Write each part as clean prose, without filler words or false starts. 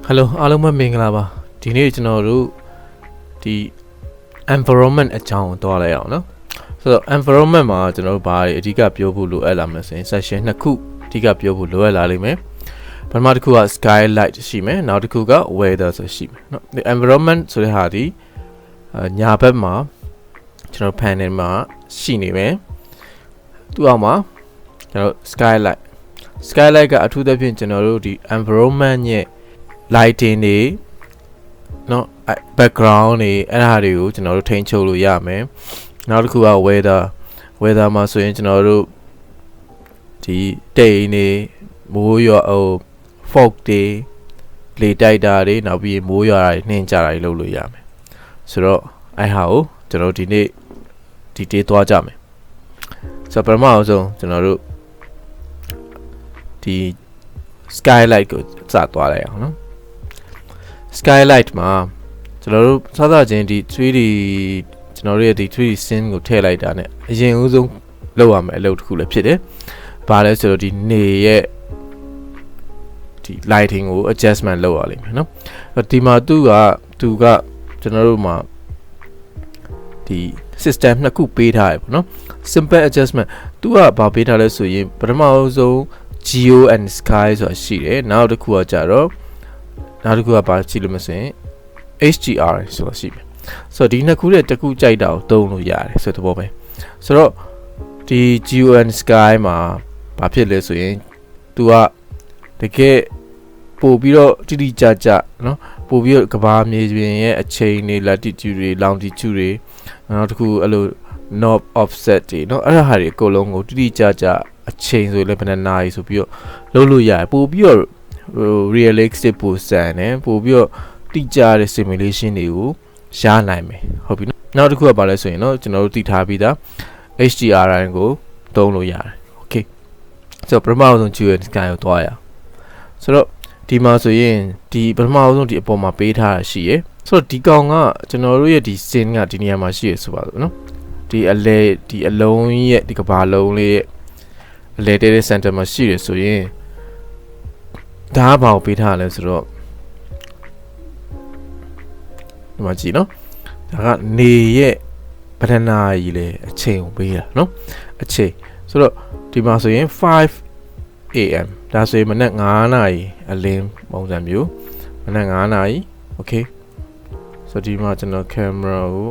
Hello အားလုံးပဲမင်္ဂလာပါဒီနေ့ကျွန်တော်တို့ဒီ environment အကြောင်းကိုတွားလိုက်အောင်နော်ဆိုတော့ environment မှာကျွန်တော်တို့ဘာအဓိကပြောဖို့လိုအပ်လာမလဲဆိုရင် section နှစ်ခုအဓိကပြောဖို့လိုအပ်လာလိမ့်မယ်ပထမတစ်ခုက SkyLight ရှိမယ်နောက်တစ်ခုက weather ဆိုရှိမယ်နော် environment ဆိုတဲ့ဟာဒီညာဘက်မှာကျွန်တော် panel မှာရှိနေမယ်သူ့အောက်မှာကျွန်တော် SkyLight ကအထူးသဖြင့်ကျွန်တော်တို့ဒီ environment ရဲ့lighting တွေเนาะ background တွေအဲ့ဒါတွေကိုကျွန်တော်တို့ထိန်းချုပ်လို့ရမယ်နောက်တစ်ခုက weather မှာဆိုရင်ကျွန်တော်တို့ဒီတိမ်တွေမိုးရွာfog တွေလေတိုက်တာတွေနောက်ပြီးမိုးရွာတာတွေနှင်းကြတာတွေလုပ်လို့ရမယ်ဆိုတော့အဲ့ဟာကိုကျွန်တော်ဒီနေ့ဒီတေးသွားကြမယ်ဆိုတော့ပထမအောင်ဆုံးကျွန်တော်တို့ဒီ SkyLight ကိုစသွားလိုက်အောင်နော်SkyLight မှာကျွန်တော်တို့စသချင်းဒီ 3D ကျွန်တော်တို့ရဲ့ဒီ 3D scene ကိုထည့်လိုက်တာ ਨੇ အရင်ဦးဆုံးလုပ်ရမယ်အလုပ်တစ်ခုလည်းဖြစ်တယ်။ဘာလဲဆိုတော့ဒီနေရဲ့ဒီ lighting ကို adjustment လုပ်ရလိမ့်မယ်နော်။ဒီမှာသူကကျွန်တော်တို့မှာဒီ system နှစ်ခုပေးထားရပေါ့နော်။ simple adjustment သူကဘာပေးထားလဲဆိုရင်ပထမဆုံး Geo and Sky ဆိုတာရှိတယ်။နောက်တစ်ခုကကြတော့နောက်တစ်ခုကဘာကြည့်လို့မစင် HDRI ဆိုတာရှိမယ်ဆိုတော့ဒီနှစ်ခုရဲ့တစ်ခုကြိုက်တာကိုသုံးလို့ရတယ်ဆိုတဲ့ဘောပဲဆိုတော့ဒီ Geo and Sky မှာဘာဖြစ်လဲဆိုရင်သူကတကယ်ပို့ပြီးတော့တိတိကျကျเนาะပို့ပြီးတော့ကဘာမြေပြင်ရဲ့အချိန်တွေ latitude တွေ longitude တွေနောက်တစ်ခုအဲ့လို knob offset တွေเนาะအဲ့ဒါဟာတွေအကုန်လုံးကိုတိတိကျကျအချိန်ဆိုလည်းဘယ်နှနာရီဆိုပြီးတော့လုပ်လို့ရတယ်ပို့ပြီးတော့realistic ပိုစံတယ်ပို့ပြီးတော့တိကျတဲ့ simulation တွေကိုရနိုင်မယ်ဟုတ်ပြီနော်နောက်တစ်ခုကဘာလဲဆိုရင်เนาะကျွန်တော်တို့သိထားပြီးသား HDRI ကိုသုံးလို့ရတယ် okay ဆိုတော့ပထမဆုံး Geo and Sky ကိုတွားရဆိုတော့ဒီမှာဆိုရင်ဒီပထမဆုံးဒီအပေါ်မှာပေးထားတာရှိရယ်ဆိုတော့ဒီကောင်ကကျွန်တော်တို့ရဲ့ဒီ scene ကဒီနေရာမှာရှိရဆိုပါစို့နော်ဒီအလုံးရဲ့ဒီကဘာလုံးလေးရဲ့အလဲတဲ့ center မှာရှိရဆိုရင်ဒါကဘာကိုပေးထားလဲဆိုတော့ဒီမှာကြည့်နော်ဒါကနေရဲ့ပထနာကြီးလေအချိန်ကိုပေးတာနော်အချိန်ဆိုတော့ဒီမှာဆိုရင် 5 AM ဒါဆိုရင်မနက်9နာရီအလင်းပုံစံမျိုးမနက်9နာရီ okay ဆိုတော့ဒီမှာကျွန်တော်ကင်မရာကို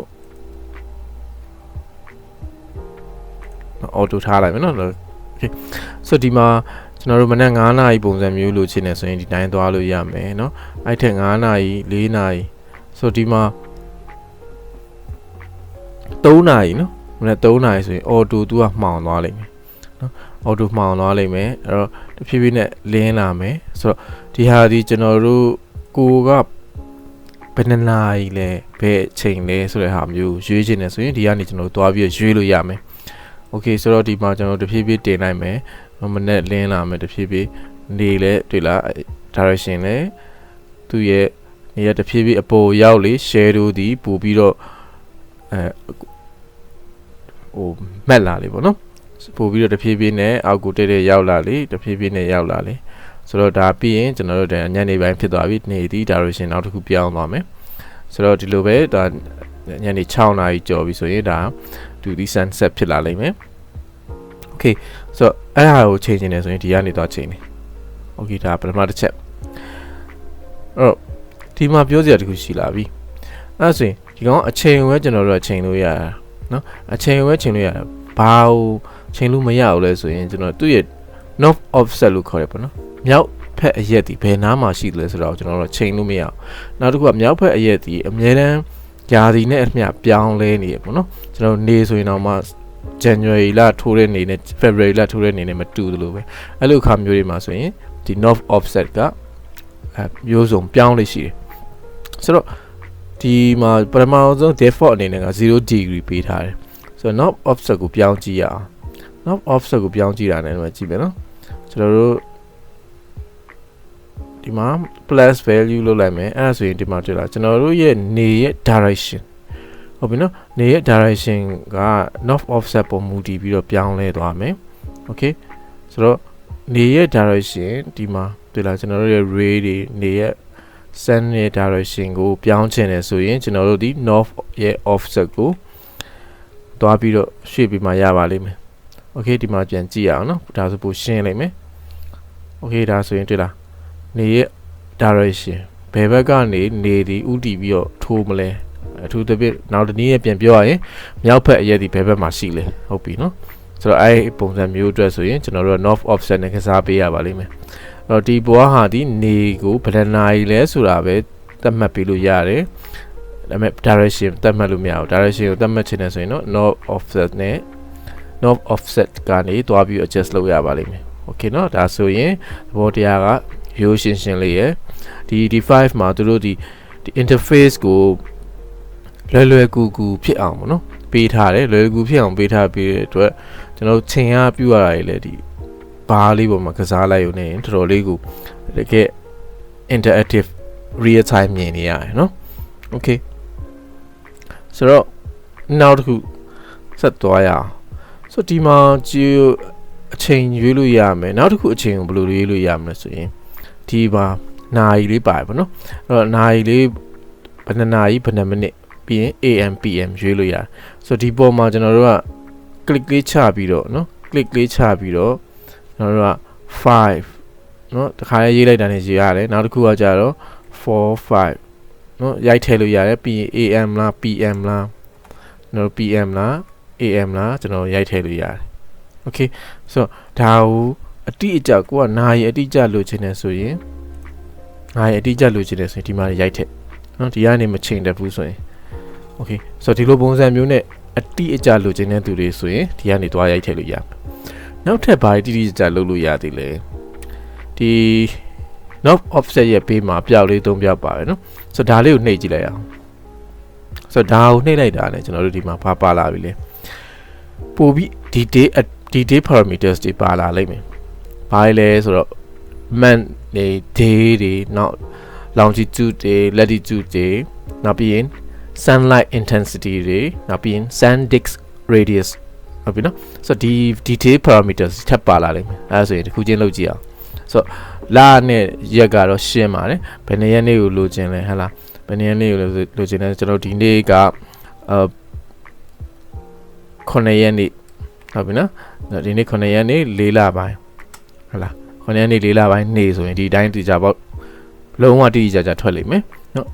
အော်တိုထားလိုက်မယ်နော် okay ဆိုတော့ဒီမှာကျွန်တော်တို့မနက်9နာရီပုံစံမျိုးလိုချင်နေဆိုရင်ဒီတိုင်းသွားလို့ရမယ်เนาะအဲ့ထက်9နာရီ4နာရီဆိုဒီမှာ3နာရီเนาะမနက်3နာရီဆိုရင်အော်တိုသူကမှောင်သွားလိမ့်မယ်เนาะအော်တိုမှောင်သွားလိမ့်မယ်အဲ့တော့တဖြည်းဖြည်းနဲ့လင်းလာမယ်ဆိုတော့ဒီဟာဒီကျွန်တော်တို့ကိုကဘယ်နှစ်နာရီလဲဘယ်အချိန်လဲဆိုတဲ့ဟာမျိုးရွေးချင်နေဆိုရင်ဒီကနေကျွန်တော်တို့သွားပြီးရွေးလို့ရမယ်โอเคဆိုတော့ဒီမှာကျွန်တော်တဖြည်းဖြည်းတင်လိုက်မယ်မနဲ့လင်းလာမယ်တဖြည်းဖြည်းနေလဲတွေ့လား direction လဲသူ့ရဲ့နေရာတဖြည်းဖြည်းအပေါ်ရောက်လေ shadow ဒီပို့ပြီးတော့မက်လာလေပေါ့နော်ပို့ပြီးတော့တဖြည်းဖြည်းနဲ့အောက်ကိုတဲ့ရောက်လာလေတဖြည်းဖြည်းနဲ့ရောက်လာလေဆိုတော့ဒါပြီးရင်ကျွန်တော်တို့ညနေပိုင်းဖြစ်သွားပြီနေဒီ direction နောက်တစ်ခုပြောင်းသွားမယ်ဆိုတော့ဒီလိုပဲဒါညနေ6နာရီကျော်ပြီဆိုရင်ဒါဒီ sunset ဖြစ်လာလိမ့်မယ်okay ဆိုတော့အဲ့ဒါကိုချိန်နေဆိုရင်ဒီကနေတော့ချိန်နေ okay ဒါပထမတစ်ချက်အဲ့တော့ဒီမှာပြောစရာတခုရှိလာပြီအဲ့ဆိုရင်ဒီကောင်အချိန်ဝဲကျွန်တော်တို့ချိန်လို့ရတာเนาะအချိန်ဝဲချိန်လို့ရတာဘာကိုချိန်လို့မရဘူးလဲဆိုရင်ကျွန်တော်သူ့ရဲ့ knob offset လို့ခေါ်ရပေါ့နော်မြောက်ဖက်အရက်ဒီဘယ်နားမှာရှိတယ်လဲဆိုတော့ကျွန်တော်တို့ချိန်လို့မရအောင်နောက်တစ်ခုကမြောက်ဖက်အရက်ဒီအများတန်းယာဒီနဲ့အမျှပြောင်းလဲနေရပေါ့နော်ကျွန်တော်နေဆိုရင်တော့မှ January လထိုးတဲ့နေနဲ့ February လထိုးတဲ့နေနဲ့မတူသလိုပဲအဲ့လိုအခါမျိုးတွေမှာဆိုရင်ဒီ knob offset ကမျိုးစုံပြောင်းလို့ရှိတယ်ဆိုတော့ဒီမှာပထမဆုံး default အနေနဲ့က0 degree ပေးထားတယ်ဆိုတော့ knob offset ကိုပြောင်းကြည့်ရအောင် knob offset ကိုပြောင်းကြည့်တာနဲ့တော့ကြည့်မယ်နော်ကျွန်တော်တို့ဒီမှာ plus value လုပ်လိုက်မယ်အဲ့ဒါဆိုရင်ဒီမှာတွေ့လားကျွန်တော်တို့ရဲ့နေရဲ့ direction ဟုတ်ပြီနော်နေရဲ့ direction က knob offset ပုံမူတည်ပြီးတော့ပြောင်းလဲသွားမယ် okay ဆိုတော့နေရဲ့ direction ဒီမှာတွေ့လားကျွန်တော်တို့ရဲ့ ray တွေနေရဲ့ sun ရဲ့ direction ကိုပြောင်းချင်တယ်ဆိုရင်ကျွန်တော်တို့ဒီ north ရဲ့ offset ကိုတွားပြီးတော့ရွှေ့ပြီးမှရပါလိမ့်မယ် okay ဒီမှာပြန်ကြည့်ရအောင်နော်ဒါဆိုပိုရှင်းလိမ့်မယ် okay ဒါဆိုရင်တွေ့လားနေရဲ့ direction ဘယ်ဘက်ကနေနေဒီဥတီပြီးတော့ထိုးမလဲအထူးသဖြင့်နောက်တစ်နည်းပြန်ပြောရရင်မြောက်ဘက်အရက်ဒီဘယ်ဘက်မှာရှိလဲဟုတ်ပြီနော်ဆိုတော့အဲ့ပုံစံမျိုးအတွက်ဆိုရင်ကျွန်တော်တို့က north offset နဲ့ကစားပေးရပါလိမ့်မယ်အဲ့တော့ဒီဘွားဟာဒီနေကိုဘယ်နှနာရီလဲဆိုတာပဲသတ်မှတ်ပေးလို့ရတယ်ဒါပေမဲ့ direction သတ်မှတ်လို့မရဘူး direction ကိုသတ်မှတ်ချင်တယ်ဆိုရင်တော့ north offset နဲ့ north offset ကနေတွားပြီး adjust လုပ်ရပါလိမ့်မယ် okay နော်ဒါဆိုရင်သဘောတရားကရိုးရှင်းရှင်းလေးရယ်ဒီ D5 မှာသူတို့ဒီ interface ကိုလွယ်ကူကူဖြစ်အောင်ပေါ့နော်ပေးထားတယ်လွယ်ကူဖြစ်အောင်ပေးထားပြီးတဲ့အတွက်ကျွန်တော်ချိန်ရပြရတာလေဒီဘားလေးပေါ်မှာကစားလိုက်ရုံနဲ့တော်တော်လေးကိုတကယ် interactive real time မြင်နေရတယ်နော် okay ဆိုတော့နောက်တစ်ခုဆက်သွားရအောင်ဆိုဒီမှာကြည့်အချိန်ရွေးလို့ရမယ်နောက်တစ်ခုအချိန်ကိုဘယ်လိုရွေးလို့ရမလဲဆိုရင်ဒီပါနာရီလေးပါတယ်ပေါ့နော်အဲ့တော့နာရီလေးဘယ်နှစ်နာရီဘယ်နှစ်မိနစ်ပြီးရင် AM PM ရွေးလို့ရတယ်ဆိုတော့ဒီပေါ်မှာကျွန်တော်တို့က click လေးချပြီးတော့နော် click လေးချပြီးတော့ကျွန်တော်တို့က5နော်တခါလေးရေးလိုက်တာနဲ့ရေးရတယ်နောက်တစ်ခုကကြတော့4 5နော်ရိုက်ထည့်လို့ရတယ်ပြီးရင် AM လား PM လားကျွန်တော် PM လား AM လားကျွန်တော်ရိုက်ထည့်လို့ရတယ် okay ဆိုတော့ဒါကိုအတိအကျကိုကနာရီအတိအကျလိုချင်တယ်ဆိုရင်နာရီအတိအကျလိုချင်တယ်ဆိုရင်ဒီမှာရိုက်ထည့်နော်ဒီကနေမချိန်တတ်ဘူးဆိုရင် okay ဆိုတော့ဒီလိုပုံစံမျိုးနဲ့အတိအကျလိုချင်တဲ့သူတွေဆိုရင်ဒီကနေသွားရိုက်ထည့်လို့ရမယ်နောက်ထပ်ဘာတိတိကျကျလုပ်လို့ရသေးလဲဒီ north offset ရဲ့ဘေးမှာပြောက်လေး၃ပြောက်ပါတယ်နော်ဆိုတော့ဒါလေးကိုနှိပ်ကြည့်လိုက်အောင်ဆိုတော့ဒါကိုနှိပ်လိုက်တာနဲ့ကျွန်တော်တို့ဒီမှာပါလာပြီလေပို့ပြီး detail parameters တွေပါလာလိမ့်မယ်ဘာလဲဆိုတော့ month တွေ day တွေနောက် longitude တွေ latitude တွေနောက်ပြီးရင် sunlight intensity တွေနောက်ပြီးရင် sun disk radius ဟုတ်ပြီနော်ဆိုတော့ဒီ detail parameters ထပ်ပါလာလိမ့်မယ်အဲဒါဆိုရင်တစ်ခုချင်းလုပ်ကြည့်အောင်ဆိုတော့လာနဲ့ရက်ကတော့ရှင်းပါတယ်ဘယ်နှစ်ရက်နေ့ကိုလိုချင်လဲဟဟလားဘယ်နှစ်ရက်နေ့ကိုလိုချင်လဲကျွန်တော်ဒီနေ့က9ရက်နေ့ဟုတ်ပြီနော်ဒီနေ့9ရက်နေ့4လပိုင်းဟုတ်လား9ရက်နေ့4လပိုင်းနေ့ဆိုရင်ဒီတိုင်းတိကျပေါ့လုံးဝတိကျကျထွက်လိမ့်မယ်နော်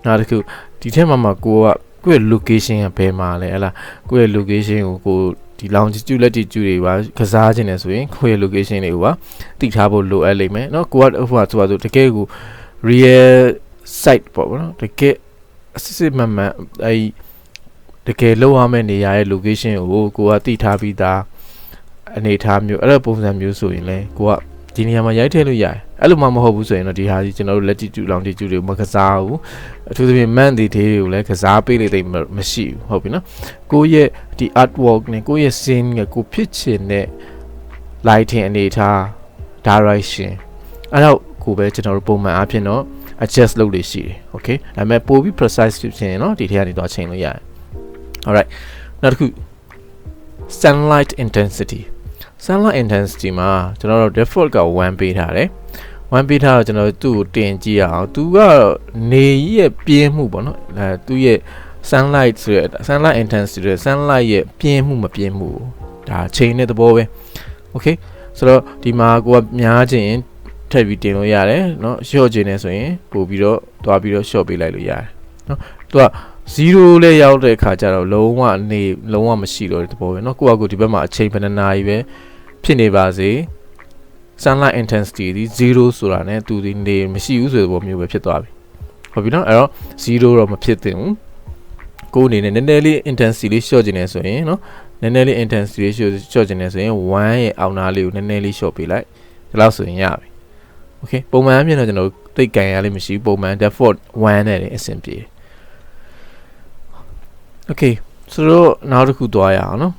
နောက်တစ်ခုဒီထက်မှကိုယ့်ရဲ့ location ကဘယ်မှာလဲဟလားကိုယ့်ရဲ့ location ကိုဒီ longitude latitude တွေပါကစားခြင်းနေဆိုရင်ကိုယ့်ရဲ့ location တွေကိုပါသိထားဖို့လိုအပ်လိမ့်မယ်နော်ကိုကဟိုကဆိုတကယ်ကို real site ပေါ့နော်တကယ်အစစ်မှန်မှန်အဲတကယ်လောက်ရမယ့်နေရာရဲ့ location ကိုကသိထားပြီးသားအနေထားမျိုးအဲ့လိုပုံစံမျိုးဆိုရင်လေကိုကဒီနေရာမှာရိုက်ထည့်လို့ရတယ်အဲ့လိုမှမဟုတ်ဘူးဆိုရင်တော့ဒီဟာကြီးကျွန်တော်တို့ latitude longitude တွေကိုမကစားဘူးအထူးသဖြင့် month တွေတွေကိုလည်းကစားပေးလေတိတ်မရှိဘူးဟုတ်ပြီနော်ကိုယ့်ရဲ့ဒီ artwork နဲ့ကိုယ့်ရဲ့ scene ကကိုဖြစ်ချင်တဲ့ lighting အနေထား direction အဲ့တော့ကိုပဲကျွန်တော်တို့ပုံမှန်အားဖြင့်တော့ adjust လုပ်လို့ရှိတယ် okay ဒါပေမဲ့ပိုပြီး precise ဖြစ်ချင်ရင်တော့ဒီထဲကနေတော့ချိန်လို့ရတယ် alright နောက်တစ်ခု sunlight intensity မှာကျွန်တော်တို့ default က1ပေးထားတယ်1ပေးထားတော့ကျွန်တော်သူ့ကိုတင်ကြည့်ရအောင်သူကနေရဲ့ပြင်းမှုပေါ့နော်သူ့ရဲ့ sunlight ဆိုရယ် sunlight intensity ဆိုရယ် sunlight ရဲ့ပြင်းမှုမပြင်းမှုဒါချိန်တဲ့သဘောပဲ okay ဆိုတော့ဒီမှာကိုကများခြင်းထပ်ပြီးတင်လို့ရတယ်เนาะ short ခြင်းနေဆိုရင်ပို့ပြီးတော့တွားပြီးတော့ short ပေးလိုက်လို့ရတယ်เนาะသူက0လဲရောက်တဲ့အခါကျတော့လုံးဝမရှိတော့တဲ့သဘောပဲเนาะကိုကဒီဘက်မှာအချိန်ဘယ်နှနာရီပဲဖြစ်နေပါစေ sunlight intensity ဒီ0ဆိုတာနဲ့သူဒီနေမရှိဘူးဆိုတဲ့ပုံမျိုးပဲဖြစ်သွားပြီဟုတ်ပြီနော်အဲ့တော့0တော့မဖြစ်သင့်ဘူးကိုအနေနဲ့နည်းနည်းလေး intensity လေး short ခြင်းနေဆိုရင်နော်နည်းနည်းလေး intensity လေး short ခြင်းနေဆိုရင်1ရဲ့အောက်နားလေးကိုနည်းနည်းလေး short ပေးလိုက်ဒီလောက်ဆိုရင်ရပြီ okay ပုံမှန်အပြင်တော့ကျွန်တော်တိတ်ကန်ရလေးမရှိဘူးပုံမှန် default 1နဲ့အဆင်ပြေတယ် okay ဆိုတော့နောက်တစ်ခုသွားရအောင်နော်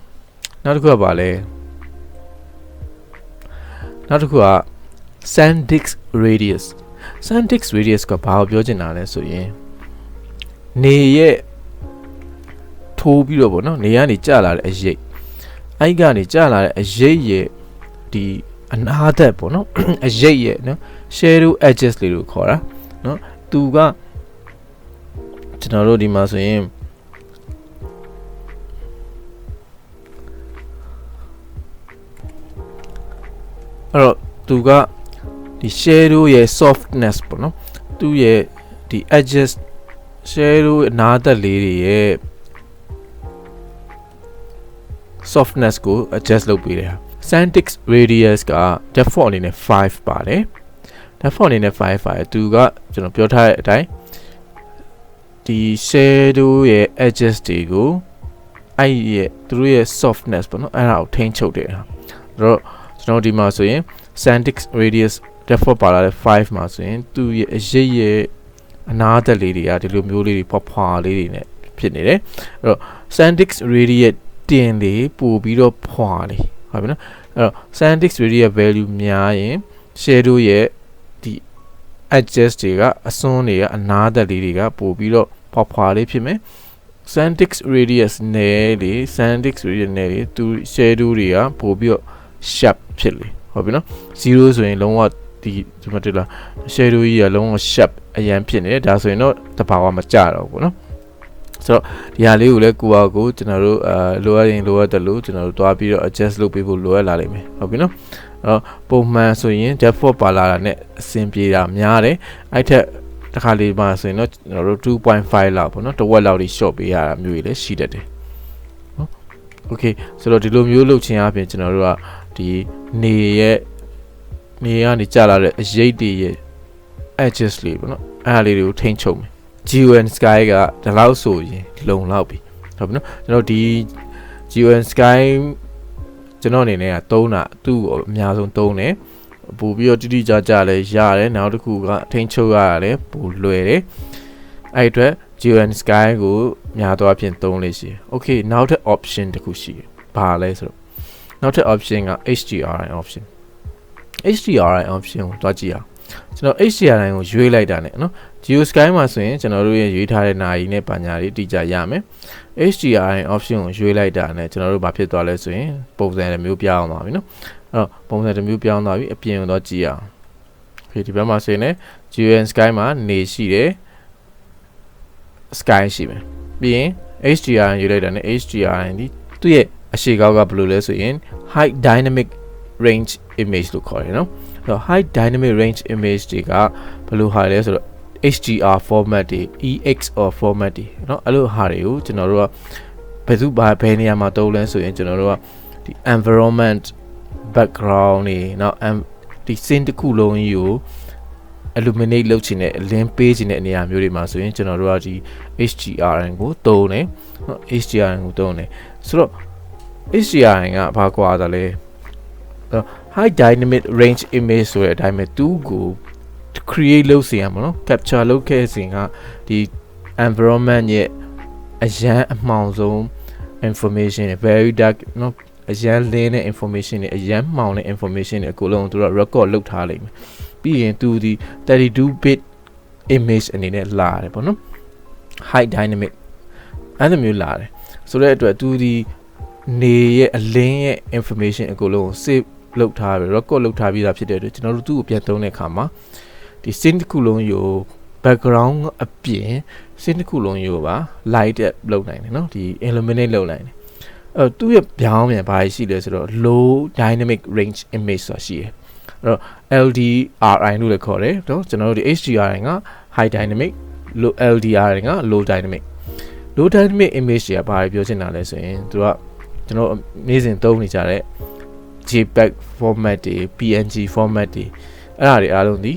နောက်တစ်ခုကဘာလဲနောက်တစ်ခုက sun disk radius ကဘာကိုပြောချင်တာလဲဆိုရင်နေရဲ့ထိုးပြီးတော့ဗောနော်နေကနေကျလာတဲ့အရိပ်အဲ့ကနေကျလာတဲ့အရိပ်ရဲ့ဒီအနာသက်ဗောနော်အရိပ်ရဲ့နော် shadow edges လေးလို့ခေါ်တာနော် သူကကျွန်တော်တို့ဒီမှာဆိုရင်အဲ့တော့သူကဒီ shadow ရဲ့ softness ပေါ့နော်သူရဲ့ဒီ edges shadow အနားသက်လေးတွေရဲ့ softness ကို adjust လုပ်ပေးတယ်ဟာ Sandix radius က default အနေနဲ့5ပါတယ် default အနေနဲ့5ပါတယ်သူကကျွန်တော်ပြောထားတဲ့အတိုင်းဒီ shadow ရဲ့ edges တွေကိုအဲ့ရဲ့သူတို့ရဲ့ softness ပေါ့နော်အဲ့ဒါကိုထိန်းချုပ်တယ်ဟာအဲ့တော့ကျွန်တော်ဒီမှာဆိုရင် Sandix radius default ပါလာတဲ့5မှာဆိုရင်သူရဲ့အရေးရဲ့အနားသက်လေးတွေကဒီလိုမျိုးလေးတွေဖွာလေးတွေနဲ့ဖြစ်နေတယ်အဲ့တော့ Sandix radius တင်လေးပို့ပြီးတော့ဖွာလေးဟုတ်ပြီနော်အဲ့တော့ Sandix radius value များရင် shadow ရဲ့ဒီ edges တွေကအစွန်းတွေကအနားသက်လေးတွေကပို့ပြီးတော့ဖွာလေးဖြစ်မယ် Sandix radius နဲ့လေ Sandix radius နဲ့လေသူ shadow တွေကပို့ပြီးတော့ sharp ဖြစ်လေဟုတ်ပြီနော်0ဆိုရင်လုံးဝဒီမှာတွေ့လား shadow ကြီးကလုံးဝ sharp အရန်ဖြစ်နေတယ်ဒါဆိုရင်တော့တဘာဝမကြတော့ဘူးနော်ဆိုတော့ဒီဟာလေးကိုလည်းကိုယ့်ဟာကိုကျွန်တော်တို့လိုအပ်ရင်လိုအပ်တယ်လို့ကျွန်တော်တို့တွားပြီးတော့ adjust လုပ်ပေးဖို့လိုအပ်လာလိမ့်မယ်ဟုတ်ပြီနော်အဲ့တော့ပုံမှန်ဆိုရင် default ပါလာတာနဲ့အဆင်ပြေတာများတယ်အဲ့ထက်တစ်ခါလေးမှဆိုရင်တော့ကျွန်တော်တို့ 2.5 လောက်ပေါ့နော်တစ်ဝက်လောက်ထိ short ပေးရတာမျိုးတွေလည်းရှိတတ်တယ်နော် okay ဆိုတော့ဒီလိုမျိုးလုပ်ခြင်းအပြင်ကျွန်တော်တို့ကဒီနေကနေကြာလာတဲ့အရိပ်တွေရဲ့ edges လေးပေါ့နော်အဲ့ဒါလေးတွေကိုထိန်းချုပ်မယ် Geo and Sky ကဒီလောက်ဆိုရင်လုံလောက်ပြီဟုတ်ပြီနော်ကျွန်တော်ဒီ Geo and Sky ကျွန်တော်အနေနဲ့ကသုံးတာသူ့ကိုအများဆုံးသုံးတယ်ပို့ပြီးတော့တိတိကျကျလည်းရတယ်နောက်တစ်ခုကထိန်းချုပ်ရတယ်ပို့လွယ်တယ်အဲ့အတွက် Geo and Sky ကိုများသောအားဖြင့်သုံးလို့ရှိတယ် okay နောက်ထပ် option တစ်ခုရှိတယ်ဘာလဲဆိုတော့နောက်ထပ် option က HDRI option HDRI option ကိုတွားကြည့်အောင်ကျွန်တော် HDRI ကိုရွေးလိုက်တာ ਨੇ နော် Geo Sky မှာဆိုရင်ကျွန်တော်တို့ရဲ့ရွေးထားတဲ့နာရီနဲ့ပါညာတွေတိကျရမယ် HDRI option ကိုရွေးလိုက်တာ ਨੇ ကျွန်တော်တို့ဘာဖြစ်သွားလဲဆိုရင်ပုံစံတစ်မျိုးပြောင်းသွားပြီနော်အဲ့တော့ပုံစံတစ်မျိုးပြောင်းသွားပြီအပြင်ကိုတော့ကြည့်အောင်ဒီဘက်မှာဆိုရင်လည်း Geo and Sky မှာနေရှိတယ် Sky ရှိမယ်ပြီးရင် HDRI ရွေးလိုက်တာ ਨੇ HDRI ဒီသူ့ရဲ့အရှိကောက်ကဘယ်လိုလဲဆိုရင် high dynamic range image လို့ခေါ်တယ်နော်အဲ့တော့ high dynamic range image တွေကဘယ်လိုဟာလဲဆိုတော့ HDR format တွေ EXR format တွေเนาะအဲ့လိုဟာတွေကိုကျွန်တော်တို့ကဘယ်နေရာမှာသုံးလဲဆိုရင်ကျွန်တော်တို့ကဒီ environment background တွေเนาะဒီ scene တစ်ခုလုံးကြီးကို illuminate လုပ်ချင်တဲ့အလင်းပေးချင်တဲ့နေရာမျိုးတွေမှာဆိုရင်ကျွန်တော်တို့ကဒီ HDRI ကိုသုံးတယ်เนาะ HDRI ကိုသုံးတယ်ဆိုတော့ HDRI ကဘာကွာတာလဲhigh dynamic range image ဆိုတဲ့အတိုင်းပဲသူ့ကို create လုပ်စီရမှာနော် capture လုပ်ခဲ့စဉ်ကဒီ environment ရဲ့အရန်အမှောင်ဆုံး information တွေ very dark နော်အရန်လင်းတဲ့ information တွေအရန်မှောင်တဲ့ information တွေအကုန်လုံးသူတို့ record လုပ်ထားလိမ့်မယ်ပြီးရင်သူဒီ 32-bit image အနေနဲ့လာတယ်ပေါ့နော် high dynamic အဲ့လိုမျိုးလာတယ်ဆိုတဲ့အတွက်သူဒီနေရဲ့အလင်းရဲ့ information အကုန်လုံးကို save လုပ်ထားပြီး record လုပ်ထားပြီးသားဖြစ်တဲ့အတွက်ကျွန်တော်တို့သူ့ကိုပြန်သုံးတဲ့အခါမှာဒီ scene တစ်ခုလုံးကို background အပြင် scene တစ်ခုလုံးကိုပါ light up လုပ်နိုင်တယ်เนาะဒီ illuminate လုပ်နိုင်တယ်သူ့ရဲ့ပြောင်းပြန်ဘာရှိလဲဆိုတော့ low dynamic range image ဆိုတာရှိတယ်အဲ့တော့ LDRI လို့လည်းခေါ်တယ်เนาะကျွန်တော်တို့ဒီ HDRI က high dynamic LDRI က low dynamic low dynamic image တွေကဘာပြောချင်တာလဲဆိုရင်သူကကျွန်တော်နေ့စဉ်သုံးနေကြတဲ့ JPEG format တွေ PNG format တွေအဲ့ဒါတွေအားလုံးဒီ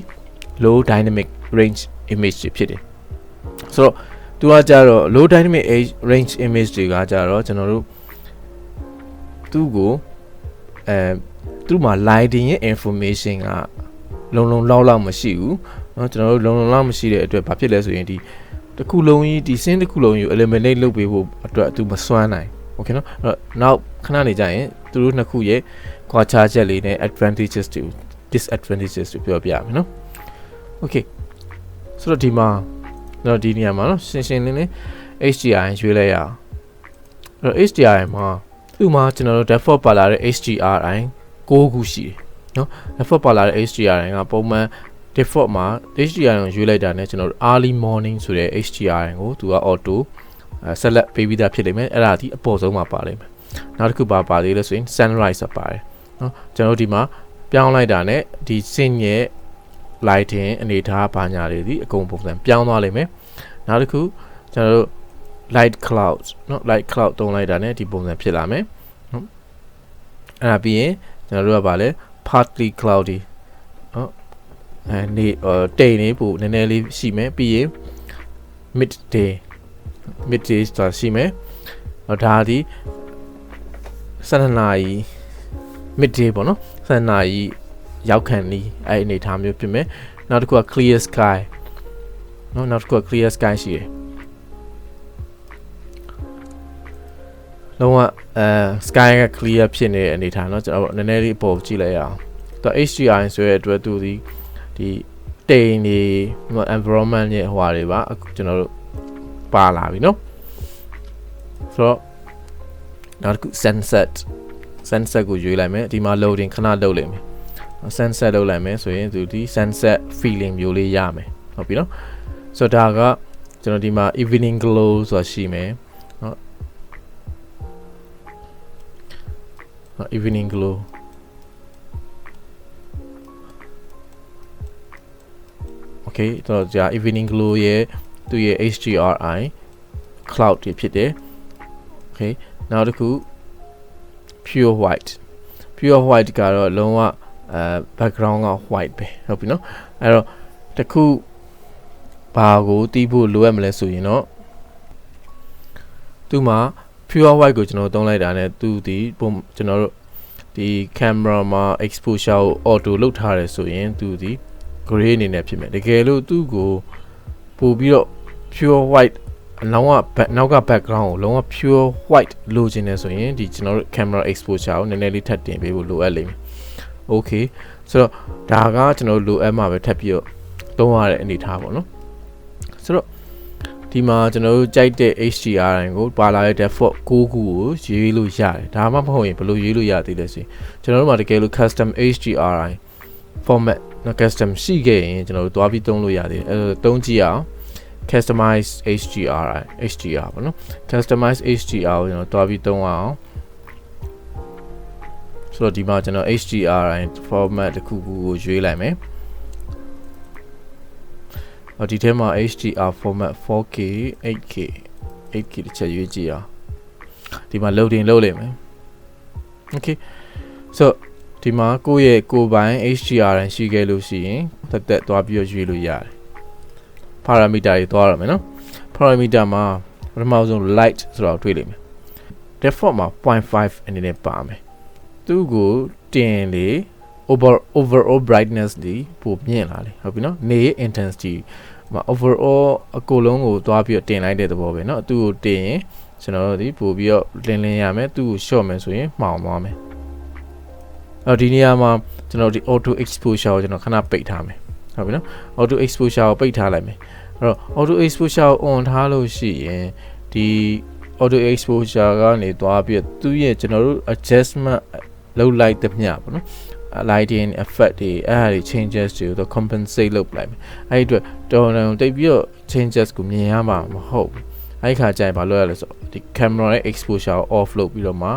low dynamic range image တွေဖြစ်တယ်ဆိုတော့သူကကြတော့ low dynamic range image တွေကကြတော့ကျွန်တော်တို့သူ့ကိုသူ့မှာ lighting ရဲ့ information ကလုံလောက်မရှိဘူးเนาะကျွန်တော်တို့လုံလောက်မရှိတဲ့အတွက်ဘာဖြစ်လဲဆိုရင်ဒီတစ်ခုလုံးကြီးဒီ scene တစ်ခုလုံးကြီးကို eliminate လုပ်ပေးဖို့အတွက်သူမစွမ်းနိုင်โอเคเนาะအဲ့တော့နောက်ခဏနေကြရင်သူတို့နှစ်ခုရဲ့ကွာခြားချက်လေးနဲ့ advantages တွေ disadvantages တွေပြောပြမယ်เนาะโอเคဆိုတော့ဒီမှာတော့ဒီနေရာမှာเนาะရှင်းလင်းလင်း HDRI ရွေးလိုက်ရအောင်အဲ့တော့ HDRI မှာသူ့မှာကျွန်တော်တို့ default ပါလာတဲ့ HDRI 6ခုရှိတယ်เนาะ default ပါလာတဲ့ HDRI ကပုံမှန်ဒီ default မှာ HDRI ကိုရွေးလိုက်တာနဲ့ကျွန်တော်တို့ early morning ဆိုတဲ့ HDRI ကိုသူက auto select ပေးပြီးသားဖြစ်လိမ့်မယ်အဲ့ဒါဒီအပေါ်ဆုံးမှာပါလိမ့်မယ်နောက်တစ်ခုပါသေးလဲဆိုရင် sunrise ပါတယ်နော်ကျွန်တော်တို့ဒီမှာပြောင်းလိုက်တာနဲ့ဒီ scene ရဲ့ lighting အနေထားဘာညာတွေဒီအကုန်ပုံစံပြောင်းသွားလိမ့်မယ်နောက်တစ်ခုကျွန်တော်တို့ light clouds နော် light cloud တုံးလိုက်တာနဲ့ဒီပုံစံဖြစ်လာမယ်နော်အဲ့ဒါပြီးရင်ကျွန်တော်တို့ကဗာလဲ partly cloudy နော်နေတိတ်နေပို့နည်းနည်းလေးရှိမယ်ပြီးရင် midday ဆိုတာရှိမယ်ဒါဒီ12နာရီ midday ပေါ့နော်12နာရီရောက်ခံနီးအဲ့အနေထားမျိုးဖြစ်မယ်နောက်တစ်ခုက clear sky နော်နောက်တစ်ခုက clear sky ရှိတယ်လုံးဝsky က clear ဖြစ်နေတဲ့အနေထားเนาะကျွန်တော်နည်းနည်းလေးအပေါ်ကြည့်လိုက်ရအောင်သူ HDRI ဆိုတဲ့အတွက်သူဒီတိမ်နေ environment ရဲ့ဟိုဟာတွေပါကျွန်တော်တို့ပါလာပြီเนาะဆိုတော့နောက်တစ်ခု sunset ကိုရွေးလိုက်မယ်ဒီမှာ loading ခဏလုပ်လိုက်မယ် sunset လုပ်လိုက်မယ်ဆိုရင်သူဒီ sunset feeling မျိုးလေးရမယ်ဟုတ်ပြီเนาะဆိုတော့ဒါကကျွန်တော်ဒီမှာ evening glow ဆိုတာရှိမယ်เนาะevening glow okay တော့ကြာ evening glow ရဲ့သူရဲ့ HDRI cloud တွေဖြစ်တယ် okay နောက်တစ်ခု pure white ကတော့လုံးဝbackground က white ပဲဟုတ်ပြီနော်အဲ့တော့တခုဘာကိုတီးဖို့လိုအပ်မလဲဆိုရင်တော့သူမှာ pure white ကိုကျွန်တော်သုံးလိုက်တာနဲ့သူဒီကျွန်တော်တို့ဒီ camera မှာ exposure ကို auto လုပ်ထားတယ်ဆိုရင်သူဒီ gray အနေနဲ့ဖြစ်မယ်တကယ်လို့သူ့ကိုပို့ပြီးတော့ pure white နောက်က background ကိုလုံးဝ pure white လိုချင်တယ်ဆိုရင်ဒီကျွန်တော်တို့ camera exposure ကိုနည်းနည်းလေးထပ်တင်ပေးဖို့လိုအပ်လိမ့်မယ် okay ဆိုတော့ဒါကကျွန်တော်တို့လိုအပ်မှာပဲထပ်ပြီးတော့သုံးရတဲ့အနေထားပေါ့နော်ဆိုတော့ဒီမှာကျွန်တော်တို့ကြိုက်တဲ့ HDRI ကိုပါလာတဲ့ default 6ခုကိုရွေးလို့ရတယ်ဒါမှမဟုတ်ရင်ဘယ်လိုရွေးလို့ရသေးလဲဆိုရင်ကျွန်တော်တို့မှာတကယ်လို့ custom HDRI format နော် custom ရှိခဲ့ရင်ကျွန်တော်တို့တွားပြီးသုံးလို့ရသေးတယ်အဲသုံးကြည့်အောင် customize HDR ပေါ့နော် customize HDR ကိုကျွန်တော်တွားပြီးသုံးအောင်ဆိုတော့ဒီမှာကျွန်တော် HDRI format တစ်ခုခုကိုရွေးလိုက်မယ်ဒီထဲမှာ HDR format 4K 8K တစ်ချက်ရွေးကြည့်အောင်ဒီမှာ loading လုပ်လိုက်မယ် okay ဆိုဒီမှာကိုပိုင် HDRI ရှိခဲ့လို့ရှိရင်တက်သွားပြီးရွေးလို့ရတယ် parameter တွေသွားရမယ်နော် parameter မှာပထမဆုံး light ဆိုတော့တွေ့လိမ့်မယ် default မှာ 0.5 အနေနဲ့ပါမယ်သူ့ကိုတင်လေ overall brightness ဒီပိုမြင့်လာလေဟုတ်ပြီနော်နေ intensity မှာ overall အကိုလုံးကိုသွားပြီးတင်လိုက်တဲ့သဘောပဲเนาะသူ့ကိုတင်ရင်ကျွန်တော်တို့ဒီပို့ပြီးတော့လင်းရမယ်သူ့ကို short မယ်ဆိုရင်မှောင်သွားမယ်အဲ့ဒီနေရာမှာကျွန်တော်ဒီ auto exposure ကိုကျွန်တော်ခဏပိတ်ထားမယ်ဟုတ်ပြီနော် auto exposure ကိုပိတ်ထားလိုက်မယ်အဲ့တော့ auto exposure ကို on ထားလို့ရှိရင်ဒီ auto exposure ကနေသွားပြီးသူ့ရဲ့ကျွန်တော်တို့ adjustment လုပ်လိုက်တဲ့မြပေါ့နော် lighting effect တွေအဲ့ဒါတွေ changes တွေကို compensate လုပ်လိုက်မယ်အဲ့ဒီအတွက်တော်တော်တိတ်ပြီးတော့ changes ကိုမြင်ရမှာမဟုတ်ဘူးအဲ့ခါကျရင်ဘာလုပ်ရလဲဆိုဒီ camera ရဲ့ exposure ကို off လုပ်ပြီးတော့မှ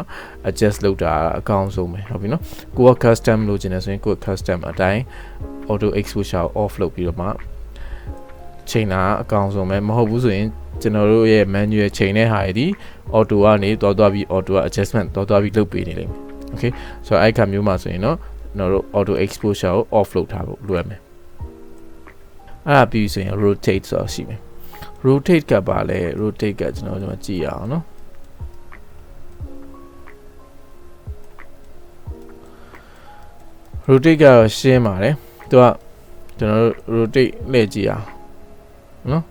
adjust လုပ်တာအကောင်းဆုံးပဲဟုတ်ပြီနော်ကိုက custom လုပ်ချင်တယ်ဆိုရင်ကိုက custom အတိုင်း auto exposure ကို off လုပ်ပြီးတော့မှချိန်တာအကောင်းဆုံးပဲမဟုတ်ဘူးဆိုရင်ကျွန်တော်တို့ရဲ့ manual ချိန်တဲ့ဟာတွေ auto ကနေသွားပြီး auto adjustment သွားပြီးလုပ်ပေးနေလိမ့်မယ် okay ဆိုတော့အဲ့ခါမျိုးမှာဆိုရင်တော့ကျွန်တော်တို့ auto exposure ကို off လုပ်ထားဖို့လိုရမယ်အဲ့ဒါပြီးဆိုရင် rotate ဆိုတာရှိမယ် rotate ကပါလဲ rotate ကကျွန်တော်ဒီမှာကြည့်ရအောင်နော် rotate ကတော့ရှင်းပါတယ်သူကကျွန်တော်တို့ rotate လှည့်ကြည့်အောင်နော်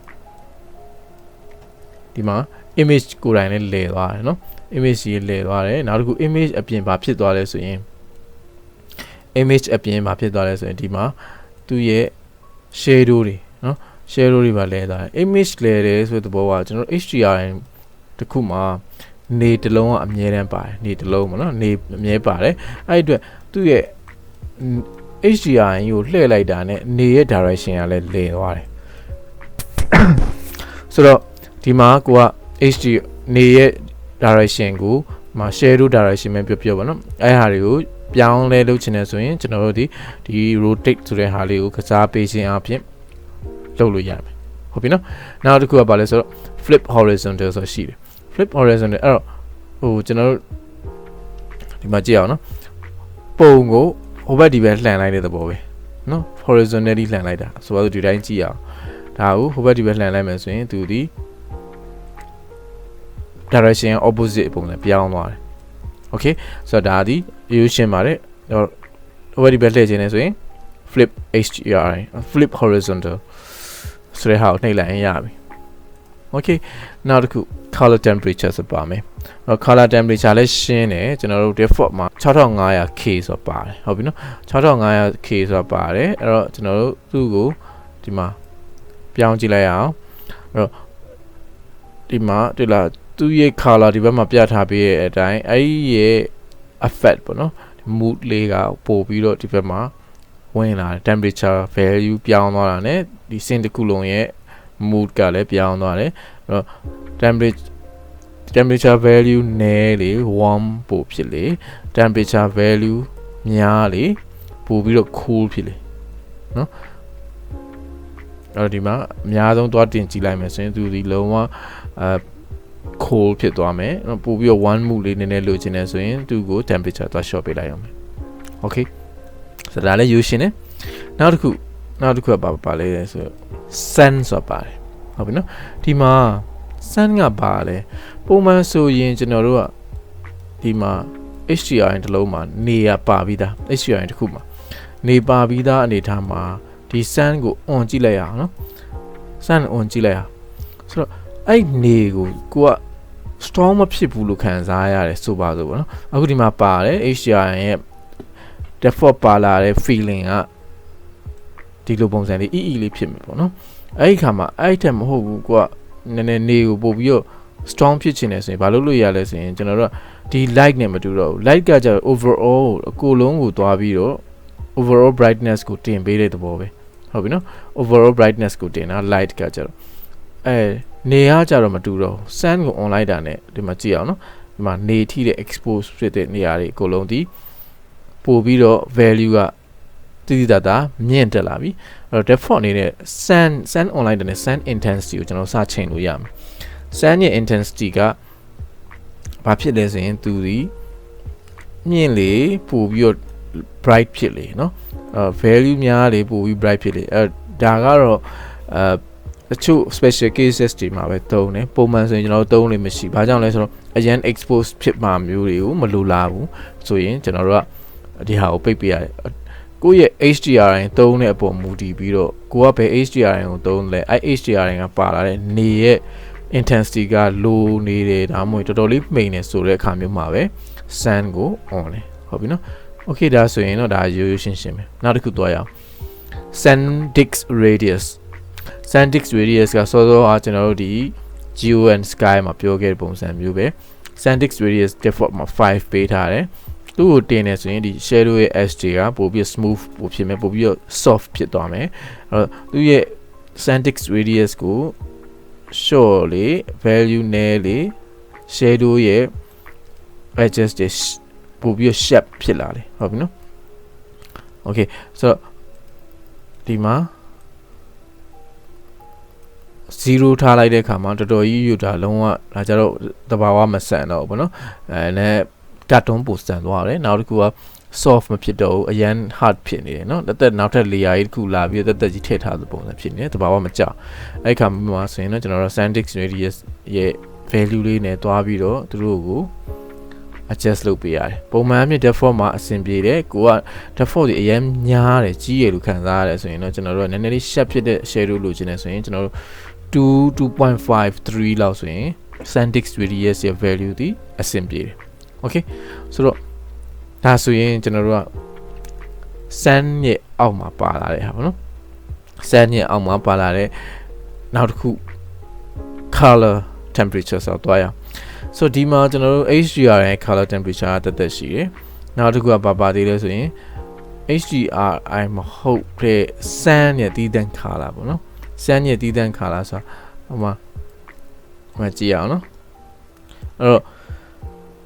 ဒီမှာ image ကိုယ်တိုင်လည်းလဲသွားတယ်နော် image ကြီးလဲသွားတယ်နောက်တစ်ခု image အပြင်ဘာဖြစ်သွားလဲဆိုရင် image အပြင်ဘာဖြစ်သွားလဲဆိုရင်ဒီမှာသူ့ရဲ့ shadow တွေနော် shadow တွေပါလဲသွားတယ် image လဲတယ်ဆိုတဲ့ဘောကကျွန်တော် HDRI တခုမှာနေတစ်လုံးကအမြဲတမ်းပါတယ်နေတစ်လုံးပေါ့နော်နေအမြဲပါတယ်အဲ့ဒီအတွက်သူ့ရဲ့ HDRI ကိုလှည့်လိုက်တာနဲ့နေရဲ့ direction ကလည်းလည်သွားတယ်ဆိုတော့ဒီမှာကိုက HD နေရဲ့ direction ကိုမှာ shadow direction ပဲပြောပါနော်အဲ့ဟာတွေကိုပြောင်းလဲလုပ်ချင်တယ်ဆိုရင်ကျွန်တော်တို့ဒီ rotate ဆိုတဲ့ဟာလေးကိုကစားပေးခြင်းအပြင်လုပ်လို့ရမယ်ဟုတ်ပြီနော်နောက်တစ်ခုကဘာလဲဆိုတော့ flip horizontal ဆိုရှိတယ် flip horizontal အဲ့တော့ဟိုကျွန်တော်တို့ဒီမှာကြည့်အောင်နော်ပုံကိုဟိုဘက်ဒီဘက်လှန်လိုက်တဲ့သဘောပဲနော် horizontally လှန်လိုက်တာဆိုတော့ဒီတိုင်းကြည့်အောင်ဒါကိုဟိုဘက်ဒီဘက်လှန်လိုက်မယ်ဆိုရင်သူဒီ direction opposite ပုံစံပြောင်းသွားတယ် okay ဆိုတော့ဒါဒီ ရိုးရှင်းပါတယ်ဟိုဘက်ဒီဘက်လှည့်ခြင်းလဲဆိုရင် flip HDRI flip horizontal ဆိုတဲ့ဟာကိုနှိပ်လိုက်ရင်ရပြီ okay နောက်တစ်ခု color temperature ဆိုပါမယ်color temperature လည်းရှင်းတယ်ကျွန်တော်တို့ default မှာ 6500K ဆိုပါတယ်ဟုတ်ပြီနော် 6500K ဆိုပါတယ်အဲ့တော့ကျွန်တော်တို့သူ့ကိုဒီမှာပြောင်းကြည့်လိုက်အောင်အဲ့တော့ဒီမှာတွေ့လားသူ့ရဲ့ color ဒီဘက်မှာပြထားပေးရဲ့အတိုင်းအဲ့ဒီရဲ့ effect ပေါ့နော် mood လေးကပို့ပြီးတော့ဒီဘက်မှာဝင်လာတယ် temperature value ပြောင်းသွားတာ ਨੇ ဒီ scene တစ်ခုလုံးရဲ့ mood ကလည်းပြောင်းသွားတယ်အဲ့တော့ temperature value နည်းလေ warm ပို့ဖြစ်လေ temperature value များလေပို့ပြီးတော့ cool ဖြစ်လေနော်အဲ့တော့ဒီမှာအများဆုံးသွားတင်ကြည့်လိုက်မယ်ဆိုရင်သူဒီလုံးဝcold ဖြစ်သွားမယ်ပို့ပြီးတော့ one mood လေးနည်းနည်းလိုချင်တယ်ဆိုရင်သူ့ကို temperature သွား short ပေးလိုက်အောင်မယ် okay ဆိုတော့ဒါလည်းယူရှင်းတယ်နောက်တစ်ခုကပါလဲဆိုတော့ sun ဆိုပါတယ်ဟုတ်ပြီနော်ဒီမှာ sun ကပါလဲပုံမှန်ဆိုရင်ကျွန်တော်တို့ကဒီမှာ HDRI တစ်လုံးမှာနေရပါပြီးသား HDRI တစ်ခုမှာနေပါပြီးသားအနေထားမှာဒီ sun ကို on ကြည့်လိုက်ရအောင်နော် sun on ကြည့်လိုက်ရဆိုတော့အဲ့နေကိုက strong မဖြစ်ဘူးလို့ခံစားရတယ်ဆိုပါစို့ပေါ့နော်အခုဒီမှာပါတယ် HDRI ရဲ့ default ပါလာတဲ့ feeling ကဒီလိုပုံစံလေး လေးဖြစ်မယ်ပေါ့နော်အဲ့ဒီခါမှာအဲ့ထက်မဟုတ်ဘူးကိုကနည်းနည်းနေကိုပို့ပြီးတော့ strong ဖြစ်ချင်တယ်ဆိုရင်ဘာလို့ရလဲဆိုရင်ကျွန်တော်တို့ကဒီ light နဲ့မတူတော့ဘူး light ကကျတော့ overall အကိုလုံးကိုသွားပြီးတော့ overall brightness ကိုတင်ပေးတဲ့သဘောပဲဟုတ်ပြီနော် overall brightness ကိုတင်တာ light ကကျတော့နေရကြတော့မတူတော့ sun ကို on လိုက်တာ ਨੇ ဒီမှာကြည့်အောင်နော်ဒီမှာနေထိတဲ့ expose ဖြစ်တဲ့နေရာတွေအကုန်လုံးဒီပို့ပြီးတော့ value ကတိတိတတ်တာမြင့်တက်လာပြီအဲ့တော့ default အနေနဲ့ sun on လိုက်တဲ့ ne sun intensity ကိုကျွန်တော်စချိန်လို့ရမယ် sun ရဲ့ intensity ကဘာဖြစ်လဲဆိုရင်သူဒီမြင့်လေပို့ပြီးတော့ bright ဖြစ်လေเนาะvalue များလေပို့ပြီး bright ဖြစ်လေဒါကတော့တချို့ special cases တွေမှာပဲသုံးတယ်ပုံမှန်ဆိုရင်ကျွန်တော်တို့သုံးလို့မရှိဘာကြောင့်လဲဆိုတော့အရင် expose ဖြစ်မှာမျိုးတွေကိုမလိုလားဘူးဆိုရင်ကျွန်တော်တို့ကဒီဟာကိုပိတ်ပေးရတယ်ကိုယ့်ရဲ့ HDRI သုံးတဲ့အပေါ်မူတည်ပြီးတော့ကိုကဘယ် HDRI ကိုသုံးလဲအဲ့ HDRI ကပါလာတဲ့နေရဲ့ intensity က low နေတယ်ဒါမှမဟုတ်တော်တော်လေးမှိန်နေဆိုတဲ့အခါမျိုးမှာပဲ sun ကို on လဲဟုတ်ပြီနော် okay ဒါဆိုရင်တော့ဒါရိုးရိုးရှင်းရှင်းပဲနောက်တစ်ခုသွားရအောင် sun disk radius sun disk radius ကစောစောကျွန်တော်တို့ဒီ Geo and Sky မှာပြောခဲ့တဲ့ပုံစံမျိုးပဲ sun disk radius default မှာ 5 ပေးထားတယ်သူ့ကိုတင်နေဆိုရင်ဒီ shadow ရဲ့ SJ ကပိုပြီး smooth ပိုဖြစ်မယ်ပိုပြီး soft ဖြစ်သွားမယ်အဲ့တော့သူ့ရဲ့ sun disk radius ကို short လေ value နည်းလေ shadow ရဲ့ edges တွေပိုပြီး sharp ဖြစ်လာတယ်ဟုတ်ပြီနော် okay ဆိုတော့ဒီမှာ0ထားလိုက်တဲ့အခါမှာတော်တော်ကြီးယူတာလုံးဝဒါကြတော့တဘာဝမဆန်တော့ဘူးเนาะနဲ့ကတ်တွန်းပိုဆန်သွားတယ်နောက်တစ်ခုက soft မဖြစ်တော့ဘူးအရန် hard ဖြစ်နေတယ်เนาะတက်နောက်ထပ် layer ကြီးတစ်ခုလာပြီးတက်ကြီးထည့်ထားတဲ့ပုံစံဖြစ်နေတယ်တဘာဝမကြောက်အဲ့ခါမှာဆိုရင်တော့ကျွန်တော်တို့ sun disk radius ရဲ့ value လေးနဲ့တွားပြီးတော့သူတို့ကို adjust လုပ်ပေးရတယ်ပုံမှန်အမြင့် default မှာအဆင်ပြေတယ်ကိုက default တွေအရင်များတယ်ကြီးရလို့ခံစားရတယ်ဆိုရင်တော့ကျွန်တော်တို့ကနည်းနည်းလေး sharp ဖြစ်တဲ့ shadow လိုချင်တယ်ဆိုရင်ကျွန်တော်တို့ 2.53 လောက်ဆိုရင် sun disk radius ရဲ့ value ဒီအဆင်ပြေတယ် okay ဆိုတော့ဒါဆိုရင်ကျွန်တော်တို့က sun ရဲ့အောက်မှာပါလာတဲ့ဟာပေါ့နော် sun ရဲ့အောက်မှာပါလာတဲ့နောက်တစ်ခု color temperature ဆိုတော့တွားရအောင်ဆိုဒီမှာကျွန်တော်တို့ HDRI color temperature တက်တက်ရှိတယ်နောက်တစ်ခုကပါသေးလဲဆိုရင် HDRI မဟုတ်တဲ့ sun ရဲ့တည်တံ့ color ပေါ့နော် sun ရဲ့တည်တံ့ color ဆိုတာဟိုမှာကြည့်အောင်နော်အဲ့တော့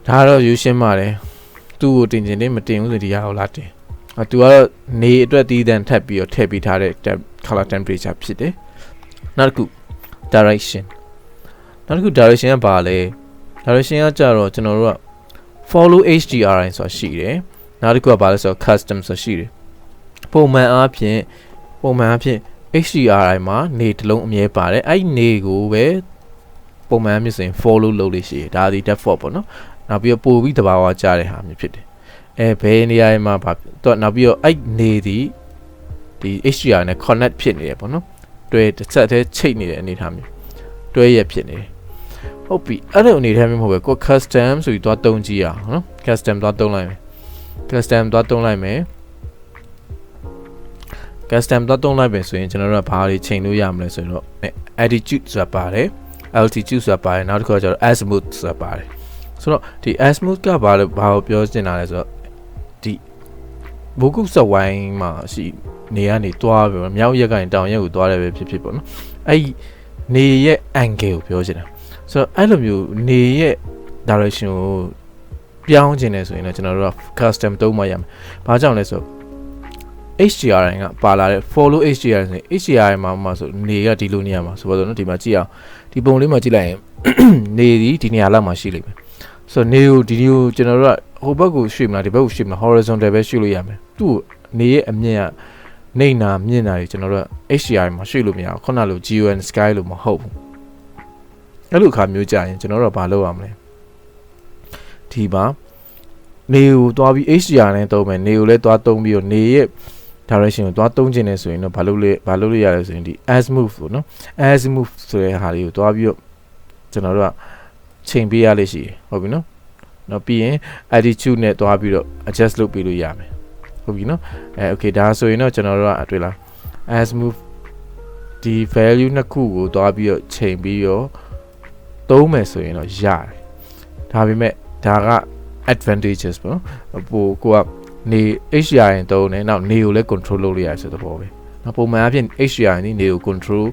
ဒါတော့ယူရှင်းပါတယ်သူ့ကိုတင်ချင်တယ်မတင်ဘူးဆိုဒီဟာကိုလာတင်သူကတော့နေအတွက်တည်တံ့ထပ်ပြီးတော့ထည့်ပေးထားတဲ့ color temperature ဖြစ်တယ်နောက်တစ်ခု direction ကဘာလဲ direction ကကြတော့ကျွန်တော်တို့က follow HDRI ဆိုတာရှိတယ်နောက်တစ်ခုကဘာလဲဆိုတော့ custom ဆိုတာရှိတယ်ပုံမှန်အားဖြင့် HDRI မှာနေတစ်လုံးအမြဲပါတယ်အဲ့နေကိုပဲပုံမှန်မျိုးဆိုရင် follow လုပ်လို့ရှိတယ်ဒါဒီ default ပေါ့နော်နောက်ပြီးတော့ပို့ပြီးတဘာဝကြားတဲ့ဟာမျိုးဖြစ်တယ်ဘယ်နေရာမှာတော့နောက်ပြီးတော့အဲ့နေဒီ HDRI နဲ့ connect ဖြစ်နေတယ်ပေါ့နော်တွဲတစ်ဆက်တည်းချိတ်နေတဲ့အနေအထားမျိုးတွဲရဖြစ်နေတယ်ဟုတ်ပြီအဲ့လိုအနေအထားမျိုးမဟုတ်ပဲကို custom ဆိုပြီးသွားတုံးကြည့်ရအောင်နော် custom သွားတုံးလိုက်မယ် custom သွားတုံးလိုက်မယ်ဆိုရင်ကျွန်တော်တို့ကဘာတွေချိန်လို့ရမလဲဆိုတော့ attitude ဆိုတာပါတယ် altitude ဆိုတာပါတယ်နောက်တစ်ခုကကျတော့ azimuth ဆိုတာပါတယ်ဆိုတော့ဒီ azimuth ကဘာလို့ပြောချင်တာလဲဆိုတော့ဒီဘုကုစဝိုင်းမှာရှိနေကနေတွားပြီးမြောက်ရက်ကနေတောင်ရက်ကိုတွားတယ်ပဲဖြစ်ပေါ့နော်အဲ့နေရဲ့ angle ကိုပြောချင်တာဆိုတော့အဲ့လိုမျိုးနေရဲ့ direction ကိုပြောင်းချင်တယ်ဆိုရင်လည်းကျွန်တော်တို့က custom သုံးမှရမယ်ဘာကြောင့်လဲဆိုတော့ HDRI ကပါလာတဲ့ follow HDRI ဆိုရင် HDRI မှာဆိုနေရဒီလိုနေရာမှာဆိုတော့နော်ဒီမှာကြည့်အောင်ဒီပုံလေးမှာကြည့်လိုက်ရင် နေဒီနေရာလောက်မှာရှိလိမ့်မယ်ဆိုတော့နေကိုဒီကိုကျွန်တော်တို့ကဟိုဘက်ကိုရွှေ့မလားဒီဘက်ကိုရွှေ့မလား horizontal ပဲရွှေ့လို့ရမယ်သူ့နေရဲ့အမြင့်ကနေနာမြင့်နာတွေကျွန်တော်တို့က HDRI မှာရွှေ့လို့မရဘူးခုနလို Geo and Sky လို့မဟုတ်ဘူးအဲ့လိုအခါမျိုးကြာရင်ကျွန်တော်တို့ကဘာလုပ်ရမလဲဒီမှာနေကိုတွားပြီး HDRI နဲ့သုံးမယ်နေကိုလည်းတွားသုံးပြီးတော့နေရဲ့ direction ကိုတွားသုံးခြင်းနဲ့ဆိုရင်တော့ဘာလုပ်လို့ရလဲဆိုရင်ဒီ azimuth ပေါ့နော် azimuth ဆိုတဲ့ဟာလေးကိုတွားပြီးတော့ကျွန်တော်တို့ကချိန်ပေးရလိမ့်ရှိဟုတ်ပြီနော်နောက်ပြီးရင် attitude နဲ့တွားပြီးတော့ adjust လုပ်ပေးလို့ရမယ်ဟုတ်ပြီနော်okay ဒါဆိုရင်တော့ကျွန်တော်တို့ကတွေ့လား azimuth ဒီ value နှစ်ခုကိုတွားပြီးတော့ချိန်ပြီးတော့သုံးမယ်ဆိုရင်တော့ရတယ်ဒါပေမဲ့ဒါက advantages ပေါ့နော်ပိုကိုကနေ HDRI သုံးတယ်နောက်နေကိုလည်း control လုပ်လို့ရတယ်ဆိုတဲ့သဘောပဲနောက်ပုံမှန်အဖြစ် HDRI နေကို control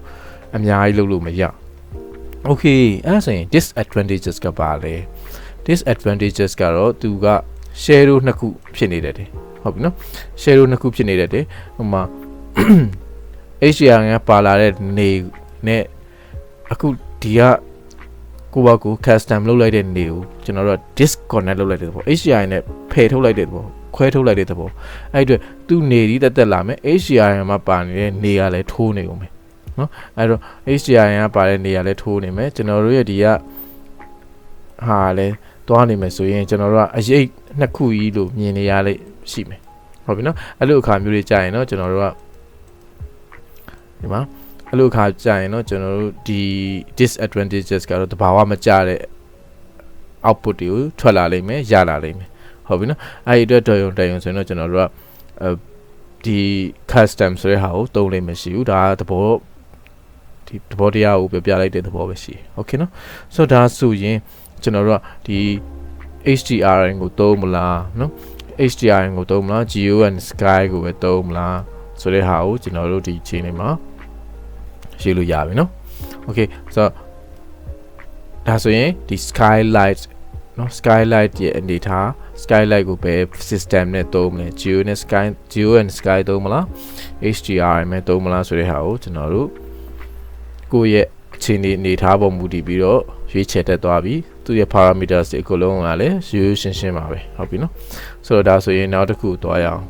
အများကြီးလုပ်လို့မရ okay အဲ့ဒါဆိုရင် disadvantages ကပါလေ disadvantages ကတော့သူက shadow နှစ်ခုဖြစ်နေတယ်ဟုတ်ပြီနော် shadow နှစ်ခုဖြစ်နေတယ်ဟိုမှာ HDRI ကပါလာတဲ့နေနဲ့အခုဒီကကိုယ့်ဘာကို custom လုပ်လိုက်တဲ့နေကိုကျွန်တော်တို့ disconnect လုပ်လိုက်တဲ့ပေါ့ HDRI နဲ့ဖယ်ထုတ်လိုက်တဲ့ပေါ့ခွဲထုတ်လိုက်တဲ့ပေါ့အဲ့အတွက်သူ့နေဒီတက်လာမယ် HDRI မှာပါနေတဲ့နေကလည်းထိုးနေကုန်မယ်နော်အဲ့တော့ HDRI ကပါတဲ့နေကလည်းထိုးနေမယ်ကျွန်တော်တို့ရဲ့ဒီကဟာလည်းတွားနေမယ်ဆိုရင်ကျွန်တော်တို့ကအရေးနှစ်ခုကြီးလို့မြင်နေရလိမ့်ရှိမယ်ဟုတ်ပြီနော်အဲ့လိုအခါမျိုးတွေကြာရင်တော့ကျွန်တော်တို့ကဒီမှာအဲ့လိုအခါကြာရင်တော့ကျွန်တော်တို့ဒီ disadvantages ကတော့တဘာဝမကြတဲ့ output တွေကိုထွက်လာလိမ့်မယ်ရလာလိမ့်မယ်ဟုတ်ပြီနော်အဲ့ဒီအတွက်တော်ရုံဆိုရင်တော့ကျွန်တော်တို့ကဒီ custom ဆိုတဲ့ဟာကိုသုံးလိမ့်မရှိဘူးဒါသဘောတရားကိုပြောပြလိုက်တဲ့သဘောပဲရှိတယ်โอเคနော်ဆိုတော့ဒါဆိုရင်ကျွန်တော်တို့ကဒီ HDRI ကိုသုံးမလားနော် HDRI ကိုသုံးမလား Geo and Sky ကိုပဲသုံးမလားဆိုတဲ့ဟာကိုကျွန်တော်တို့ဒီအချိန်လေးမှာရေးလို့ရပြီနော်โอเคဆိုတော့ဒါဆိုရင်ဒီ SkyLight နော် SkyLight ရဲ့အနေထား SkyLight ကိုပဲ system နဲ့သုံးမလဲ Geo and Sky သုံးမလား HDRI နဲ့သုံးမလားဆိုတဲ့ဟာကိုကျွန်တော်တို့ကိုယ့်ရဲ့အခြေအနေထားပေါ်မူတည်ပြီးတော့ရွေးချယ်တက်သွားပြီသူ့ရဲ့ parameters တွေအကုန်လုံးကလည်းရိုးရိုးရှင်းရှင်းပါပဲဟုတ်ပြီနော်ဆိုတော့ဒါဆိုရင်နောက်တစ်ခုသွားရအောင်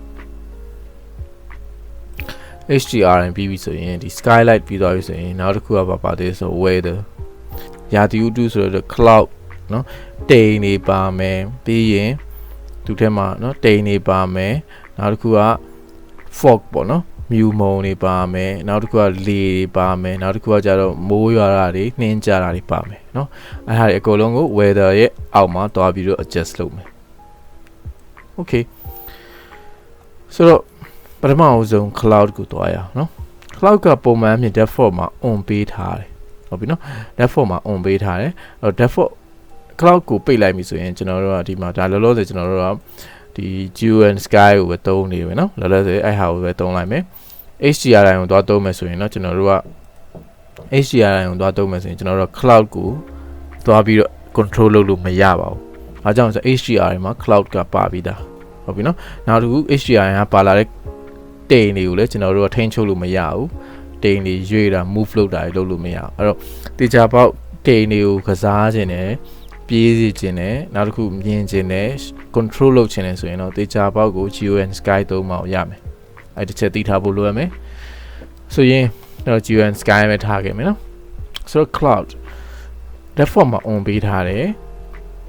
HDRI ပြီးပြီဆိုရင်ဒီ SkyLight ပြီးသွားပြီဆိုရင်နောက်တစ်ခုကပါသေးဆို weather ရာသီဥတုဆိုတော့ cloud နော်တိမ်နေပါမယ်ပြီးရင်သူထဲမှာနော်တိမ်နေပါမယ်နောက်တစ်ခုက fog ပေါ့နော်မြူမုံတွေပါမယ်နောက်တစ်ခုကလေတွေပါမယ်နောက်တစ်ခုကကျတော့မိုးရွာတာတွေနှင်းကြတာတွေပါမယ်เนาะအဲ့ဒါတွေအကုန်လုံးကို weather ရဲ့အောက်မှာတွားပြီးတော့ adjust လုပ်မယ် okay ဆိုတော့ပထမအဆုံး cloud ကိုတွားရအောင်เนาะ cloud ကပုံမှန်အဖြစ် default မှာ on ပေးထားတယ်ဟုတ်ပြီเนาะ default မှာ on ပေးထားတယ်အဲ့တော့ default cloud ကိုပိတ်လိုက်ပြီဆိုရင်ကျွန်တော်တို့ကဒီမှာဒါလောလောဆယ်ကျွန်တော်တို့က the Geo and Sky ကိုပဲသုံးနေပဲเนาะလောလောဆယ်အဲ့ဟာကိုပဲသုံးလိုက်မယ် HDRI ကိုသွားသုံးမယ်ဆိုရင်เนาะကျွန်တော်တို့က HDRI ကိုသွားသုံးမယ်ဆိုရင်ကျွန်တော်တို့ cloud ကိုသွားပြီးတော့ control လုပ်လို့မရပါဘူး။အားကြောင့်ဆို HDRI မှာ cloud ကပါပြီးသားဟုတ်ပြီနော်။နောက်တစ်ခု HDRI ကပါလာတဲ့တိမ်တွေကိုလည်းကျွန်တော်တို့ကထိန်းချုပ်လို့မရဘူး။တိမ်တွေရွေ့တာ move လုပ်တာတွေလုပ်လို့မရဘူး။အဲ့တော့တေချာပေါက်တိမ်တွေကိုကစားခြင်းနဲ့ပြေးစီခြင်းနဲ့နောက်တစ်ခုမြင်ခြင်းနဲ့ control လုပ်ခြင်းနဲ့ဆိုရင်တော့တေချာပေါက်ကို Geo and Sky သုံးမှရမယ်။အဲ့တစ်ချက်သိထားဖို့လိုရမယ်။ဆိုရင်တော့ Geo and Sky ပဲထားခဲ့မယ်နော်။ဆိုတော့ cloud default မှာ on ပေးထားတယ်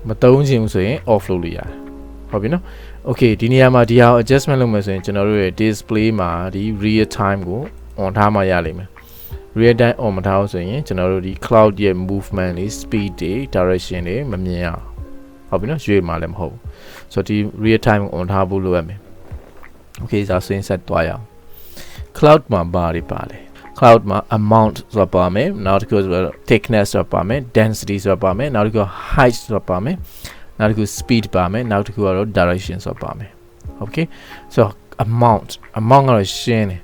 မသုံးချင်ဘူးဆိုရင် off လုပ်လို့ရတယ်ဟုတ်ပြီနော် okay ဒီနေရာမှာဒီဟာ adjustment လုပ်မယ်ဆိုရင်ကျွန်တော်တို့ရဲ့ display မှာဒီ real time ကို on ထားမှရလိမ့်မယ် real time on မထားဘူးဆိုရင်ကျွန်တော်တို့ဒီ cloud ရဲ့ movement တွေ speed တွေ direction တွေမမြင်ရဟုတ်ပြီနော်ရွေ့မှာလည်းမဟုတ်ဘူးဆိုတော့ဒီ real time ကို on ထားဖို့လိုရမယ် okay ဆိုရင်ဆက်သွားရအောင် cloud မှာဘာတွေပါလဲcloud မှာ amount ဆိုတာပါမယ်နောက်တစ်ခုဆိုတော့ thickness ဆိုတာပါမယ် density ဆိုတာပါမယ်နောက်တစ်ခု height ဆိုတာပါမယ်နောက်တစ်ခု speed ပါမယ်နောက်တစ်ခုကတော့ direction ဆိုတာပါမယ် okay so amount ကတော့ရှင်းတယ်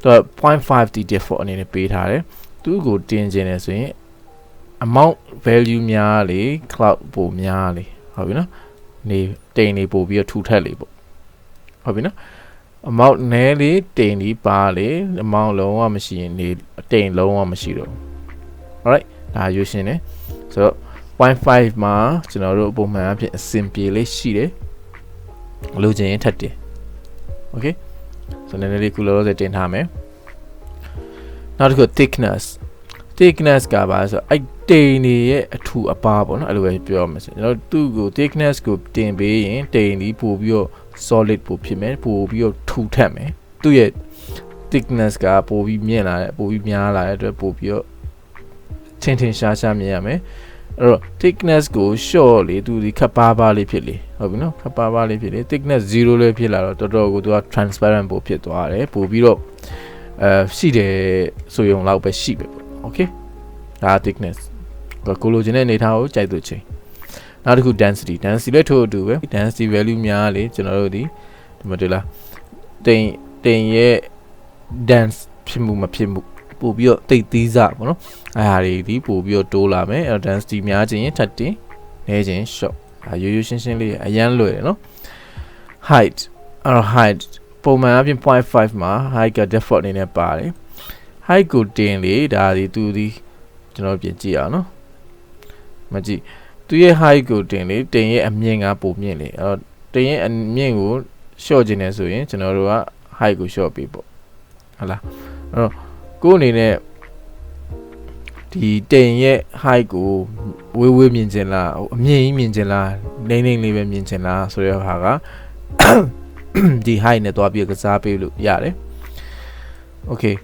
သူက 0.5 t default အနေနဲ့ပေးထားတယ်သူ့ကိုတင်ခြင်းလဲဆိုရင် amount value များလေ cloud ပိုများလေဟုတ်ပြီနော်နေတိမ်နေပို့ပြီးတော့ထူထပ်လေပေါ့ဟုတ်ပြီနော်amount နည်းလေတိမ်ဒီပါလေ amount လုံးဝမရှိရင်နေတိမ်လုံးဝမရှိတော့ alright ဒါရွေးရှင်းတယ်ဆိုတော့ 0.5 မှာကျွန်တော်တို့ပုံမှန်အဖြစ်အဆင်ပြေလေးရှိတယ်လိုချင်ရင်ထပ်တင် okay ဆိုတော့နည်းနည်းလေးခုလောလောဆယ်တင်ထားမယ်နောက်တစ်ခု thickness ကပါဆိုအဲ့တိမ်နေရဲ့အထူအပါပေါ့နော်အဲ့လိုပဲပြောရမယ်ဆိုကျွန်တော်သူ့ကို thickness ကိုတင်ပေးရင်တိမ်ဒီပို့ပြီးတော့solid ပို့ဖြစ်မယ်ပို့ပြီးတော့ထူထပ်မယ်သူ့ရဲ့ thickness ကပို့ပြီးမြင့်လာတယ်ပို့ပြီးများလာတဲ့အတွက်ပို့ပြီးတော့ထင်ရှားမြင်ရမယ်အဲ့တော့ thickness ကို short လေသူဒီခပ်ပါလေးဖြစ်လေဟုတ်ပြီနော်ခပ်ပါလေးဖြစ်လေ thickness 0လေးဖြစ်လာတော့တော်တော်ကိုသူက transparent ပို့ဖြစ်သွားတယ်ပို့ပြီးတော့ရှိတယ်ဆိုရုံလောက်ပဲရှိပဲပေါ့ okay ဒါ thickness ကိုလိုချင်တဲ့အနေထားကိုကြိုက်သူချင်းနောက်တစ်ခု density လည်းထို့အတူပဲ density value များလေကျွန်တော်တို့ဒီမှာတွေ့လားတိမ်ရဲ့ dense ဖြစ်မှုမဖြစ်မှုပို့ပြီးတော့တိတ်သီးစပေါ့နော်အဲ့ဟာတွေဒီပို့ပြီးတော့တိုးလာမယ်အဲ့ density များခြင်းရင်ထပ်တင်နေခြင်း short ရိုးရှင်းလေးအရန်လွယ်တယ်နော် height ပုံမှန်အပြင် 0.5 မှာ height က default အနေနဲ့ပါတယ် height ကိုတင်လေဒါဒီသူဒီကျွန်တော်ပြင်ကြည့်အောင်နော်မကြည့်သူရဲ့ height ကိုတင်လေတင်ရဲ့အမြင့်ကပိုမြင့်လေအဲ့တော့တင်ရဲ့အမြင့်ကို short ခြင်းနေဆိုရင်ကျွန်တော်တို့က height ကို short ပေးပေါ့ဟုတ်လားအဲ့တော့ကိုယ်အနေနဲ့ဒီတင်ရဲ့ height ကိုဝေးမြင်ခြင်းလားအမြင့်ကြီးမြင်ခြင်းလားနေလေးပဲမြင်ခြင်းလားဆိုတဲ့ဟာကဒီ height နဲ့တွားပြီးကစားပေးလို့ရတယ် okay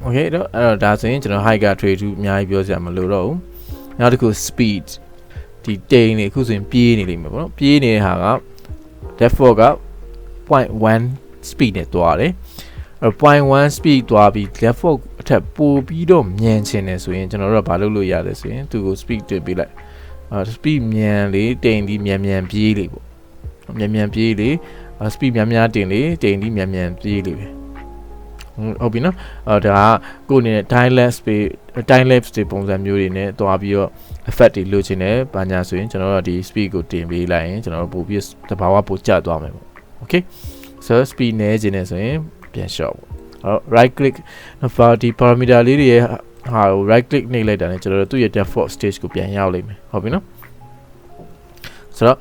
တော့အဲ့တော့ဒါဆိုရင်ကျွန်တော် height က trade 2အများကြီးပြောစရာမလိုတော့ဘူးနောက်တစ်ခု speed ဒီတိမ်နေအခုဆိုရင်ပြေးနေလိမ့်မယ်ပေါ့နော်ပြေးနေတဲ့ဟာက default က 0.1 speed နဲ့တွားတယ်အဲ့ 0.1 speed တွားပြီး default အထက်ပိုပြီးတော့မြန်ချင်တယ်ဆိုရင်ကျွန်တော်တို့ကဘာလုပ်လို့ရလဲဆိုရင်သူကို speed တင်ပေးလိုက်speed မြန်လေတိမ်ဒီမြန်ပြေးလေပေါ့မြန်ပြေးလေ speed များတင်လေတိမ်ဒီမြန်ပြေးလေပဲဟုတ်ပြီနော်ဒါကကိုယ်အနေနဲ့ time lapse တွေပုံစံမျိုးတွေနဲ့တွားပြီးတော့ effect တွေလိုချင်တယ်ဘာညာဆိုရင်ကျွန်တော်တို့ဒီ speed ကိုတင်ပေးလိုက်ရင်ကျွန်တော်တို့ပို့ပြီးတဘာဝပို့ကျသွားမယ်ပေါ့ okay so speed နည်းချင်တယ်ဆိုရင်ပြန်လျှော့ပေါ့ right click ဒီ parameter လေးတွေရဲ့ဟာကို right click နှိပ်လိုက်တာနဲ့ကျွန်တော်တို့သူ့ရဲ့ default stage ကိုပြန်ရောက်လိမ့်မယ်ဟုတ်ပြီနော်ဆိုတော့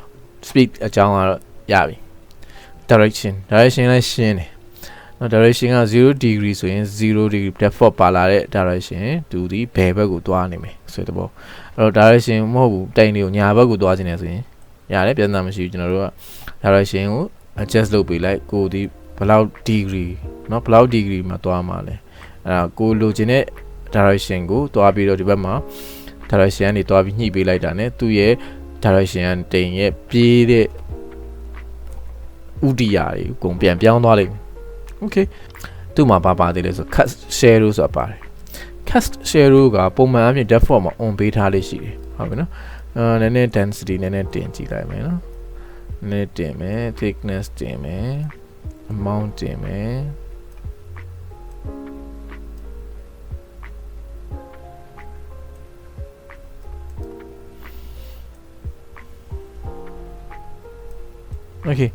speed အကြောင်းကတော့ရပြီ direction လည်းရှင်းတယ်နော် direction က0 degree ဆိုရင်0 degree default ပါလာတဲ့ direction သူဒီဘယ်ဘက်ကိုသွားနေမယ်ဆိုတဲ့ပေါ့အဲ့တော့ direction မဟုတ်ဘူးတိမ်တွေကိုညာဘက်ကိုသွားခြင်းနေဆိုရင်ရတယ်ပြန်တာမရှိဘူးကျွန်တော်တို့က direction ကို adjust လုပ်ပေးလိုက်ကိုဒီဘယ်လောက် degree เนาะဘယ်လောက် degree မှာသွားမှာလဲအဲ့ဒါကိုလိုချင်တဲ့ direction ကိုသွားပြီးတော့ဒီဘက်မှာ direction ကနေသွားပြီးညှိပေးလိုက်တာ ਨੇ သူ့ရဲ့ direction ကတိမ်ရဲ့ပြေးတဲ့ဥတီယာတွေအကုန်ပြန်ပြောင်းသွားလိမ့်မယ် okay သူ့မှာပါသေးလဲဆို cut shadow ဆိုတာပါတယ် cut shadow ကပုံမှန်အပြင် default မှာ on ပေးထားလေးရှိတယ်ဟုတ်ပြီနော်နည်းနည်း density နည်းနည်းတင်ကြည့်လိုက်မယ်နော် net တင်မယ် thickness တင်မယ် amount တင်မယ် okay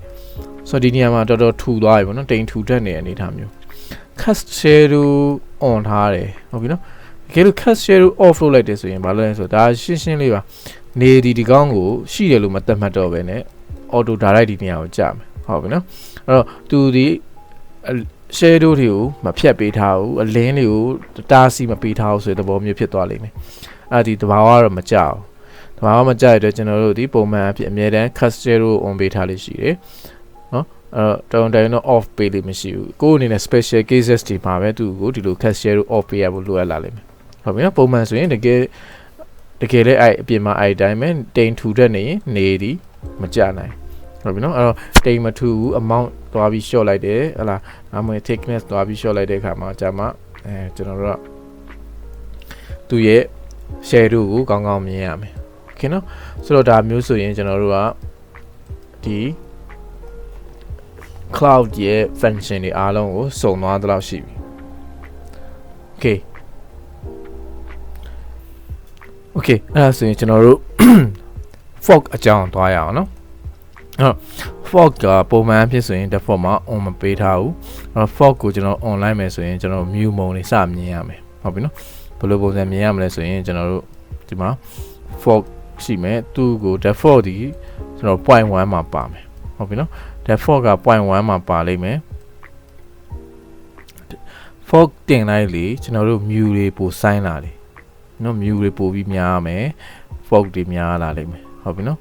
so ဒီနေရာမှာတော်တော်ထူသွားပြီပေါ့နော်တိမ်ထူတတ်နေတဲ့အနေအထားမျိုး cast shadow on ထားတယ်ဟုတ်ပြီနော်တကယ်လို့ cast shadow off လုပ်လိုက်တယ်ဆိုရင်ဘာလို့လဲဆိုတော့ဒါရှင်းရှင်းလေးပါနေဒီကောင်းကိုရှိတယ်လို့မသတ်မှတ်တော့ပဲနဲ့ auto direct ဒီနေရာကိုကြာမယ်ဟုတ်ပြီနော်အဲ့တော့သူဒီ shadow တွေကိုမဖြတ်ပေးထားဘူးအလင်းတွေကိုတားဆီးမပေးထားဘူးဆိုတဲ့သဘောမျိုးဖြစ်သွားလိမ့်မယ်အဲ့ဒီတဘာဝကတော့မကြောက်တဘာဝမကြောက်ရတဲ့ကျွန်တော်တို့ဒီပုံမှန်အဖြစ်အမြဲတမ်း cast shadow on ပေးထားလေးရှိတယ်နော်အဲ့တော့တောင်းတော့ off ပေးလို့မရှိဘူးကိုယ်အနေနဲ့ special cases တွေမှာပဲသူ့ကိုဒီလို cast shadow off ပေးရဖို့လိုအပ်လာလိမ့်မယ်ဟုတ်ပြီနော်ပုံမှန်ဆိုရင်တကယ်လည်းအဲ့အပြင်မှာအဲ့တိုင်းပဲတိမ်ထူတတ်နေရင်နေဒီမကြနိုင်ဟုတ်ပြီနော်အဲ့တော့တိမ်မထူဘူး amount သွားပြီး short လိုက်တယ်ဟလားအမွေ thickness သွားပြီး short လိုက်တဲ့အခါမှာကြာမှကျွန်တော်တို့ကသူ့ရဲ့ shadow ကိုကောင်းကောင်းမြင်ရမယ်โอเคနော်ဆိုတော့ဒါမျိုးဆိုရင်ကျွန်တော်တို့ကဒီ cloud ရဲ့ function တွေအားလုံးကိုစုံသွားသလောက်ရှိပြီโอเคโอเคအဲ့ဒါဆိုရင်ကျွန်တော်တို့ fog အကြောင်းသွားရအောင်နော်အဲ့တော့ fog ကပုံမှန်ဖြစ်ဆိုရင် default မှာ on မပေးထားဘူးအဲ့တော့ fog ကိုကျွန်တော် online မယ်ဆိုရင်ကျွန်တော် mute mode လေးစမြင်ရမယ်ဟုတ်ပြီနော်ဘယ်လိုပုံစံမြင်ရမလဲဆိုရင်ကျွန်တော်တို့ဒီမှာ fog ရှိမယ်သူ့ကို default ဒီကျွန်တော် 0.1 မှာပါမယ်ဟုတ်ပြီနော် default က 0.1 မှာပါလိမ့်မယ် fog တင်လိုက်လေကျွန်တော်တို့ mute တွေပိုဆိုင်းလာတယ်နော် mute တွေပိုပြီးများမယ် fog တွေများလာလိမ့်မယ်ဟုတ်ပြီနော်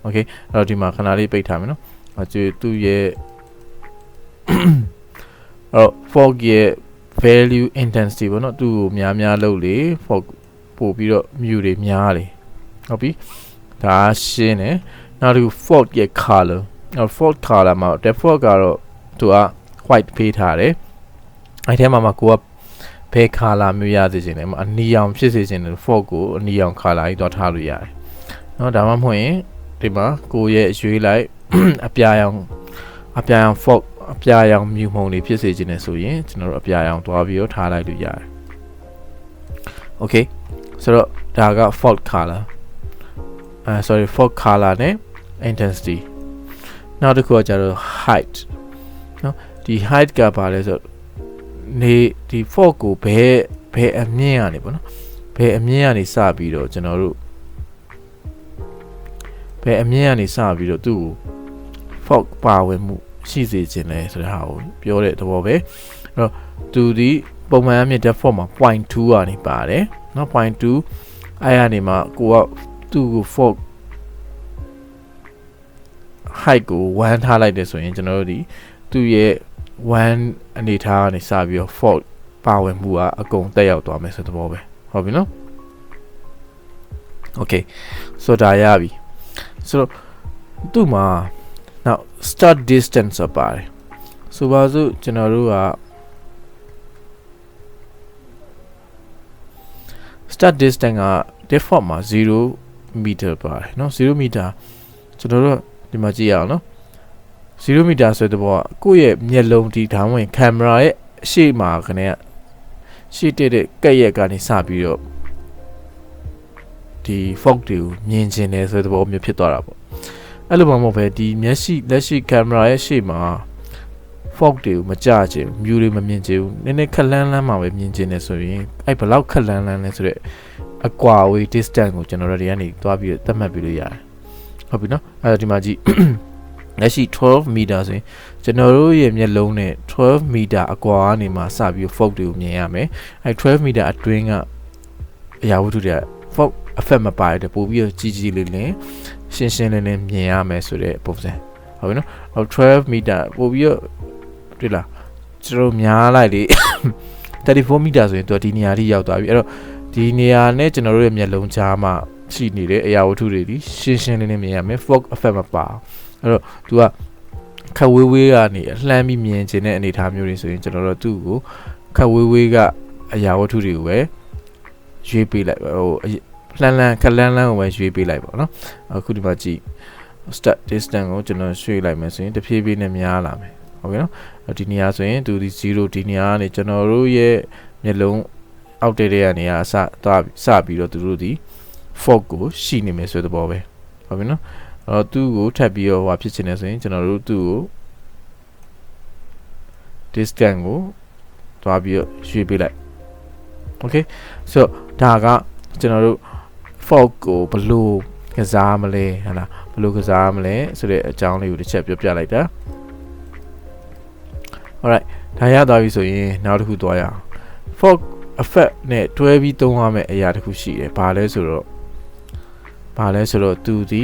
okay အဲ့တော့ဒီမှာခဏလေးပိတ်ထားမယ်နော်သူ့ရဲ့အဲ့တော့ fog ရဲ့ value intensity ပေါ့နော်သူ့ကိုများလုပ်လေ fog ပို့ပြီးတော့ mute တွေများလေဟုတ်ပြီဒါရှင်းတယ်နောက်တစ်ခု fog ရဲ့ color အဲ့ fog color မှာ default ကတော့သူက white ပေးထားတယ်အဲ့ထဲမှာကိုကဘယ် color မျိုးရစေချင်လဲအနီရောင်ဖြစ်စေချင်တယ် fog ကိုအနီရောင် color ကြီးတော့ထားလို့ရတယ်เนาะဒါမှမဟုတ်ရင်ဒီမှာကိုရဲ့ရွေးလိုက်အပြာရောင် fog အပြာရောင်မြူမှုန်တွေဖြစ်စေချင်တယ်ဆိုရင်ကျွန်တော်တို့အပြာရောင်သွားပြီးတော့ထားလိုက်လို့ရတယ် okay ဆိုတော့ဒါက fog color sorry fog color နဲ့ intensity နောက်တစ်ခုကကျတော့ height เนาะဒီ height ကပါလဲဆိုနေဒီ fog ကိုဘယ်အမြင့်ကနေပေါ့နော်ဘယ်အမြင့်ကနေစပြီးတော့ကျွန်တော်တို့ဘယ်အမြင့်ကနေစပြီးတော့သူ့ကို fog ပါဝင်မှုရှိစေခြင်းလဲဆိုတဲ့ဟာကိုပြောတဲ့သဘောပဲအဲ့တော့သူဒီပုံမှန်အမြင့် default မှာ 0.2 ကနေပါတယ်เนาะ 0.2 အဲ့ကနေမှကိုကသူ့ကို fog height ကို1ထားလိုက်တယ်ဆိုရင်ကျွန်တော်တို့ဒီသူ့ရဲ့1အနေထားကနေစပြီးတော့ fog ပါဝင်မှုကအကုန်တက်ရောက်သွားမယ်ဆိုတဲ့သဘောပဲဟုတ်ပြီနော် okay ဆိုတော့ရပြီဆိုတော့သူ့မှာ now start distance ပါတယ်ဆိုပါစို့ကျွန်တော်တို့က start distance က default မှာ0 meter ပါတယ်เนาะ0 meter ကျွန်တော်တို့ဒီမှာကြည့်ရအောင်เนาะ0 meter ဆိုတဲ့ဘောကကိုယ့်ရဲ့မျက်လုံးဒီထောင်ဝင်ကင်မရာရဲ့အရှိမှာကနေရှေ့တဲ့ကက်ရက်ကနေစပြီးတော့ဒီ fog တွေကိုမြင်ကျင်တယ်ဆိုတဲ့ဘောမျိုးဖြစ်သွားတာပေါ့အဲ့လိုမှမဟုတ်ပဲဒီမျက်စိလက်ရှိကင်မရာရဲ့ရှေ့မှာ fog တွေကိုမကြချင်မြူတွေမမြင်ချင်ဘူးနည်းနည်းခက်လန်းမှာပဲမြင်ချင်တယ်ဆိုရင်အဲ့ဘယ်လောက်ခက်လန်းလဲဆိုတော့အကွာဝေး distance ကိုကျွန်တော်တို့ဒီကနေသွားပြီးသတ်မှတ်ပြီးလို့ရတယ်ဟုတ်ပြီနော်အဲ့ဒါဒီမှာကြည့်လက်ရှိ12 meter ဆိုရင်ကျွန်တော်တို့ရဲ့မျက်လုံးနဲ့12 meter အကွာကနေမှစပြီး fog တွေကိုမြင်ရမယ်အဲ့12 meter အတွင်းကအရာဝတ္ထုတွေက fog effect မပါတဲ့ပို့ပြီးတော့ကြီးလေးလင်းရှင်းလင်းမြင်ရမယ်ဆိုတဲ့ပုံစံဟုတ်ပြီနော်12 meter ပို့ပြီးတော့တွေ့လားကျွန်တော်များလိုက်လေ34 meter ဆိုရင်သူကဒီနေရာထိရောက်သွားပြီအဲ့တော့ဒီနေရာနဲ့ကျွန်တော်တို့ရဲ့မျက်လုံးကြားမှာရှိနေတဲ့အရာဝတ္ထုတွေဒီရှင်းလင်းမြင်ရမယ် fog effect မပါအဲ့တော့သူကခက်ဝေးကနေလှမ်းပြီးမြင်ခြင်းတဲ့အနေအထားမျိုးတွေဆိုရင်ကျွန်တော်တို့သူ့ကိုခက်ဝေးကအရာဝတ္ထုတွေကိုပဲရွေးပေးလိုက်ဟိုခက်လန်းကိုပဲရွေးပေးလိုက်ပေါ့နော်အခုဒီမှာကြည့် start distance ကိုကျွန်တော်ရွှေ့လိုက်မယ်ဆိုရင်တဖြည်းဖြည်းနဲ့များလာမယ်ဟုတ်ကဲ့နော်ဒီနေရာဆိုရင်သူဒီ0ဒီနေရာကနေကျွန်တော်တို့ရဲ့မျက်လုံးအောက်တဲ့နေရာအစသွားစပြီးတော့သူတို့ဒီ fog ကိုရှိနေမယ်ဆိုတဲ့ဘောပဲဟုတ်ပြီနော်အဲ့တော့သူ့ကိုထပ်ပြီးတော့ဟိုဖြစ်ချင်တယ်ဆိုရင်ကျွန်တော်တို့သူ့ကို distance ကိုသွားပြီးတော့ရွှေ့ပေးလိုက် okay so ဒါကကျွန်တော်တို့ fog ကိုဘယ်လိုကစားမလဲဟလားဘယ်လိုကစားမလဲဆိုတဲ့အကြောင်းလေးကိုတစ်ချက်ပြောပြလိုက်တာ alright ဒါရသွားပြီဆိုရင်နောက်တစ်ခုသွားရအောင် fog effect နဲ့တွဲပြီးသုံးရမယ့်အရာတစ်ခုရှိတယ်ဘာလဲဆိုတော့သူဒီ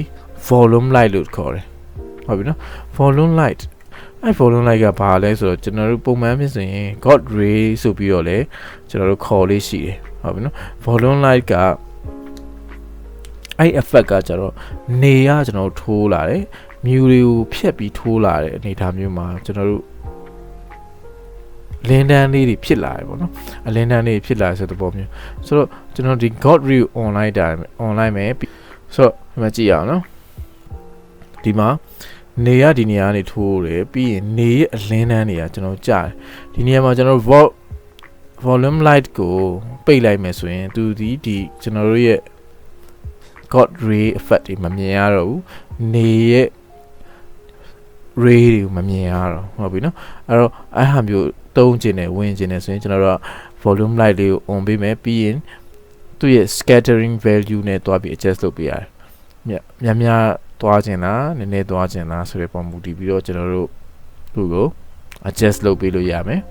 volume light လို့ခေါ်တယ်ဟုတ်ပြီနော် volume light အဲ့ volume light ကဘာလဲဆိုတော့ကျွန်တော်တို့ပုံမှန်ဖြစ်ဆိုရင် god ray ဆိုပြီးတော့လေကျွန်တော်တို့ခေါ်လေးရှိတယ်ဟုတ်ပြီနော် volume light ကအဲ့ effect ကကျတော့နေရကျွန်တော်ထိုးလာတယ်မြူတွေကိုဖြတ်ပြီးထိုးလာတဲ့အနေအထားမျိုးမှာကျွန်တော်တို့လင်းတန်းလေးတွေဖြစ်လာတယ်ပေါ့နော်အလင်းတန်းလေးဖြစ်လာဆိုတဲ့ပုံမျိုးဆိုတော့ကျွန်တော်ဒီ god ray online တာ online မယ်ဆိုတော့ဒီမှာကြည့်ရအောင်နော်ဒီမှာနေရဒီနေရာကနေထိုးတယ်ပြီးရင်နေရဲ့အလင်းတန်းတွေကကျွန်တော်ကြားတယ်ဒီနေရာမှာကျွန်တော် volume light ကိုပိတ်လိုက်မယ်ဆိုရင်သူဒီကျွန်တော်တို့ရဲ့ god ray effect တွေမမြင်ရတော့ဘူးနေရဲ့ ray တွေမမြင်ရတော့ဟုတ်ပြီနော်အဲ့တော့အဲ့ဟာမျိုးသုံးကျင်တယ်ဝင်ကျင်တယ်ဆိုရင်ကျွန်တော်တို့က volume light လေးကို on ပေးမယ်ပြီးရင်သူ့ရဲ့ scattering value နဲ့တွားပြီး adjust လုပ်ပေးရတယ်များသွားကျင်လားနည်းနည်းသွားကျင်လားဆိုတဲ့ပုံမူတည်ပြီးတော့ကျွန်တော်တို့သူ့ကို adjust လုပ်ပေးလို့ရမယ်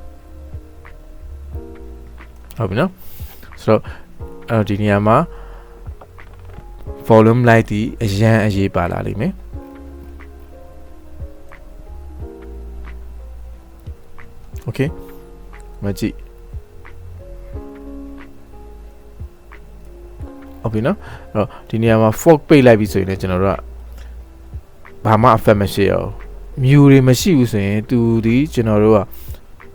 ဟုတ်ပြီနော်ဆိုတော့ဒီနေရာမှာ volume light ဒီအရန်အရေးပါလာလိမ့်မယ်โอเคမကြည့်ဟုတ်ပြီနော်အဲ့တော့ဒီနေရာမှာ fog ပိတ်လိုက်ပြီဆိုရင်လည်းကျွန်တော်တို့ကဘာမှ effect မရှိရဘူးမြူတွေမရှိဘူးဆိုရင်သူဒီကျွန်တော်တို့က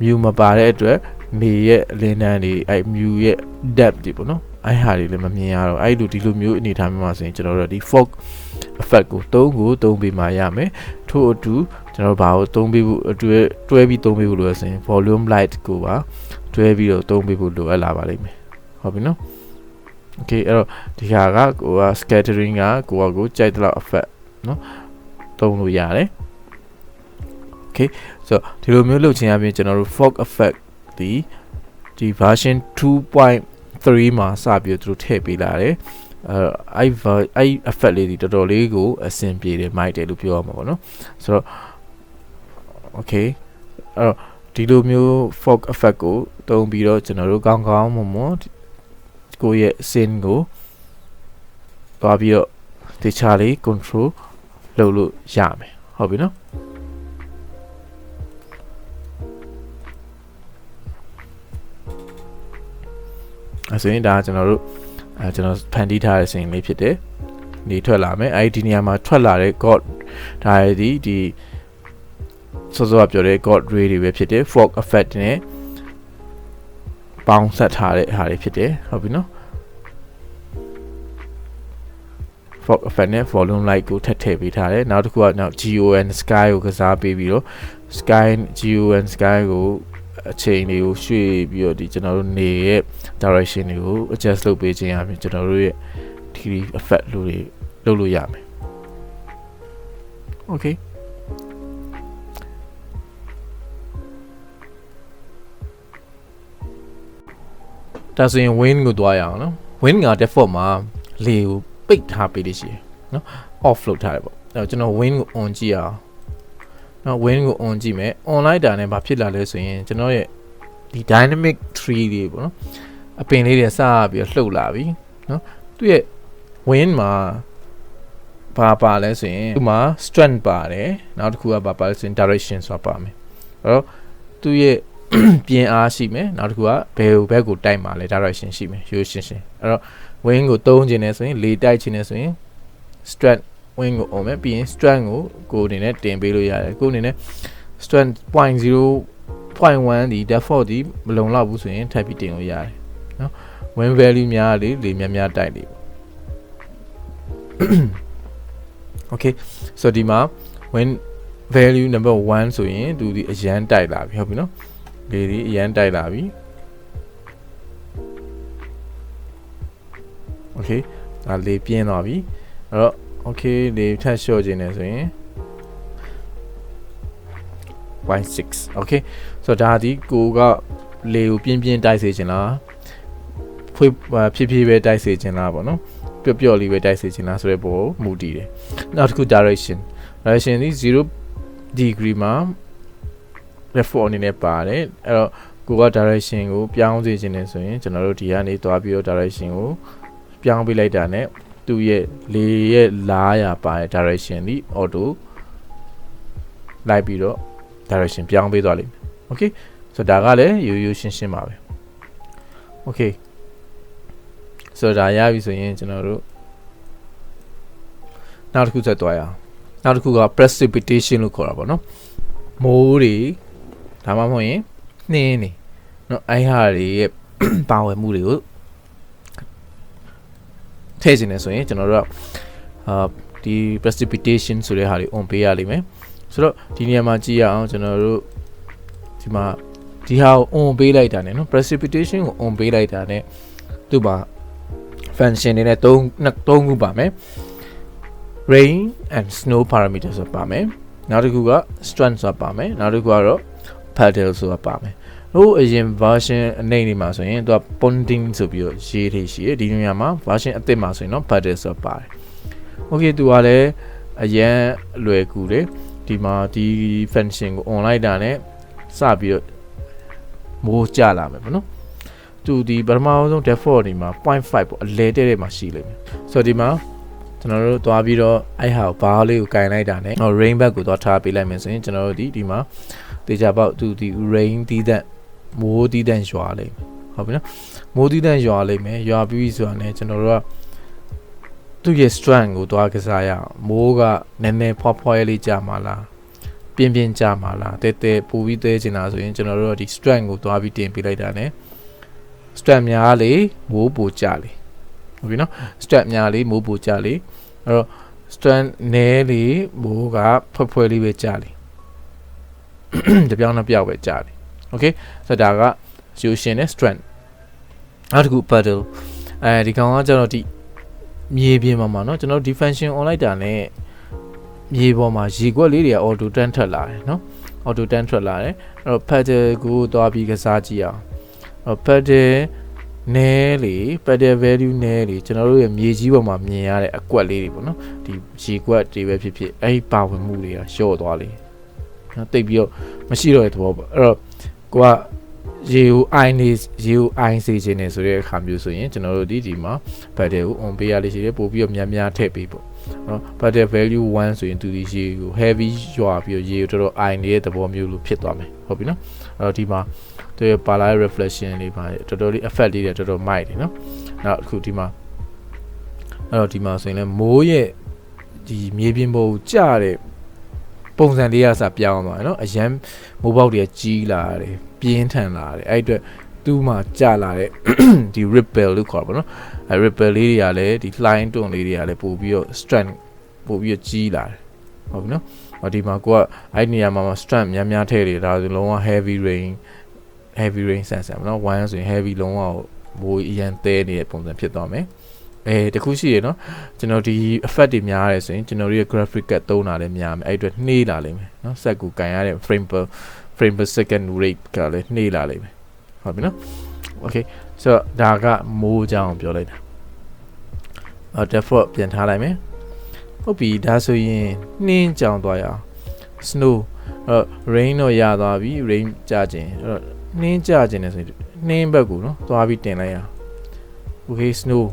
မြူမပါတဲ့အတွက်နေရဲ့အလင်းတန်းတွေအဲ့မြူရဲ့ depth တွေပေါ့နော်အဲ့ဟာတွေလည်းမမြင်ရတော့အဲ့လိုဒီလိုမျိုးအနေထားမျိုးမှာဆိုရင်ကျွန်တော်တို့ဒီ fog effect ကိုသုံးပေးမှရမယ်ထို့အတူကျွန်တော်ဘာကိုသုံးပေးဖို့တွဲပြီးသုံးပေးဖို့လိုရဆိုရင် volume light ကိုပါတွဲပြီးတော့သုံးပေးဖို့လိုအပ်လာပါလိမ့်မယ်ဟုတ်ပြီနော် okay အဲ့တော့ဒီဟာကကိုက scattering ကကိုကြိုက်တဲ့လောက် effect နော်သုံးလို့ရတယ် okay so ဒီလိုမျိုးလုပ်ချင်ရပြင်ကျွန်တော်တို့ fog effect ဒီ version 2.3 မှာစပြီးသူတို့ထည့်ပေးလာတယ်အဲ့ effect လေးဒီတော်တော်လေးကိုအဆင်ပြေတယ်မိုက်တယ်လို့ပြောရမှာပေါ့နော်ဆိုတော့ okay အဲ့တော့ဒီလိုမျိုး fog effect ကိုသုံးပြီးတော့ကျွန်တော်တို့ကောင်းမွန်ကိုရဲ့ scene ကိုသွားပြီးတော့တခြားလေး control လုပ်လို့ရမယ်ဟုတ်ပြီနော်ဆိုရင်ဒါကျွန်တော်ဖန်တီးထားတဲ့ scene လေးဖြစ်တယ်နေထွက်လာမယ်အဲဒီနေရာမှာထွက်လာတဲ့ god ဒါဒီစောပြောတဲ့ god ray တွေပဲဖြစ်တယ် fog effect နဲ့ပေါင်းဆက်ထားတဲ့ဟာတွေဖြစ်တယ်ဟုတ်ပြီနော် fog effect နဲ့ volume light ကိုထပ်ထည့်ပေးထားတယ်နောက်တစ်ခုကGeo and Sky ကိုကစားပေးပြီးတော့ Geo and Sky ကိုအချိန်တွေကိုရွှေ့ပြီးတော့ဒီကျွန်တော်တို့နေရဲ့ direction တွေကို adjust လုပ်ပေးခြင်းအပြင်ကျွန်တော်တို့ရဲ့ 3D effect တွေလုပ်လို့ရမယ် okay ဒါဆိုရင် win ကိုတွားရအောင်နော် win က default မှာလေကိုပိတ်ထားပေးလို့ရှိရယ်နော် off လုပ်ထားတယ်ပေါ့အဲ့တော့ကျွန်တော် win ကို on ကြည့်အောင်နော် win ကို on ကြည့်မယ် on လိုက်တာနဲ့ဘာဖြစ်လာလဲဆိုရင်ကျွန်တော်ရဲ့ဒီ dynamic tree တွေပေါ့နော်အပင်လေးတွေစပြီးလှုပ်လာပြီနော်သူ့ရဲ့ win မှာဘာပါလဲဆိုရင်ဒီမှာ strength ပါတယ်နောက်တစ်ခုကဘာပါလဲဆိုရင် direction ဆိုတာပါမယ်အဲ့တော့သူ့ရဲ့ပြင်အားရှိမယ်နောက်တစ်ခုကဘယ်ကိုတိုက်မှာလဲ direction ရှိမယ်ရိုးရှင်းအဲ့တော့ wing ကိုသုံးခြင်းနဲ့ဆိုရင်လေတိုက်ခြင်းနဲ့ဆိုရင် strength wing ကို on မယ်ပြီးရင် strength ကိုအနေနဲ့တင်ပေးလို့ရတယ်ကိုအနေနဲ့ strength 0.1 ဒီ default ဒီမလုံလောက်ဘူးဆိုရင်ထပ်ပြီးတင်လို့ရတယ်နော် wing value များလေများတိုက်လေ okay so ဒီမှာ when value number 1ဆိုရင်သူဒီအရန်တိုက်လာပြီဟုတ်ပြီနော်လေဒီအရန်တိုက်လာပြီ okay ဒါလေပြင်းသွားပြီအဲ့တော့ okay လေထပ်လျှော့ခြင်းနေဆိုရင် 0.6 okay ဆိုတော့ဒါဒီကိုကလေကိုပြင်းပြင်းတိုက်စေချင်လားဖွေးဖြည်းဖြည်းပဲတိုက်စေချင်လားပေါ့နော်ပျော့ပျော့လေးပဲတိုက်စေချင်လားဆိုတဲ့ပုံကိုမူတည်တယ်နောက်တစ်ခု direction ဒီ0 degree မှာ left for အနေနဲ့ပါတယ်အဲ့တော့ကိုက direction ကိုပြောင်းစေချင်တယ်ဆိုရင်ကျွန်တော်တို့ဒီကနေသွားပြီးတော့ direction ကိုပြောင်းပေးလိုက်တာနဲ့သူ့ရဲ့လေရဲ့လားရပါတဲ့ direction ဒီ auto လိုက်ပြီးတော့ direction ပြောင်းပေးသွားလိမ့်မယ် okay ဆိုတော့ဒါကလည်းရိုးရိုးရှင်းရှင်းပါပဲ okay ဆိုတော့ဒါရပြီဆိုရင်ကျွန်တော်တို့နောက်တစ်ခုဆက်သွားရအောင်နောက်တစ်ခုက precipitation လို့ခေါ်တာပေါ့နော်မိုးတွေဒါမှမဟုတ်ရင်နှင်းနေနော်အဲ့ဟာတွေရဲ့ပါဝင်မှုတွေကိုထည့်ခြင်းနေဆိုရင်ကျွန်တော်တို့ကဒီ precipitation ဆိုတဲ့ဟာတွေ on ပေးရလိမ့်မယ်ဆိုတော့ဒီနေရာမှာကြည့်ရအောင်ကျွန်တော်တို့ဒီမှာဒီဟာကို on ပေးလိုက်တာနဲ့နော် precipitation ကို on ပေးလိုက်တာနဲ့သူ့မှာ function တွေနဲ့သုံးခုပါမယ် rain and snow parameters ဆိုပါမယ်နောက်တစ်ခုက strength ဆိုပါမယ်နောက်တစ်ခုကတော့ paddle ဆိုပါမယ်ဟိုအရင် version အနေနဲ့မှာဆိုရင်သူက pointing ဆိုပြီးတော့ရေးထိရှိတယ်ဒီနေရာမှာ version အသစ်မှာဆိုရင်တော့ paddle ဆိုပါတယ် okay သူကလည်းအရင်လွယ်ကူတယ်ဒီမှာဒီ function ကို online တာနဲ့စပြီးတော့မိုးကြလာမယ်ပေါ့နော်သူဒီပထမဆုံး default ဒီမှာ 0.5 ပေါ့အလဲတဲ့မှာရှိလိမ့်မယ်ဆိုတော့ဒီမှာကျွန်တော်တို့သွားပြီးတော့အဲ့ဟာဘာလေးကိုကင်လိုက်တာနဲ့ rain back ကိုသွားထားပေးလိုက်မယ်ဆိုရင်ကျွန်တော်တို့ဒီမှာတေချာပေါက်သူဒီ rain တီးတဲ့မိုးတီးတဲ့ရွာလိမ့်မယ်ဟုတ်ပြီနော်မိုးတီးတဲ့ရွာလိမ့်မယ်ရွာပြီးဆိုတာနဲ့ကျွန်တော်တို့ကသူ့ရဲ့ strength ကိုသွားကစားရအောင်မိုးကနည်းနည်းဖွားဖွားလေးကြာမှာလားပြင်းပြင်းကြာမှာလားတဲတဲပူပြီးတဲချင်တာဆိုရင်ကျွန်တော်တို့ကဒီ strength ကိုသွားပြီးတင်ပေးလိုက်တာနဲ့ strength များလေမိုးပူကြလေဟုတ်ပြီနော် strength များလေမိုးပူကြလေအဲ့တော့ strength နည်းလေမိုးကဖွယ်လေးပဲကြလေတပြောင်းတစ်ပြောက်ပဲကြလေ okay ဆိုတော့ဒါက solution နဲ့ strength နောက်တစ်ခု paddle ဒီကောင်ကကျွန်တော်ဒီမြေပြင်မှာเนาะကျွန်တော်ဒီ function online တာနဲ့မြေပေါ်မှာရေခွက်လေးတွေက auto တန်းထွက်လာတယ်เนาะ auto တန်းထွက်လာတယ်အဲ့တော့ paddle ကိုသွားပြီးကစားကြည့်အောင်အဲ့ paddle နဲလေ paddle value နဲလေကျွန်တော်တို့ရဲ့မြေကြီးပေါ်မှာမြင်ရတဲ့အကွက်လေးတွေပေါ့เนาะဒီရေခွက်တွေပဲဖြစ်ဖြစ်အဲ့ဒီပါဝင်မှုတွေကလျှော့သွားလေနော်တိတ်ပြီးတော့မရှိတော့တဲ့သဘောပေါ့အဲ့တော့ကိုကရေကိုအိုင်နေရေကိုအိုင်စေခြင်းနေဆိုတဲ့အခါမျိုးဆိုရင်ကျွန်တော်တို့ဒီမှာ paddle ကို on ပေးရလို့ရှိတယ်ပို့ပြီးတော့များထည့်ပေးပေါ့နော် paddle value 1ဆိုရင်သူဒီရေကို heavy ရွာပြီးတော့ရေကိုတော်တော်အိုင်နေတဲ့သဘောမျိုးလို့ဖြစ်သွားမယ်ဟုတ်ပြီနော်အဲ့တော့ဒီမှာသူရဲ့ ပါလာ reflection လေးပါတော်တော်လေး effect လေးတွေတော်တော်မိုက်တယ်နော်နောက်အခုဒီမှာအဲ့တော့ဒီမှာဆိုရင်လည်းမိုးရဲ့ဒီမြေပြင်ပေါ်ကိုကျတဲ့ပုံစံလေးရစပြောင်းသွားတယ်နော်အရန်မိုးပေါက်တွေကကြီးလာတယ်ပြင်းထန်လာတယ်အဲ့အတွက်သူ့မှာကျလာတဲ့ဒီ ripple လို့ခေါ်ပါတော့အဲ ripple လေးတွေကလည်းဒီ line တွန်းလေးတွေကလည်းပို့ပြီးတော့ strength ပို့ပြီးတော့ကြီးလာတယ်ဟုတ်ပြီနော်ဟောဒီမှာကိုကအဲ့ဒီနေရာမှာ strength များထည့်တယ်ဒါဆိုလုံးဝ heavy rain ဆန်နော် 1ဆိုရင် heavy လုံးဝမိုးအရန်တဲနေတဲ့ပုံစံဖြစ်သွားမယ်တခုရှိရနော်ကျွန်တော်ဒီ effect တွေများရတယ်ဆိုရင်ကျွန်တော်ရဲ့ graphic ကသုံးတာလည်းများမယ်အဲ့အတွက်နှေးလာလိမ့်မယ်နော်စက်ကိုကန်ရတဲ့ frame per second rate ကလည်းနှေးလာလိမ့်မယ်ဟုတ်ပြီနော် okay ဆိုတော့ဒါကမိုးကြောင်ပြောလိုက်တာdefault ပြန်ထားလိုက်မယ်ဟုတ်ပြီဒါဆိုရင်နှင်းကြောင်သွားရအောင် snow rain တော့ရသွားပြီ rain ကြခြင်းနှင်းကြခြင်းနဲ့ဆိုရင်နှင်းဘက်ကိုနော်သွားပြီးတင်လိုက်ရအောင် okay snow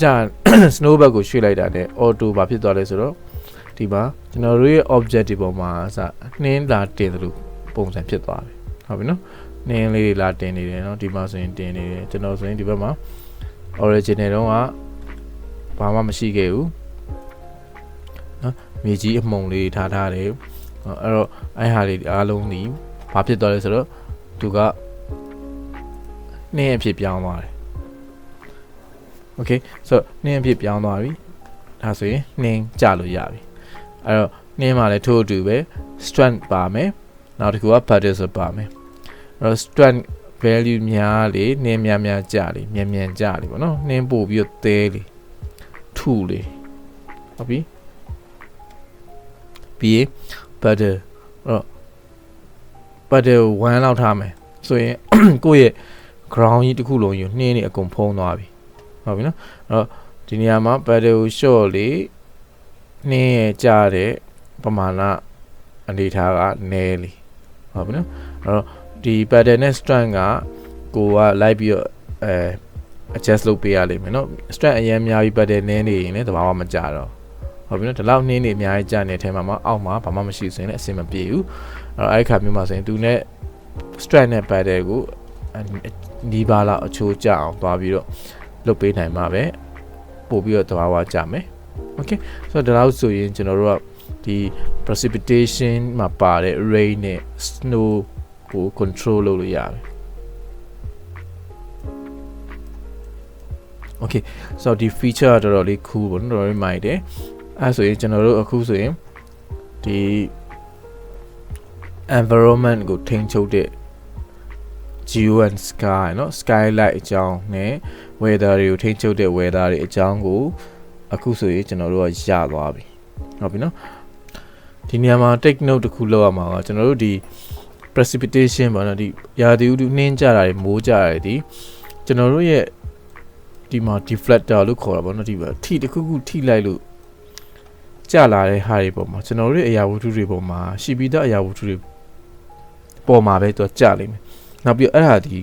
ကြ snow ဘက်ကိုရွှေ့လိုက်တာနဲ့ auto ဘာဖြစ်သွားလဲဆိုတော့ဒီမှာကျွန်တော်တို့ရဲ့ object ဒီပေါ်မှာစနှင်းလာတင်တယ်လို့ပုံစံဖြစ်သွားပြီဟုတ်ပြီနော်နှင်းလေးတွေလာတင်နေတယ်နော်ဒီမှာဆိုရင်တင်နေတယ်ကျွန်တော်ဆိုရင်ဒီဘက်မှာ original တော့ကဘာမှမရှိခဲ့ဘူးနော်မြေကြီးအမှုံလေးထားတယ်အဲ့တော့အဲ့ဟာလေးအားလုံးဒီဘာဖြစ်သွားလဲဆိုတော့သူကနှင်းအဖြစ်ပြောင်းသွားတယ် okay ဆိုနှင်းအဖြစ်ပြောင်းသွားပြီ ဒါဆိုရင်နှင်းကြလို့ရပြီအဲ့တော့နှင်းမှာလည်းထို့အတူပဲ strength ပါမယ်နောက်တစ်ခုက pattern ဆိုပါမယ်အဲ့တော့ strength value များလေနှင်းများကြလေမြန်ကြလေပေါ့နော်နှင်းပို့ပြီးတော့သဲလေထုလေဟုတ်ပြီပြီး pattern အဲ့တော့ pattern 1လောက်ထားမယ်ဆိုရင်ကိုယ့်ရဲ့ ground ကြီးတစ်ခုလုံးယူနှင်းနေအကုန်ဖုံးသွားပြီဟုတ်ပြီနော်အဲ့တော့ဒီနေရာမှာ pattern ကို short လေနှင်းရကြတဲ့ပမာဏအနေထားကနည်းလေဟုတ်ပြီနော်အဲ့တော့ဒီ pattern နဲ့ strength ကကိုကလိုက်ပြီးတော့adjust လုပ်ပေးရလိမ့်မယ်နော် strength အရင်များပြီး pattern နည်းနေရင်လည်းတဘာမှမကြတော့ဟုတ်ပြီနော်ဒီလောက်နှင်းနေအများကြီးကြနေတဲ့အထဲမှာအောက်မှာဘာမှမရှိဆိုရင်လည်းအဆင်မပြေဘူးအဲ့ခါမျိုးမှာဆိုရင်သူနဲ့ strength နဲ့ pattern ကိုဒီပါလောက်အချိုးကြအောင်သွားပြီးတော့လုပ်ပေးနိုင်မှာပဲပို့ပြီးတော့တဘာဝကြမယ် okay ဆိုတော့ဒါလောက်ဆိုရင်ကျွန်တော်တို့ကဒီ precipitation မှာပါတဲ့ rain နဲ့ snow ကို control လုပ်လို့ရတယ် okay ဆိုတော့ဒီ feature ကတော်တော်လေး cool ပေါ့နော်တော်တော်လေးမိုက်တယ်အဲဆိုရင်ကျွန်တော်တို့အခုဆိုရင်ဒီ environment ကိုထိန်းချုပ်တဲ့ Geo and Sky เนาะ SkyLight အကြောင်းနဲ့ weather တွေကိုထိန်းချုပ်တဲ့ weather တွေအကြောင်းကိုအခုဆိုရင်ကျွန်တော်တို့ကရသွားပြီဟုတ်ပြီเนาะဒီနေရာမှာ take note တစ်ခုလောက်ရမှာကကျွန်တော်တို့ဒီ precipitation ပေါ့နော်ဒီရာသီဥတုနှင်းကြတာတွေမိုးကြတာတွေဒီကျွန်တော်တို့ရဲ့ဒီမှာ deflector လို့ခေါ်တာပေါ့နော်ဒီထိတစ်ခုခုထိလိုက်လို့ကြလာတဲ့ဟာတွေပေါ်မှာကျွန်တော်တို့ရဲ့အရာဝတ္ထုတွေပေါ်မှာရှိပြီးသားအရာဝတ္ထုတွေပေါ်မှာပဲသူကြလိမ့်မယ်နောက်ပြီးအဲ့ဒါဒီ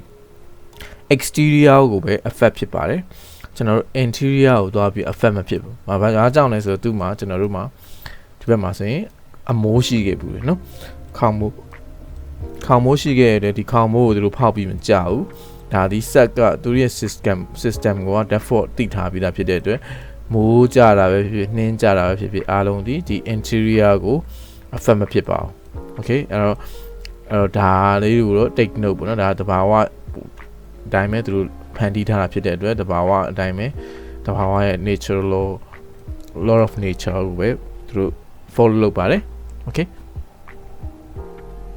exterior ကိုပဲ affect ဖြစ်ပါတယ်ကျွန်တော်တို့ interior ကိုသွားပြီး affect မဖြစ်ဘူး။ဘာကြောင့်လဲဆိုတော့သူ့မှာကျွန်တော်တို့မှာဒီဘက်မှာဆိုရင်အမိုးရှိခဲ့ဘူးလေနော်။ခေါင်မိုးရှိခဲ့တဲ့ဒီခေါင်မိုးကိုသူတို့ဖောက်ပြီးမကြဘူး။ဒါဒီ set ကသူတို့ရဲ့ system က default တိထားပြီးသားဖြစ်တဲ့အတွက်မိုးကြတာပဲဖြစ်နှင်းကြတာပဲဖြစ်အားလုံးဒီ interior ကို affect မဖြစ်ပါဘူး။ Okay အဲ့တော့ဒါလေးကိုတော့ take note ပေါ့နော်ဒါတဘာဝအတိုင်းပဲသူတို့ဖန်တီးထားတာဖြစ်တဲ့အတွက်တဘာဝအတိုင်းပဲတဘာဝရဲ့ natural law of nature ကိုပဲသူတို့ follow လုပ်ပါတယ် okay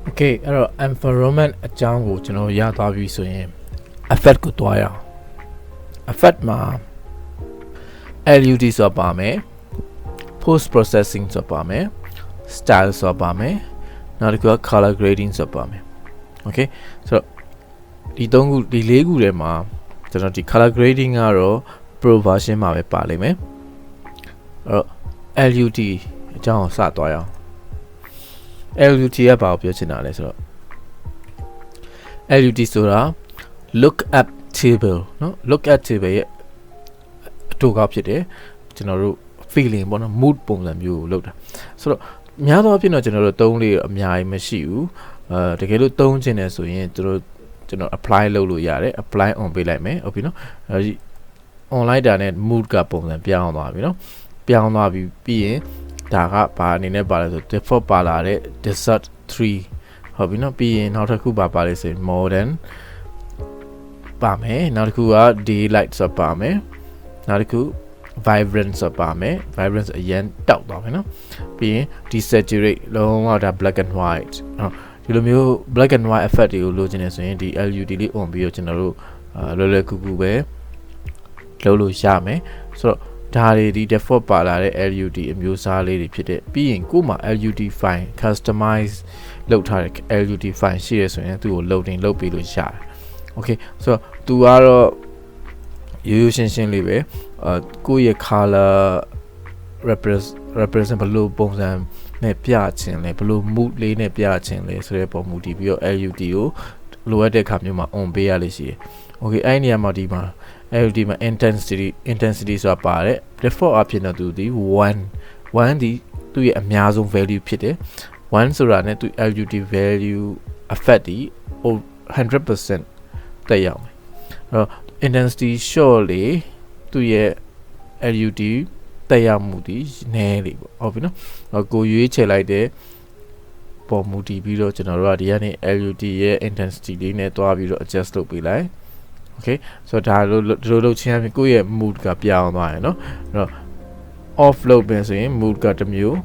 အဲ့တော့ environment အကြောင်းကိုကျွန်တော်ရသွားပြီဆိုရင် effect ကိုတွားရအောင် effect မှာ LUT ဆိုပါမယ် post processing ဆိုပါမယ် style ဆိုပါမယ်နောက်တစ်ခုက color grading ဆိုပါမယ် okay ဆိုတော့ဒီ၄ခုထဲမှာကျွန်တော်ဒီ color grading ကတော့ pro version မှာပဲပါလိမ့်မယ်အဲ့တော့ LUT အကြောင်းကိုစသွားရအောင် LUT ကဘာကိုပြောချင်တာလဲဆိုတော့ LUT ဆိုတာ look at table เนาะ look at table ရဲ့အတူကောက်ဖြစ်တယ်ကျွန်တော်တို့ feeling ပေါ့နော် mood ပုံစံမျိုးကိုလုပ်တာဆိုတော့များသောအားဖြင့်တော့ကျွန်တော်တို့သုံးလေးအများကြီးမရှိဘူးတကယ်လို့သုံးချင်တယ်ဆိုရင်ကျွန်တော် apply လုပ်လို့ရတယ် apply on ပေးလိုက်မယ်ဟုတ်ပြီနော်အဲဒီ online တာနဲ့ mood ကပုံစံပြောင်းသွားပြီနော်ပြောင်းသွားပြီပြီးရင်ဒါကဘာအနေနဲ့ပါလဲဆို default ပါလာတဲ့ desert 3ဟုတ်ပြီနော်ပြီးရင်နောက်တစ်ခုပါလဲဆို modern ပါမယ်နောက်တစ်ခုက daylight ဆိုပါမယ်နောက်တစ်ခု vibrant ဆိုပါမယ် vibrance အရင်တောက်သွားမယ်နော်ပြီးရင် desaturate လုံးဝဒါ black and white ဒီလိုမျိုး black and white effect တွေကိုလိုချင်နေဆိုရင်ဒီ LUT လေး on ပြီးတော့ကျွန်တော်တို့လွယ်ကူကူပဲလုပ်လို့ရမယ်ဆိုတော့ဒါတွေဒီ default ပါလာတဲ့ LUT အမျိုးအစားလေးတွေဖြစ်တဲ့ပြီးရင်ကို့မှာ LUT file customize လုပ်ထားတဲ့ LUT file ရှိရဆိုရင်သူ့ကို loading လုပ်ပြီးလို့ရတယ် okay ဆိုတော့သူကတော့ရိုးရိုးရှင်းရှင်းလေးပဲကိုယ့်ရဲ့ color represent ဘယ်လိုပုံစံနဲ့ပြချင်လဲဘယ်လို mood လေးနဲ့ပြချင်လဲဆိုတဲ့ပုံမူတည်ပြီးတော့ LUT ကိုလိုအပ်တဲ့အခါမျိုးမှာ on ပေးရလိမ့်ရှိတယ် okay အဲ့ဒီနေရာမှာဒီမှာ LUT မှာ intensity ဆိုတာပါတယ် default အဖြစ်တော့သူဒီ1ဒီသူ့ရဲ့အများဆုံး value ဖြစ်တယ်1ဆိုတာနဲ့သူ LUT value effect ဒီ 100% တက်ရောက်မယ်အဲ့တော့ intensity short လေသူ့ရဲ့ LUT တက်ရောက်မှုဒီနည်းလေပေါ့ဟုတ်ပြီနော်ကိုရွေးချယ်လိုက်တဲ့ပေါ်မူတည်ပြီးတော့ကျွန်တော်တို့ကဒီကနေ LUT ရဲ့ intensity လေးနဲ့တွားပြီးတော့ adjust လုပ်ပေးလိုက် okay ဆိုတော့ဒါလိုလုပ်ချင်းအပြင်ကိုယ့်ရဲ့ mood ကပြောင်းသွားရယ်နော်အဲ့တော့ off လုပ်ပဲဆိုရင် mood ကတစ်မျိုး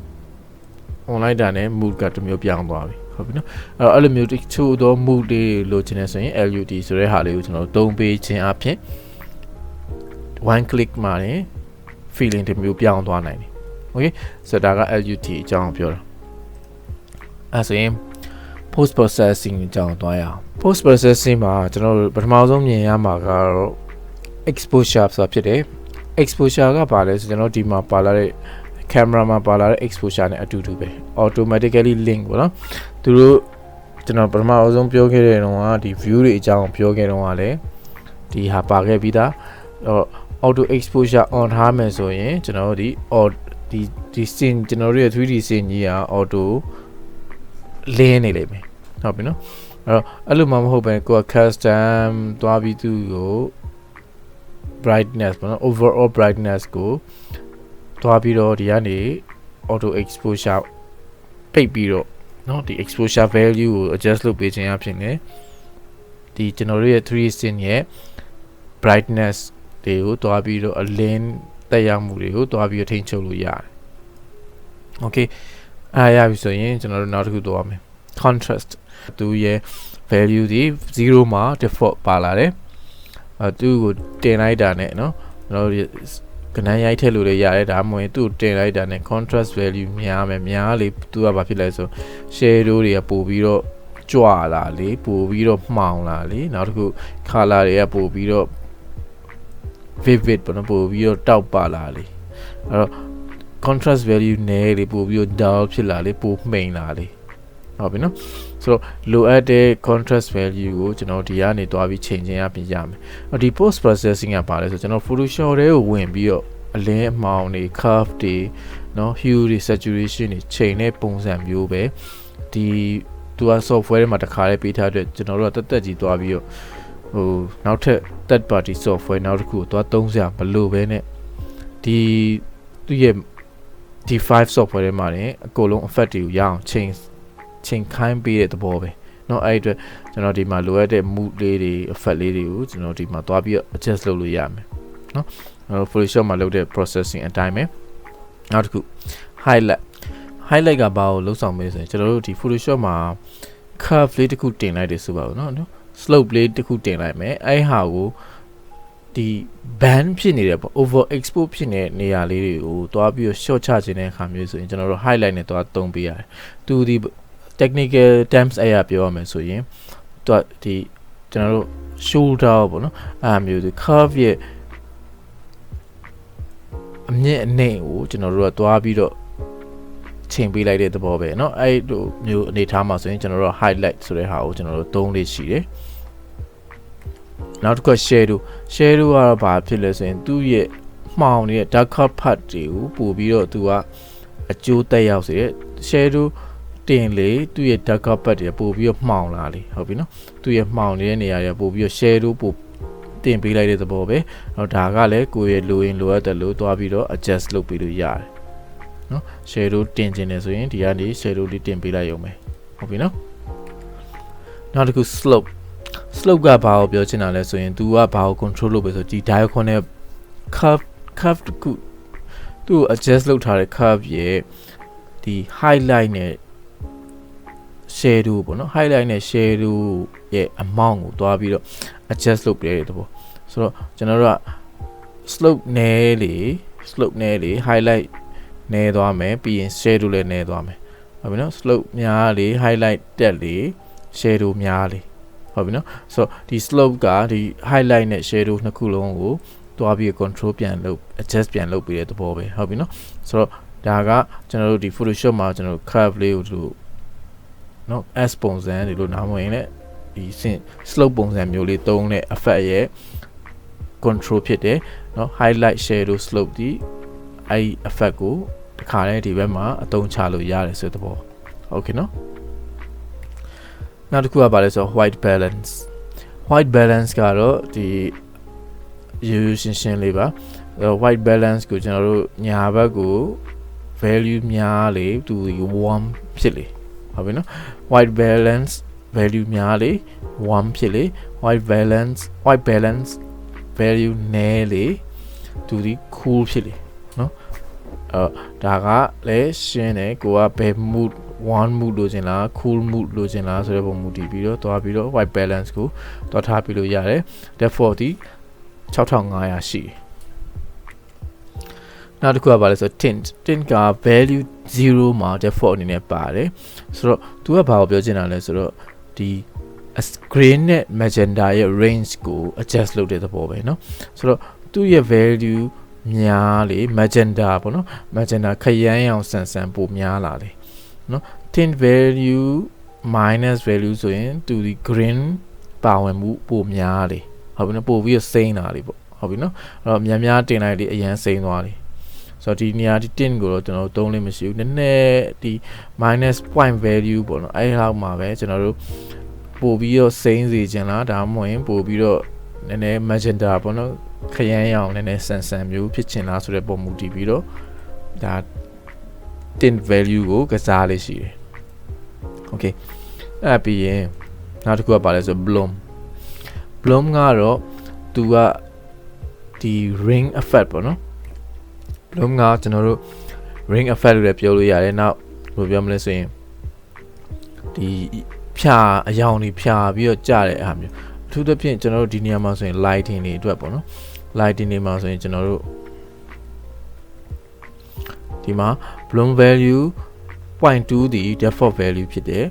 online တာနဲ့ mood ကတစ်မျိုးပြောင်းသွားပြီဟုတ်ပြီနော်အဲ့လိုမျိုးတချို့သော mood တွေလိုချင်နေဆိုရင် LUT ဆိုတဲ့ဟာလေးကိုကျွန်တော်သုံးပေးခြင်းအပြင် one click မှာနေ feeling တစ်မျိုးပြောင်းသွားနိုင်တယ် okay ဆိုတော့ဒါက LUT အကြောင်းပြောတာအဲ့ဆိုရင် post processing အကြောင်းသွားရအောင် post processing မှာကျွန်တော်ပထမဆုံးမြင်ရမှာကတော့ exposure ဆိုတာဖြစ်တယ် exposure ကဘာလဲဆိုကျွန်တော်ဒီမှာပါလာတဲ့ camera မှာပါလာတဲ့ exposure နဲ့အတူတူပဲ automatically link ပေါ့နော်သူတို့ကျွန်တော်ပထမဆုံးပြောခဲ့တဲ့တော့ဒီ view တွေအကြောင်းပြောခဲ့တော့လည်းဒီဟာပါခဲ့ပြီးသား auto exposure on ထားမယ်ဆိုရင်ကျွန်တော်ဒီ scene ကျွန်တော်တို့ရဲ့ 3D scene ကြီးက auto လင်းနေလိမ့်မယ်ဟုတ်ပြီနော်အဲ့လိုမှမဟုတ်ပဲကိုက custom သွားပြီးသူကို brightness ပေါ့နော် overall brightness ကိုသွားပြီးတော့ဒီကနေ auto exposure ပိတ်ပြီးတော့เนาะဒီ exposure value ကို adjust လုပ်ပေးခြင်းအဖြစ်နဲ့ဒီကျွန်တော်တို့ရဲ့ 3D scene ရဲ့ brightness တွေကိုသွားပြီးတော့အလင်းတက်ရောက်မှုတွေကိုသွားပြီးတော့ထိန်းချုပ်လို့ရတယ် okay အားရပြီဆိုရင်ကျွန်တော်တို့နောက်တစ်ခုသွားမယ် contrast သူရဲ့ value ဒီ0မှာ default ပါလာတယ်သူ့ကိုတင်လိုက်တာနဲ့เนาะကျွန်တော်တို့ကနန်းရိုက်ထည့်လို့လည်းရတယ်ဒါမှမဟုတ်သူ့တင်လိုက်တာနဲ့ contrast value များမယ်များလေသူကဘာဖြစ်လဲဆို shadow တွေကပို့ပြီးတော့ကြွလာလေပို့ပြီးတော့မှောင်လာလေနောက်တစ်ခု color တွေကပို့ပြီးတော့ vivid ပေါ့နော်ပို့ပြီးတော့တောက်ပါလာလေအဲ့တော့ contrast value နည်းလေပို့ပြီးတော့ dull ဖြစ်လာလေပို့မှိန်လာလေဟုတ်ပြီနော်ဆိုတော့လိုအပ်တဲ့ contrast value ကိုကျွန်တော်ဒီကနေတွားပြီးချိန်ချင်းရပြင်ရမယ်ဒီ post processing ကပါလဲဆိုကျွန်တော် Photoshop ထဲကိုဝင်ပြီးတော့အလင်းအမှောင်တွေ curve တွေနော် hue တွေ saturation တွေချိန်တဲ့ပုံစံမျိုးပဲဒီသူက software ထဲမှာတစ်ခါလေးပေးထားတဲ့ကျွန်တော်တို့ကတက်ကြီးတွားပြီးတော့နောက်ထပ် third party software နောက်တစ်ခုကိုတွားသုံးစရာမလိုပဲနဲ့ဒီသူရဲ့ဒီ 5 software ထဲမှာねအကုန်လုံး effect တွေကိုရအောင်ချိန်ခိုင်းပေးတဲ့သဘောပဲเนาะအဲ့အတွက်ကျွန်တော်ဒီမှာလိုအပ်တဲ့ mood လေးတွေ effect လေးတွေကိုကျွန်တော်ဒီမှာတွားပြီး adjust လုပ်လို့ရမယ်เนาะPhotoshop မှာလုပ်တဲ့ processing အတိုင်းပဲနောက်တစ်ခု highlight ကဘာကိုလုပ်ဆောင်ပေးဆိုရင်ကျွန်တော်တို့ဒီ Photoshop မှာ curve လေးတစ်ခုတင်လိုက်တယ်ဆိုပါဦးเนาะ slope လေးတစ်ခုတင်လိုက်မယ်အဲ့ဟာကိုဒီ band ဖြစ်နေတယ်ပေါ့ over export ဖြစ်နေတဲ့နေရာလေးတွေကိုတွားပြီး short ချခြင်းတဲ့အခါမျိုးဆိုရင်ကျွန်တော်တို့ highlight နဲ့တွားသုံးပေးရတယ်သူဒီ technical terms အရာပြောရမယ်ဆိုရင်တွားဒီကျွန်တော်တို့ shoulder ပေါ့နော်အဲ့မျိုးဒီ curve ရဲ့အမြင့်အနှိမ့်ကိုကျွန်တော်တို့ကတွားပြီးတော့ချိန်ပေးလိုက်တဲ့သဘောပဲเนาะအဲ့လိုမျိုးအနေထားမှာဆိုရင်ကျွန်တော်တို့ highlight ဆိုတဲ့ဟာကိုကျွန်တော်တို့သုံးလေးရှိတယ်နောက်တစ်ခု shadow ကတော့ဘာဖြစ်လဲဆိုရင်သူ့ရဲ့မှောင်နေတဲ့ darker part တွေကိုပို့ပြီးတော့သူကအကျိုးတက်ရောက်စေတယ် shadow တင်လေသူ့ရဲ့ darker part တွေပို့ပြီးတော့မှောင်လာလေဟုတ်ပြီနော်သူ့ရဲ့မှောင်နေတဲ့နေရာတွေပို့ပြီးတော့ shadow ပို့တင်ပေးလိုက်တဲ့သဘောပဲတော့ဒါကလည်းကိုယ့်ရဲ့လိုရင်လိုအပ်တယ်လို့တွားပြီးတော့ adjust လုပ်ပေးလို့ရတယ်နော် shadow တင်ခြင်းတယ်ဆိုရင်ဒီကနေ shadow လေးတင်ပေးလိုက်ရုံပဲဟုတ်ပြီနော်နောက်တစ်ခု slope ကဘာကိုပြောချင်တာလဲဆိုရင် तू ကဘာကို control လုပ်ပဲဆိုဒီ diagonal နဲ့ curve တခုသူ့ကို adjust လုပ်ထားတဲ့ curve ရဲ့ဒီ highlight နဲ့ shadow ပေါ့နော် highlight နဲ့ shadow ရဲ့ amount ကိုတွားပြီးတော့ adjust လုပ်ပေးတဲ့သဘောဆိုတော့ကျွန်တော်တို့က slope နည်းလေ highlight နည်းသွားမယ်ပြီးရင် shadow လည်းနည်းသွားမယ်ဟုတ်ပြီနော် slope များလေ highlight တက်လေ shadow များလေဟုတ်ပြီနော်ဆိုတော့ဒီ slope ကဒီ highlight နဲ့ shadow နှစ်ခုလုံးကိုတွားပြီး control ပြန်လုပ် adjust ပြန်လုပ်ပေးတဲ့သဘောပဲဟုတ်ပြီနော်ဆိုတော့ဒါကကျွန်တော်တို့ဒီ Photoshop မှာကျွန်တော်တို့ curve လေးကိုတို့နော် S ပုံစံဒီလိုနားမဝင်နဲ့ဒီ slope ပုံစံမျိုးလေးသုံးတဲ့ effect ရဲ့ control ဖြစ်တယ်နော် highlight shadow slope ဒီအဲ့ effect ကိုတခါတည်းဒီဘက်မှာအသုံးချလို့ရတယ်ဆိုတဲ့သဘောโอเคနော်နောက်တစ်ခုကပါလဲဆို white balance ကတော့ဒီရိုးရှင်းလေးပါ white balance ကိုကျွန်တော်တို့ညာဘက်ကို value များလေသူ warm ဖြစ်လေဟုတ်ပြီနော် white balance value များလေ warm ဖြစ်လေ white balance value နည်းလေသူဒီ cool ဖြစ်လေနော် ဒါကလည်းရှင်းတယ်ကိုကဘယ် mood one mood လိုချင်လား cool mood လိုချင်လားဆိုတဲ့ပုံမူတည်ပြီးတော့သွားပြီးတော့ white balance ကိုတွားထားပြီးလို့ရတယ် default ဒီ6500ရှိတယ်နောက်တစ်ခုကဘာလဲဆိုတော့ tint က value 0မှာ default အနေနဲ့ပါတယ်ဆိုတော့သူကဘာကိုပြောချင်တာလဲဆိုတော့ဒီ green နဲ့ magenta ရဲ့ range ကို adjust လုပ်တဲ့သဘောပဲเนาะဆိုတော့သူ့ရဲ့ value များလေ magenta ပေါ့နော် magenta ခရမ်းရောင်ဆန်ဆန်ပိုများလာလေနော် tint value minus value ဆိုရင်သူဒီ green ပါဝင်မှုပိုများလေဟုတ်ပြီနော်ပိုပြီးတော့စိမ့်လာလေပေါ့ဟုတ်ပြီနော်အဲ့တော့များတင်လိုက်လေအရန်စိမ့်သွားလေဆိုတော့ဒီနေရာဒီ tint ကိုတော့ကျွန်တော်တို့သုံးလို့မရှိဘူးနည်းနည်းဒီ minus point value ပေါ့နော်အဲ့လောက်မှာပဲကျွန်တော်တို့ပိုပြီးတော့စိမ့်စေချင်လားဒါမှမဟုတ်ရင်ပိုပြီးတော့နည်းနည်း magenta ပေါ့နော်ခရမ်းရောင်နည်းနည်းဆန်ဆန်မျိုးဖြစ်ချင်လားဆိုတဲ့ပုံမူတည်ပြီးတော့ဒါ tint value ကိုကစားလေးရှိတယ် okay အဲ့ပြီးရင်နောက်တစ်ခုကပါလဲဆို bloom ကတော့သူကဒီ ring effect ပေါ့နော် bloom ကကျွန်တော်တို့ ring effect လို့လည်းပြောလို့ရတယ်နောက်ဘယ်လိုပြောမလဲဆိုရင်ဒီဖြာအယောင်တွေဖြာပြီးတော့ကြတဲ့အားမျိုးအထူးသဖြင့်ကျွန်တော်တို့ဒီနေရာမှာဆိုရင် lighting တွေအတွက်ပေါ့နော် lighting တွေမှာဆိုရင်ကျွန်တော်တို့ဒီမှာ bloom value 0.2 ဒီ default value ဖြစ်တယ်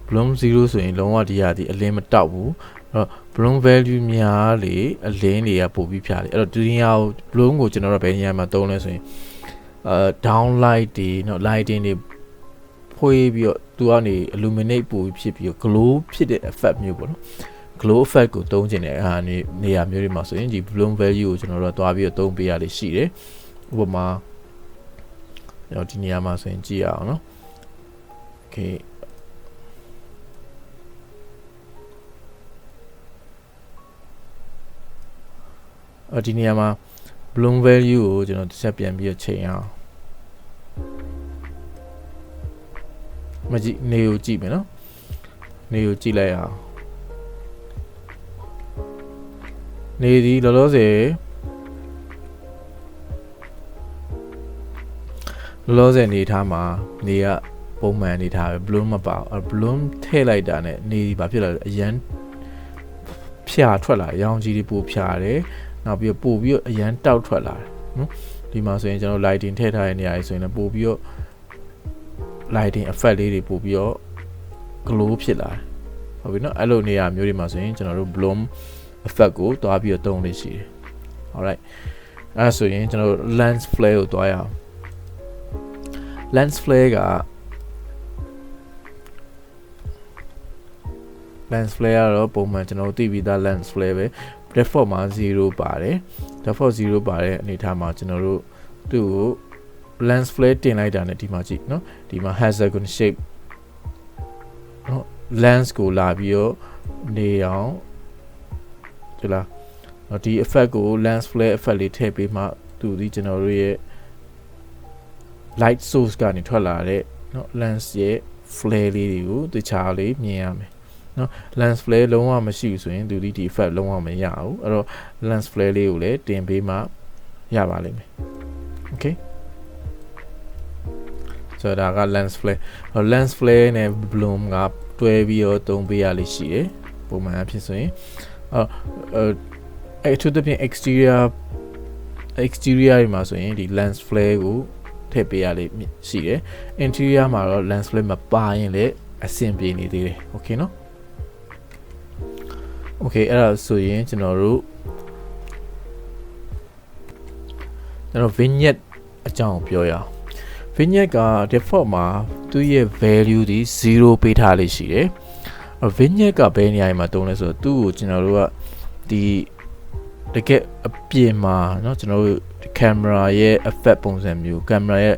bloom 0ဆိုရင်လုံးဝဒီအလင်းမတောက်ဘူးအဲ့တော့ bloom value များလေအလင်းတွေကပို့ပြီးဖြာတယ်အဲ့တော့ဒီနေရာကို bloom ကိုကျွန်တော်တို့ဘယ်နေရာမှာသုံးလဲဆိုရင်down light တွေเนาะ lighting တွေဖွေးပြီးတော့သူကနေ illuminate ပို့ဖြစ်ပြီးတော့ glow ဖြစ်တဲ့ effect မျိုးပေါ့နော် glow effect ကိုသုံးကျင်တဲ့အားနေရာမျိုးတွေမှာဆိုရင်ဒီ bloom value ကိုကျွန်တော်တို့တွားပြီးတော့သုံးပေးရလေးရှိတယ်ဥပမာဒီနေရာမှာဆိုရင်ကြည့်ရအောင်နော် okay ဒီနေရာမှာ bloom value ကိုကျွန်တော်တစ်ချက်ပြန်ပြီးတော့ချိန်အောင်မကြည့်နေကိုကြည့်မယ်နော်နေကိုကြည့်လိုက်အောင်နေဒီလောလောဆယ်နေထားမှာနေကပုံမှန်နေထားပဲ bloom မပါဘူး bloom ထည့်လိုက်တာနဲ့နေဘာဖြစ်လာလဲအရန်ဖြာထွက်လာရောင်ကြီးတွေပိုဖြာတယ်နောက်ပြီးပို့ပြီးတော့အရန်တောက်ထွက်လာတယ်နော်ဒီမှာဆိုရင်ကျွန်တော် lighting ထည့်ထားတဲ့နေရာကြီးဆိုရင်လည်းပို့ပြီးတော့ lighting effect လေးတွေပို့ပြီးတော့ glow ဖြစ်လာတယ်ဟုတ်ပြီနော်အဲ့လိုနေရာမျိုးတွေမှာဆိုရင်ကျွန်တော်တို့ bloom effect ကိုတွားပြီးတော့သုံးလို့ရှိတယ် alright အဲ့ဆိုရင်ကျွန်တော်တို့ lens flare ကိုတွားရအောင် lens flare ကတော့ပုံမှန်ကျွန်တော်တို့သိပြီးသား lens flare ပဲ default မှာ0ပါတယ် default 0ပါတယ်အနေထားမှာကျွန်တော်တို့သူ့ကို lens flare တင်လိုက်တာနဲ့ဒီမှာကြည့်နော်ဒီမှာ hexagon shape နော် lens ကိုလာပြီးတော့နေအောင်ဒီလားဒီ effect ကို lens flare effect လေးထည့်ပေးမှသူဒီကျွန်တော်တို့ရဲ့ light source ကနေထွက်လာတဲ့เนาะ lens ရဲ့ flare လေးတွေကိုတခြားလေးမြင်ရမယ်เนาะ lens flare လုံးဝမရှိဘူးဆိုရင်သူဒီ effect လုံးဝမရဘူးအဲ့တော့ lens flare လေးကိုလည်းတင်ပေးမှရပါလိမ့်မယ် okay ဆိုတော့ဒါက lens flare နဲ့ bloom ကတွဲပြီးတော့သုံးပေးရလိမ့်ရှိတယ်ပုံမှန်အဖြစ်ဆိုရင်အဲ့ထူးသဖြင့် exterior တွေမှာဆိုရင်ဒီ lens flare ကိုထည့်ပေးရလိမ့်ရှိတယ် interior မှာတော့ lens flare မပါရင်လည်းအဆင်ပြေနေသေးတယ် okay နော် okay အဲ့ဒါဆိုရင်ကျွန်တော်တို့ vignette အကြောင်းပြောရအောင် vignette က default မှာသူ့ရဲ့ value ဒီ0ပေးထားလေးရှိတယ် vignette ကဘယ်နေရာမှာတုံးလဲဆိုတော့သူ့ကိုကျွန်တော်တို့ကဒီတကယ်အပြင်မှာเนาะကျွန်တော်တို့ camera ရဲ့ effect ပုံစံမျိုး camera ရဲ့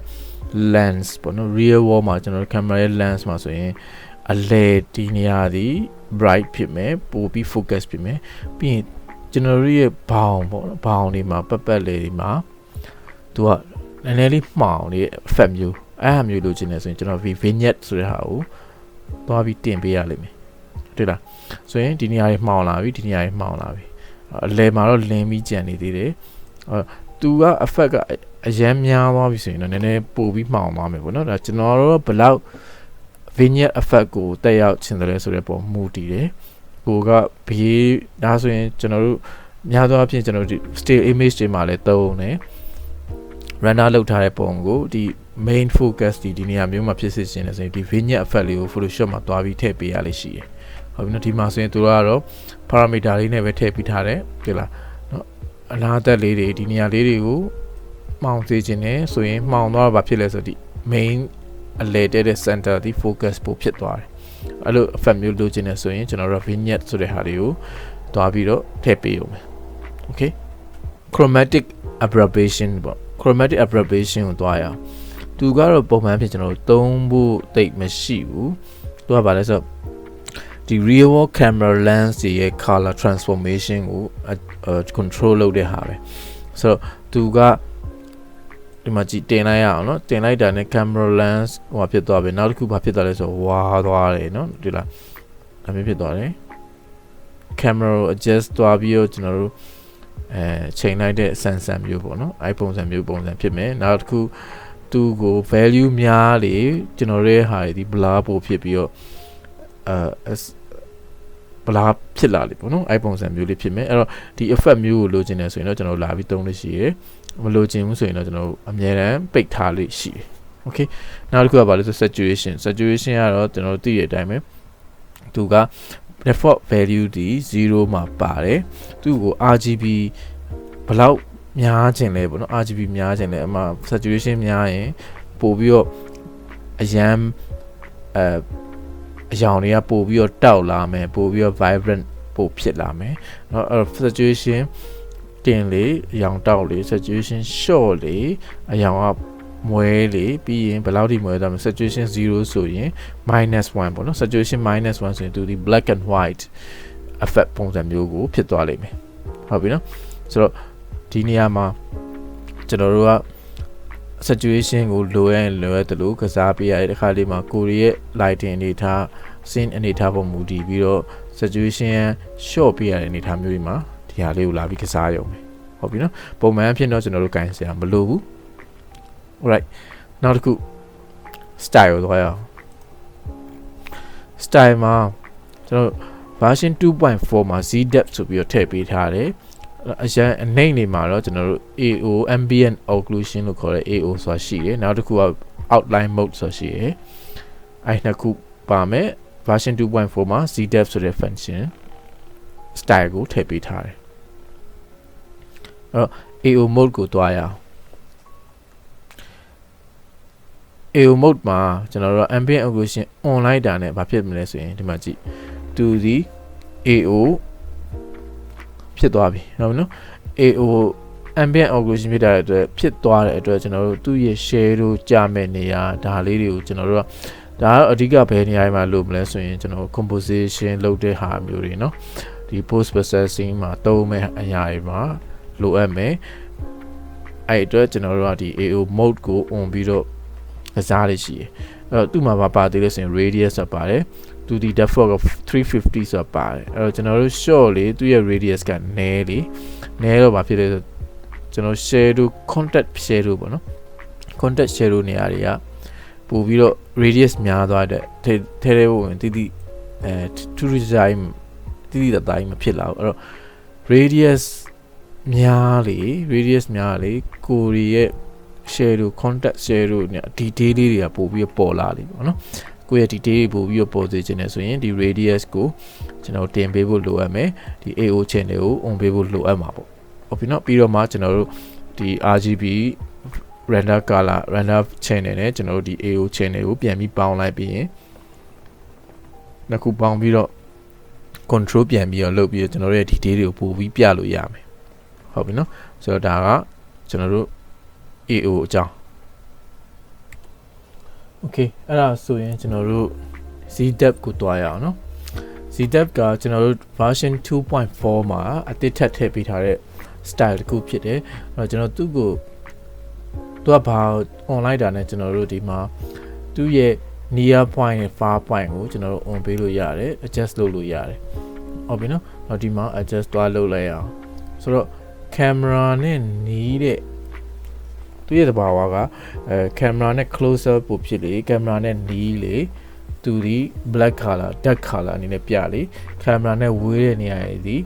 lens ပေါ့နော် real world မှာကျွန်တော်တို့ camera ရဲ့ lens မှာဆိုရင်အလဲဒီနေရာဒီ bright ဖြစ်မယ်ပိုပြီး focus ဖြစ်မယ်ပြီးရင်ကျွန်တော်တို့ရဲ့ဘောင်ပေါ့နော်ဘောင်တွေမှာပတ်လေတွေမှာသူကနည်းနည်းလေးမှောင်နေတဲ့ effect မျိုးအဲ့ဟာမျိုးလိုချင်တယ်ဆိုရင်ကျွန်တော် vignette ဆိုတဲ့ဟာကိုသွားပြီးတင်ပေးရလိမ့်မယ်တွေ့လားဆိုရင်ဒီနေရာတွေမှောင်လာပြီဒီနေရာတွေမှောင်လာပြီအလဲမှာတော့လင်းပြီးကြံနေသေးတယ် သူက effect ကအရန်များသွားပြီဆိုရင်တော့နည်းနည်းပို့ပြီးမှောင်သွားမယ်ပေါ့နော်ဒါကျွန်တော်တို့ဘယ်လောက် vignette effect ကိုတက်ရောက်ချင်တယ်လဲဆိုတဲ့ပုံမူတည်တယ်ကိုကဘေးဒါဆိုရင်ကျွန်တော်တို့များသောအားဖြင့်ကျွန်တော်တို့ still image တွေမှာလည်းသုံးတယ် render လုပ်ထားတဲ့ပုံကိုဒီ main focus ဒီနေရာမျိုးမှာဖြစ်စေချင်တယ်ဆိုရင်ဒီ vignette effect လေးကို Photoshop မှာတွားပြီးထည့်ပေးရလိမ့်ရှိတယ်ဟုတ်ပြီနော်ဒီမှာဆိုရင်သူတို့ကတော့ parameter လေးနဲ့ပဲထည့်ပေးထားတယ်ဟုတ်လားနော်အလားတက်လေးတွေဒီနေရာလေးတွေကိုမှောင်စေချင်တယ်ဆိုရင်မှောင်သွားတာဘာဖြစ်လဲဆိုတော့ဒီ main အလဲတဲ့ center ဒီ focus ပိုဖြစ်သွားတယ်အဲ့လို effect မျိုးလုပ်ချင်တယ်ဆိုရင်ကျွန်တော်တို့ vignette ဆိုတဲ့ဟာတွေကိုတွားပြီးတော့ထည့်ပေးအောင်မယ် okay chromatic aberration ပေါ့ chromatic aberration ကိုတွားရအောင်သူကတော့ပုံမှန်ဖြစ်ကျွန်တော်တို့သုံးဖို့တိတ်မရှိဘူးသူကဘာလဲဆိုတော့ဒီ real world camera lens ရဲ့ color transformation ကို control လုပ်တဲ့ဟာပဲဆိုတော့သူကဒီမှာကြည့်တင်လိုက်ရအောင်နော်တင်လိုက်တာနဲ့ camera lens ဟိုဖြစ်သွားပြီနောက်တစ်ခုဘာဖြစ်သွားလဲဆိုတော့ဝါသွားတယ်နော်ဒီလားဒါမျိုးဖြစ်သွားတယ် camera adjust သွားပြီးတော့ကျွန်တော်တို့ချိန်လိုက်တဲ့ sensor မျိုးပေါ့နော် iPhone ဆန်မျိုးပုံစံဖြစ်မယ်နောက်တစ်ခုသူကို value များလေကျွန်တော်ရဲ့ဟာဒီ blur ပို့ဖြစ်ပြီးတော့blur ဖြစ်လာလေပေါ့နော် iPhone ဆန်မျိုးလေးဖြစ်မယ်အဲ့တော့ဒီ effect မျိုးကိုလိုချင်တယ်ဆိုရင်တော့ကျွန်တော်လာပြီးသုံးလို့ရှိရယ်မလိုချင်ဘူးဆိုရင်တော့ကျွန်တော်အမြဲတမ်းပိတ်ထားလို့ရှိတယ် okay နောက်တစ်ခုကဘာလဲဆို saturation ကတော့ကျွန်တော်သိတဲ့အတိုင်းပဲသူက default value ဒီ0မှာပါတယ်သူ့ကို RGB ဘယ်လောက်များခြင်းလဲပေါ့နော် RGB များခြင်းလဲအမှ saturation များရင်ပို့ပြီးတော့အရန်အရောင်တွေကပို့ပြီးတော့တောက်လာမယ်ပို့ပြီးတော့ vibrant ပို့ဖြစ်လာမယ်เนาะ saturation တင်လေအရောင်တောက်လေ saturation short လေအရောင်ကမွဲလေပြီးရင်ဘယ်လောက်ထိမွဲသွားမလဲ saturation 0ဆိုရင် -1 ပေါ့နော် saturation -1 ဆိုရင်သူဒီ black and white effect ပုံစံမျိုးကိုဖြစ်သွားလိမ့်မယ်ဟုတ်ပြီနော်ဆိုတော့ဒီနေရာမှာကျွန်တော်တို့က saturation ကိုလိုရတယ်လို့ကစားပေးရတယ်တစ်ခါလေးမှာကိုရီရဲ့ lighting အနေထား scene အနေထားပုံမူတည်ပြီးတော့ saturation short ပေးရတဲ့အနေထားမျိုးတွေမှာဒီဟာလေးကိုလာပြီးကစားရုံပဲဟုတ်ပြီနော်ပုံမှန်အဖြစ်တော့ကျွန်တော်တို့ကင်စရာမလိုဘူး alright နောက်တစ်ခု style ကိုသွားရအောင် style မှာကျွန်တော် version 2.4 မှာ Z depth ဆိုပြီးတော့ထည့်ပေးထားတယ်အရန်အနှိမ့်နေမှာတော့ကျွန်တော်တို့ AO ambient occlusion လို့ခေါ်တဲ့ AO ဆိုတာရှိတယ်နောက်တစ်ခုက outline mode ဆိုတာရှိတယ်အဲ့နှစ်ခုပါမယ် version 2.4 မှာ Z depth ဆိုတဲ့ function style ကိုထည့်ပေးထားတယ်အဲ့တော့ AO mode ကိုတွားရအောင် AO mode မှာကျွန်တော်တို့ ambient occlusion on လိုက်တာနဲ့ဘာဖြစ်မလဲဆိုရင်ဒီမှာကြည့်သူဒီ AO ဖြစ်သွားပြီဟုတ်နော် AO ambient occlusion ဖြစ်တဲ့အတွက်ဖြစ်သွားတဲ့အတွက်ကျွန်တော်တို့သူ့ရဲ့ share တို့ကြာမဲ့နေရာဒါလေးတွေကိုကျွန်တော်တို့ကဒါကတော့အဓိကဘယ်နေရာမှာလုပ်မလဲဆိုရင်ကျွန်တော် composition လုပ်တဲ့ဟာမျိုးတွေเนาะဒီ post processing မှာသုံးမဲ့အရာတွေမှာလိုအပ်မယ်အဲ့အတွက်ကျွန်တော်တို့ကဒီ AO mode ကို on ပြီးတော့ကစားရရှိတယ်အဲ့တော့သူ့မှာပါသေးလို့ဆိုရင် radius ဆိုတာပါတယ်သူဒီ default က350ဆိုတာပါတယ်အဲ့တော့ကျွန်တော်တို့ short လေသူ့ရဲ့ radius ကနည်းလေနည်းတော့ဘာဖြစ်လဲဆိုကျွန်တော် shadow contact shadow ပေါ့နော် contact shadow နေရာတွေကပို့ပြီးတော့ radius များသွားတဲ့ထဲဖို့ဝင်တိto design တိတိုင်းမဖြစ်လာဘူးအဲ့တော့ radius များလေကိုရီရဲ့ shadow contact shadow เนี่ย detail လေးတွေကပို့ပြီးပေါ်လာလိမ့်ပေါ့နော်ကိုယ့်ရဲ့ detail ပို့ပြီးပေါ်စေချင်တယ်ဆိုရင်ဒီ radius ကိုကျွန်တော်တင်ပေးဖို့လိုအပ်မယ်ဒီ AO channel ကို on ပေးဖို့လိုအပ်မှာပေါ့ဟုတ်ပြီနော်ပြီးတော့မှကျွန်တော်တို့ဒီ RGB render color render channel နဲ့ကျွန်တော်တို့ဒီ AO channel ကိုပြန်ပြီးပေါင်းလိုက်ပြီးရင်နှစ်ခုပေါင်းပြီးတော့ control ပြန်ပြီးတော့လုပ်ပြီးတော့ကျွန်တော်တို့ရဲ့ detail တွေကိုပို့ပြီးပြလို့ရမယ်ဟုတ်ပြီနော်ဆိုတော့ဒါကကျွန်တော်တို့ AO အကြောင်း okay အဲ့ဒါဆိုရင်ကျွန်တော်တို့ Z depth ကိုတွားရအောင်နော် Z depth ကကျွန်တော်တို့ version 2.4 မှာအသစ်ထပ်ထည့်ပေးထားတဲ့ style တစ်ခုဖြစ်တယ်အဲ့တော့ကျွန်တော်သူ့ကိုသူကဘာ online တာနဲ့ကျွန်တော်တို့ဒီမှာသူ့ရဲ့ near point နဲ့ far point ကိုကျွန်တော်တို့ on ပေးလို့ရတယ် adjust လုပ်လို့ရတယ်ဟုတ်ပြီနော်တော့ဒီမှာ adjust သွားလုပ်လိုက်ရအောင်ဆိုတော့ camera နဲ့နီးတဲ့သူရဲ့တဘာဝကcamera နဲ့ closer ပို့ဖြစ်လေ camera နဲ့နီးလေသူဒီ black color dark color အနေနဲ့ပြလေ camera နဲ့ဝေးတဲ့နေရာတွေဒီ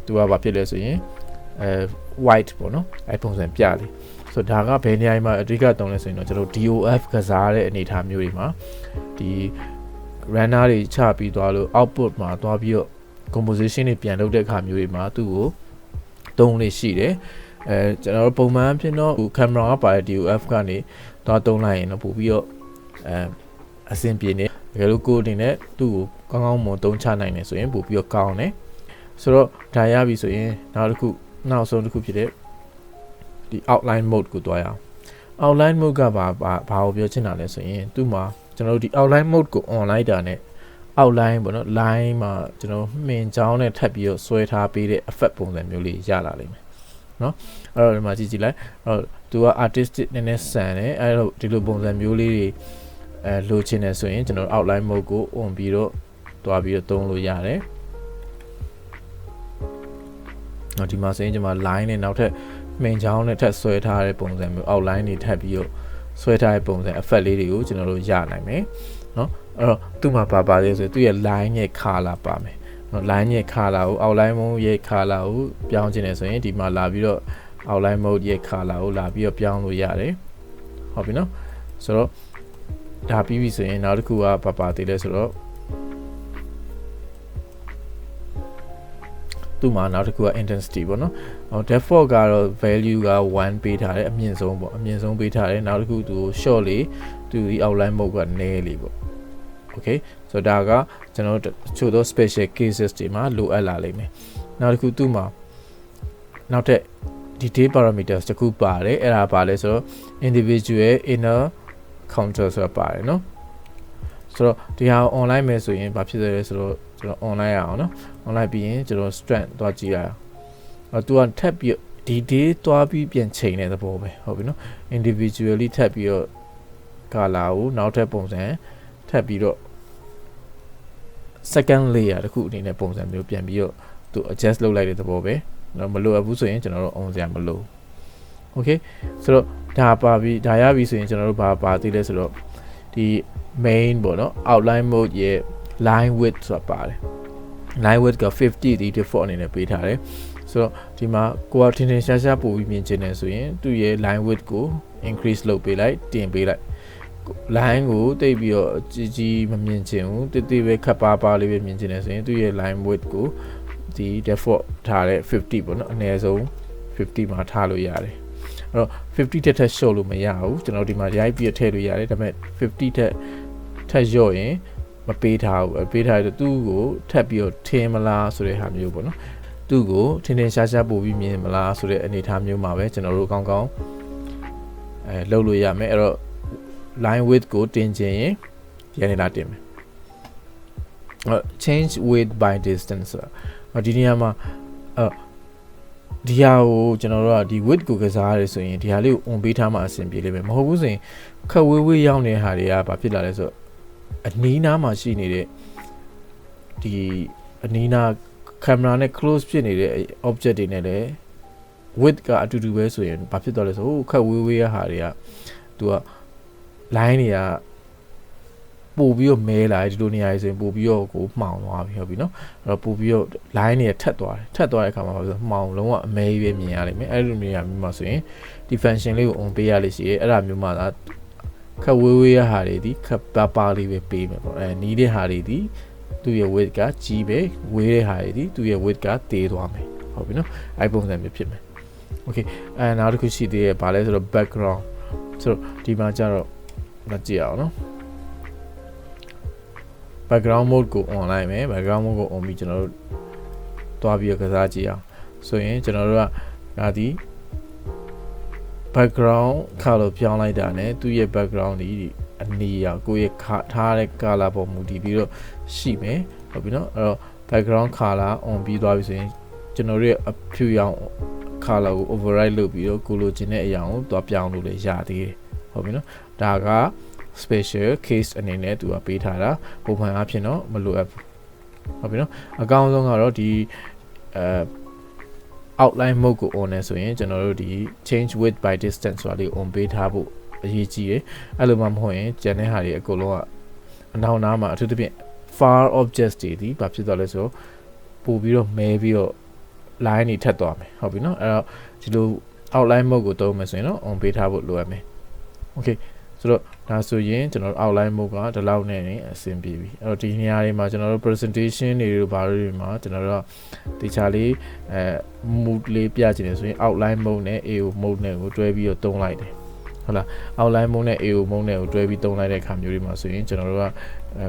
သူကဘာဖြစ်လဲဆိုရင်white ပေါ့နော်အဲ့ပုံစံပြလေဆိုတော့ဒါကဘယ်နေရာမှာအဓိကတုံးလဲဆိုရင်တော့ကျွန်တော် DOF ကစားတဲ့အနေအထားမျိုးတွေမှာဒီ runner တွေချပြီးသွားလို့ output မှာသွားပြီးတော့ composition တွေပြန်လုပ်တဲ့အခါမျိုးတွေမှာသူ့ကိုတုံးလေးရှိတယ်ကျွန်တော်တို့ပုံမှန်ဖြစ်တော့ camera ကပါတဲ့ DOF ကနေသွားတုံးလိုက်ရင်တော့ပို့ပြီးတော့အဆင်ပြေနေတကယ်လို့ကိုယ်အနေနဲ့သူ့ကိုကောင်းကောင်းမွန်တုံးချနိုင်တယ်ဆိုရင်ပို့ပြီးတော့ကောင်းတယ်ဆိုတော့ဒါရပြီဆိုရင်နောက်ဆုံးတစ်ခုဖြစ်တဲ့ဒီ outline mode ကိုတွားရအောင် outline mode ကဘာကိုပြောချင်တာလဲဆိုရင်သူ့မှာကျွန်တော်တို့ဒီ outline mode ကို on လိုက်တာနဲ့ outline ပေါ့နော် line မှာကျွန်တော်မှင်ချောင်းနဲ့ထပ်ပြီးတော့ဆွဲထားပေးတဲ့ effect ပုံစံမျိုးလေးရလာလိမ့်မယ်နော်အဲ့တော့ဒီမှာကြည့်လိုက်အဲ့တော့သူက artistic နည်းနည်းဆန်တယ်အဲ့တော့ဒီလိုပုံစံမျိုးလေးတွေလိုချင်တယ်ဆိုရင်ကျွန်တော် outline mode ကို on ပြီးတော့တွားပြီးတော့သုံးလို့ရတယ်ဒီမှာဆိုရင်ကျွန်မ line နဲ့နောက်ထပ်main ချောင်းနဲ့ထပ်ဆွဲထားတဲ့ပုံစံမျိုး outline တွေထပ်ပြီးတော့ဆွဲထားတဲ့ပုံစံ effect လေးတွေကိုကျွန်တော်တို့ရနိုင်မယ်เนาะအဲ့တော့သူ့မှာပါလဲဆိုသူ့ရဲ့ line ရဲ့ color ပါမယ်เนาะ line ရဲ့ color ကို outline mode ရဲ့ color ကိုပြောင်းချင်တယ်ဆိုရင်ဒီမှာလာပြီးတော့ outline mode ရဲ့ color ကိုလာပြီးတော့ပြောင်းလို့ရတယ်ဟုတ်ပြီเนาะဆိုတော့ဒါပြီးပြီဆိုရင်နောက်တစ်ခုကပါသေးလဲဆိုတော့သူ့မှာနောက်တစ်ခုက intensity ပေါ့နော် default ကတော့ value က1ပေးထားတယ်အမြင့်ဆုံးပေါ့အမြင့်ဆုံးပေးထားတယ်နောက်တစ်ခုသူ short လေးသူဒီ outline mode ကနည်းလေးပေါ့ okay ဆိုတော့ဒါကကျွန်တော်တို့ချို့သော special cases တွေမှာလိုအပ်လာလိမ့်မယ်နောက်တစ်ခုသူ့မှာနောက်ထပ် detail parameters တခုပါတယ်အဲ့ဒါပါလဲဆိုတော့ individual inner counter ဆိုတာပါတယ်နော်ဆိုတော့ဒီဟာ online မယ်ဆိုရင်ဘာဖြစ်လဲဆိုတော့ကျွန်တော် online ရအောင်နော် online ပြီးရင်ကျွန်တော် strength သွားကြည့်ရအောင်သူကထပ်ပြီးဒီ day သွားပြီးပြန်ချိန်တဲ့သဘောပဲဟုတ်ပြီနော် individually ထပ်ပြီးတော့ color ကိုနောက်ထပ်ပုံစံထပ်ပြီးတော့ second layer တခုအနေနဲ့ပုံစံမျိုးပြန်ပြီးတော့သူ adjust လုပ်လိုက်တဲ့သဘောပဲနော်မလိုအပ်ဘူးဆိုရင်ကျွန်တော်တို့ on စရာမလို okay ဆိုတော့ဒါပါပြီဒါရပြီဆိုရင်ကျွန်တော်တို့ဘာသိလဲဆိုတော့ဒီ main ပေါ့နော် outline mode ရဲ့ line width ဆိုတာပါတယ် line width က50ဒီ default အနေနဲ့ပေးထားတယ်ဆိုတော့ဒီမှာကိုယ်ကထင်ထင်ရှားရှားပို့ပြီးမြင်ချင်တယ်ဆိုရင်သူ့ရဲ့ line width ကို increase လုပ်ပေးလိုက်တင်ပေးလိုက် line ကိုတိတ်ပြီးတော့ကြီးမမြင်ချင်ဘူးတိတ်ပဲခပ်ပါလေးပဲမြင်ချင်တယ်ဆိုရင်သူ့ရဲ့ line width ကိုဒီ default ထားတဲ့50ပေါ့နော်အနည်းဆုံး50မှာထားလို့ရတယ်အဲ့တော့50တက်ထက် short လို့မရဘူးကျွန်တော်ဒီမှာရိုက်ပြီးထည့်လို့ရတယ်ဒါပေမဲ့50တက်ထက်လျော့ရင်မပေးထားဘူးပေးထားတဲ့သူ့ကိုထပ်ပြီးတော့ထင်းမလားဆိုတဲ့ဟာမျိုးပေါ့နော်သူ့ကိုထင်းထင်းရှားရှားပို့ပြီးမြင်မလားဆိုတဲ့အနေအထားမျိုးမှာပဲကျွန်တော်တို့ကောင်းကောင်းလုပ်လို့ရမယ်အဲ့တော့ line width ကိုတင်ချင်ရင်ဒီအနေနဲ့တင်မယ်change width by distance ဒီနေရာမှာဒီဟာကိုကျွန်တော်တို့ကဒီ width ကိုကစားရတယ်ဆိုရင်ဒီဟာလေးကို on ပေးထားမှအဆင်ပြေလိမ့်မယ်မဟုတ်ဘူးဆိုရင်ခက်ဝေးရောက်နေတဲ့ဟာတွေကဘာဖြစ်လာလဲဆိုတော့အနီးနားမှာရှိနေတဲ့ဒီအနီးနား camera နဲ့ close ဖြစ်နေတဲ့ object တွေနဲ့လည်း width ကအတူတူပဲဆိုရင်ဘာဖြစ်သွားလဲဆိုတော့ခက်ဝေးရဟာတွေကသူက line တွေကပို့ပြီးတော့မဲလာဒီလိုနေရာတွေဆိုရင်ပို့ပြီးတော့ကိုမှောင်သွားပြီဟုတ်ပြီနော်အဲ့တော့ပို့ပြီးတော့ line တွေထက်သွားတဲ့အခါမှာဘာလို့မှောင်လုံးဝအမဲပဲမြင်ရလိမ့်မယ်အဲ့လိုနေရာမျိုးမှာဆိုရင်ဒီ function လေးကို on ပေးရလိမ့်ရှိတယ်အဲ့ဒါမျိုးမှာခက်ဝေးရဟာတွေဒီခက်ပါလေးပဲပေးမယ်ပေါ့နီးတဲ့ဟာတွေဒီသူ့ရဲ့ width ကကြီးပဲဝေးတဲ့ဟာတွေဒီသူ့ရဲ့ width ကသေးသွားမယ်ဟုတ်ပြီနော်အဲ့ပုံစံမျိုးဖြစ်မယ် okay နောက်တစ်ခုရှိသေးတယ်ဗာလဲဆိုတော့ background ဆိုတော့ဒီမှာကျတော့မကြည့်အောင်နော် background mode ကို on လိုက်မယ် background mode ကို on ပြီးကျွန်တော်တို့တွားပြီးကစားကြည့်အောင်ဆိုရင်ကျွန်တော်တို့ကဒါဒီ background color ပြောင်းလိုက်တာ ਨੇ သူ့ရဲ့ background ဒီအနီးကိုယ့်ရဲ့ထားတဲ့ color ပေါ်မူတည်ပြီးတော့ရှိမယ်ဟုတ်ပြီနော်အဲ့တော့ background color on ပြီးသွားပြီဆိုရင်ကျွန်တော်တို့ရဲ့အဖြူရောင် color ကို override လုပ်ပြီးတော့ကိုလိုချင်တဲ့အရာကိုသွားပြောင်းလို့လည်းရသေးတယ်ဟုတ်ပြီနော်ဒါက special case အနေနဲ့သူကပေးထားတာပုံမှန်အားဖြင့်တော့မလိုအပ်ဘူးဟုတ်ပြီနော်အကောင်းဆုံးကတော့ဒီ outline mode ကို on လဲဆိုရင်ကျွန်တော်တို့ဒီ change width by distance ဆိုတာလေး on ပေးထားဖို့အရေးကြီးတယ်အဲ့လိုမှမဟုတ်ရင်ကျန်တဲ့ဟာတွေအကုန်လုံးကအနောက်နားမှာအထူးသဖြင့် far objects တွေဒီဘာဖြစ်သွားလဲဆိုတော့ပို့ပြီးတော့မဲပြီးတော့ line တွေထပ်သွားမယ်ဟုတ်ပြီနော်အဲ့တော့ဒီလို outline mode ကိုသုံးမယ်ဆိုရင်တော့ on ပေးထားဖို့လိုအပ်မယ် okay ဆိုတော့ဒါဆိုရင်ကျွန်တော်တို့ outline mode ကဒီလောက်နဲ့နေအဆင်ပြေပြီအဲ့တော့ဒီနေရာတွေမှာကျွန်တော်တို့ presentation တွေတို့ဘာတွေမှာကျွန်တော်တို့တခြားလေးmood လေးပြချင်တယ်ဆိုရင် outline mode နဲ့ AO mode နဲ့ကိုတွဲပြီးတော့သုံးလိုက်တယ်ဟုတ်လား outline mode နဲ့ AO mode နဲ့ကိုတွဲပြီးသုံးလိုက်တဲ့အခါမျိုးတွေမှာဆိုရင်ကျွန်တော်တို့က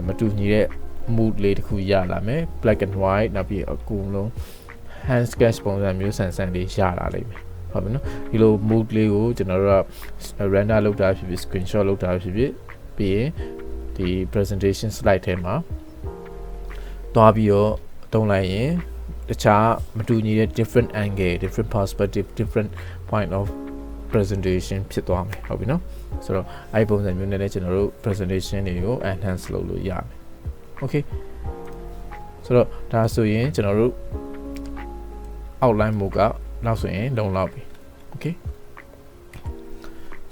မတူညီတဲ့ mood လေးတစ်ခုရလာမယ် black and white နောက်ပြီးအကုန်လုံး hand sketch ပုံစံမျိုးဆန်ဆန်လေးရလာလိမ့်မယ်ဟုတ်ပြီနော်ဒီလို mood လေးကိုကျွန်တော်တို့က render လုပ်တာဖြစ်ဖြစ် screenshot လုပ်တာဖြစ်ဖြစ်ပြီးရင်ဒီ presentation slide ထဲမှာတွားပြီးတော့သုံးလိုက်ရင်တခြားမတူညီတဲ့ different angle different perspective different point of presentation ဖြစ်သွားမယ်ဟုတ်ပြီနော်ဆိုတော့အဲ့ပုံစံမျိုးနဲ့လည်းကျွန်တော်တို့ presentation တွေကို enhance လုပ်လို့ရမယ် okay ဆိုတော့ဒါဆိုရင်ကျွန်တော်တို့ outline mode ကနောက်ဆိုရင်လုံလောက်ပြီ okay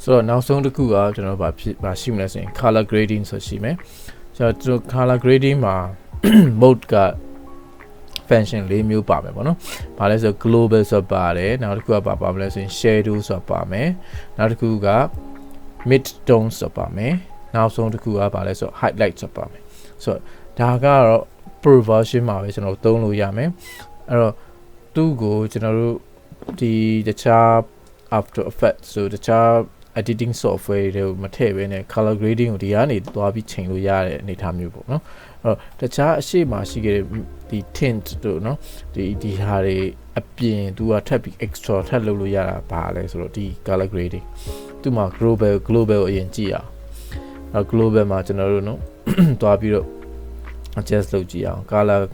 ဆိုတော့နောက်ဆုံးတစ်ခုကကျွန်တော်ဘာရှိမလဲဆိုရင် color grading ဆိုရှိမယ်ဆိုတော့ကျွန်တော် color grading မှာ mode က function ၄မျိုးပါမယ်ပေါ့နော်ဘာလဲဆို global ဆိုပါတယ်နောက်တစ်ခုကပါမလဲဆိုရင် shadow ဆိုပါမယ်နောက်တစ်ခုက mid tone ဆိုပါမယ်နောက်ဆုံးတစ်ခုကဘာလဲဆို highlight ဆိုပါမယ်ဆိုတော့ဒါကတော့ pro version မှာပဲကျွန်တော်သုံးလို့ရမယ်အဲ့တော့သူ့ကိုကျွန်တော်တို့ဒီတခြား after effects ဆိုတခြား editing software တွေကိုမထည့်ဘဲနဲ့ color grading ကိုဒီကနေသွားပြီးချိန်လို့ရတဲ့အနေအထားမျိုးပေါ့နော်အဲ့တော့တခြားအရှိမရှိခဲ့တဲ့ဒီ tint တို့နော်ဒီဟာတွေအပြင်သူကထပ်ပြီး extra ထပ်လုပ်လို့ရတာဘာလဲဆိုတော့ဒီ color grading သူမှာ global အရင်ကြည့်အောင်အဲ့ global မှာကျွန်တော်တို့နော်သွားပြီးတော့ adjust လုပ်ကြည့်အောင်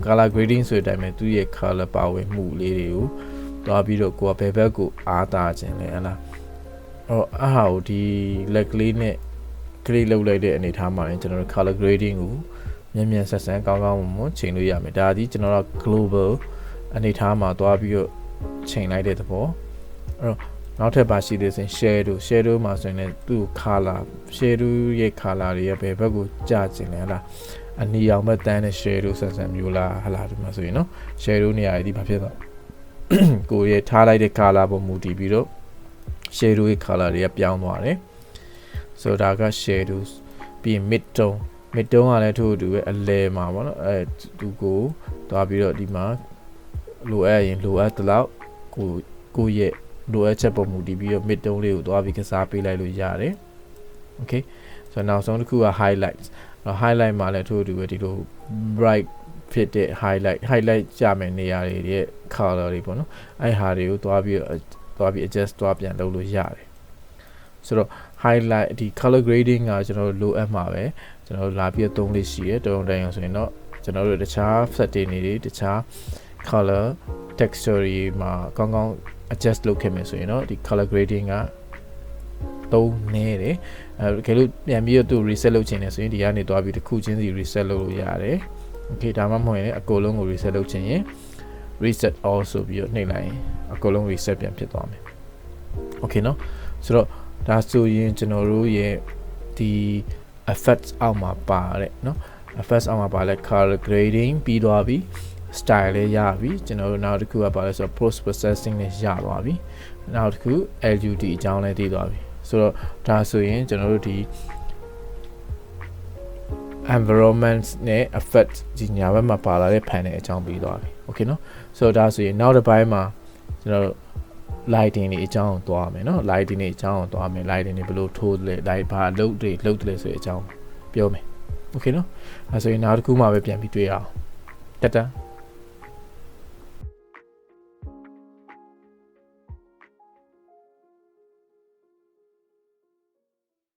color grading ဆိုတဲ့အတိုင်းပဲသူရဲ့ color ပါဝင်မှုလေးတွေကိုသွားပြီးတော့ကိုကဘယ်ဘက်ကိုအားသာခြင်းလဲဟလားအားဟာကိုဒီ leg လေးနဲ့ click လုပ်လိုက်တဲ့အနေထားမှာလည်းကျွန်တော်တို့ color grading ကိုမြန်ဆက်ဆန်းကောင်းမွန်ချိန်လို့ရမယ်ဒါဒီကျွန်တော်တို့ global အနေထားမှာသွားပြီးတော့ချိန်လိုက်တဲ့သဘောအဲ့တော့နောက်ထပ်ပါရှိသေးတယ် shadow မှာဆိုရင်လည်းသူ့ color shadow ရဲ့ color တွေရဲ့ဘယ်ဘက်ကိုကျခြင်းလဲဟလားအနီရောင်ဘက်တန်းတဲ့ shadow ဆန်ဆန်မျိုးလားဟလားဒီမှာဆိုရင်နော် shadow နေရာဒီဘာဖြစ်သွားကိုရထားလိုက်တဲ့ color ပေါ်မူတည်ပြီးတော့ shadow ရဲ့ color တွေကပြောင်းသွားတယ်ဆိုတော့ဒါက shadows ပြီး mid tone ကလည်းထို့အတူပဲအလယ်မှာပေါ့နော်အဲသူကိုသွားပြီးတော့ဒီမှာလိုအပ်ရင်လိုအပ်သလောက်ကိုရဲ့လိုအပ်ချက်ပေါ်မူတည်ပြီးတော့ mid tone လေးကိုသွားပြီးကစားပေးလိုက်လို့ရတယ် okay ဆိုတော့နောက်ဆုံးတစ်ခုက highlight မှာလည်းထို့အတူပဲဒီလို bright ဖြစ်တဲ့ highlight ကြမယ်နေရာတွေရဲ့ color တွေပေါ့နော်အဲ့ဟာတွေကိုသွားပြီး adjust သွားပြန်လုပ်လို့ရတယ်ဆိုတော့ highlight ဒီ color grading ကကျွန်တော်တို့လိုအပ်မှာပဲကျွန်တော်တို့လာပြီးသုံးလေးရှိတယ်တုံးတိုင်းအောင်ဆိုရင်တော့ကျွန်တော်တို့တခြား setting တွေတခြား color texture တွေမှာကောင်း adjust လုပ်ခဲ့မယ်ဆိုရင်တော့ဒီ color grading ကသုံးနေတယ်အဲကဲလို့ပြန်ပြီးတော့သူ reset လုပ်ချင်တယ်ဆိုရင်ဒီကနေသွားပြီးတစ်ခုချင်းစီ reset လုပ်လို့ရတယ် okay ဒါမှမဟုတ်ရင်အကုန်လုံးကို reset လုပ်ချင်ရင် reset all ဆိုပြီးတော့နှိပ်လိုက်ရင်အကုန်လုံး reset ပြန်ဖြစ်သွားမယ် okay เนาะဆိုတော့ဒါဆိုရင်ကျွန်တော်တို့ရဲ့ဒီ effects အောက်မှာပါတဲ့เนาะ effects အောက်မှာပါလဲ color grading ပြီးသွားပြီ style လည်းရပြီကျွန်တော်တို့နောက်တစ်ခုကပါလဲဆိုတော့ post processing လည်းရသွားပြီနောက်တစ်ခု LUT အကြောင်းလည်းသိသွားပြီဆိုတော့ဒါဆိုရင်ကျွန်တော်တို့ဒီ environment နဲ့ effect ဒီညာဘက်မှာပါလာတဲ့ panel အကြောင်းပြီးသွားပြီ okay เนาะဆိုတော့ဒါဆိုရင်နောက်တစ်ပိုင်းမှာကျွန်တော်တို့ lighting တွေအကြောင်းသွားမယ်เนาะ lighting တွေအကြောင်းသွားမယ် lighting တွေဘယ်လိုထိုးလဲ light ဘာလုပ်တယ်ဆိုတဲ့အကြောင်းပြောမယ် okay เนาะအဲဆိုရင်နောက်တစ်ခုမှပဲပြန်ပြီးတွေ့ရအောင်တတ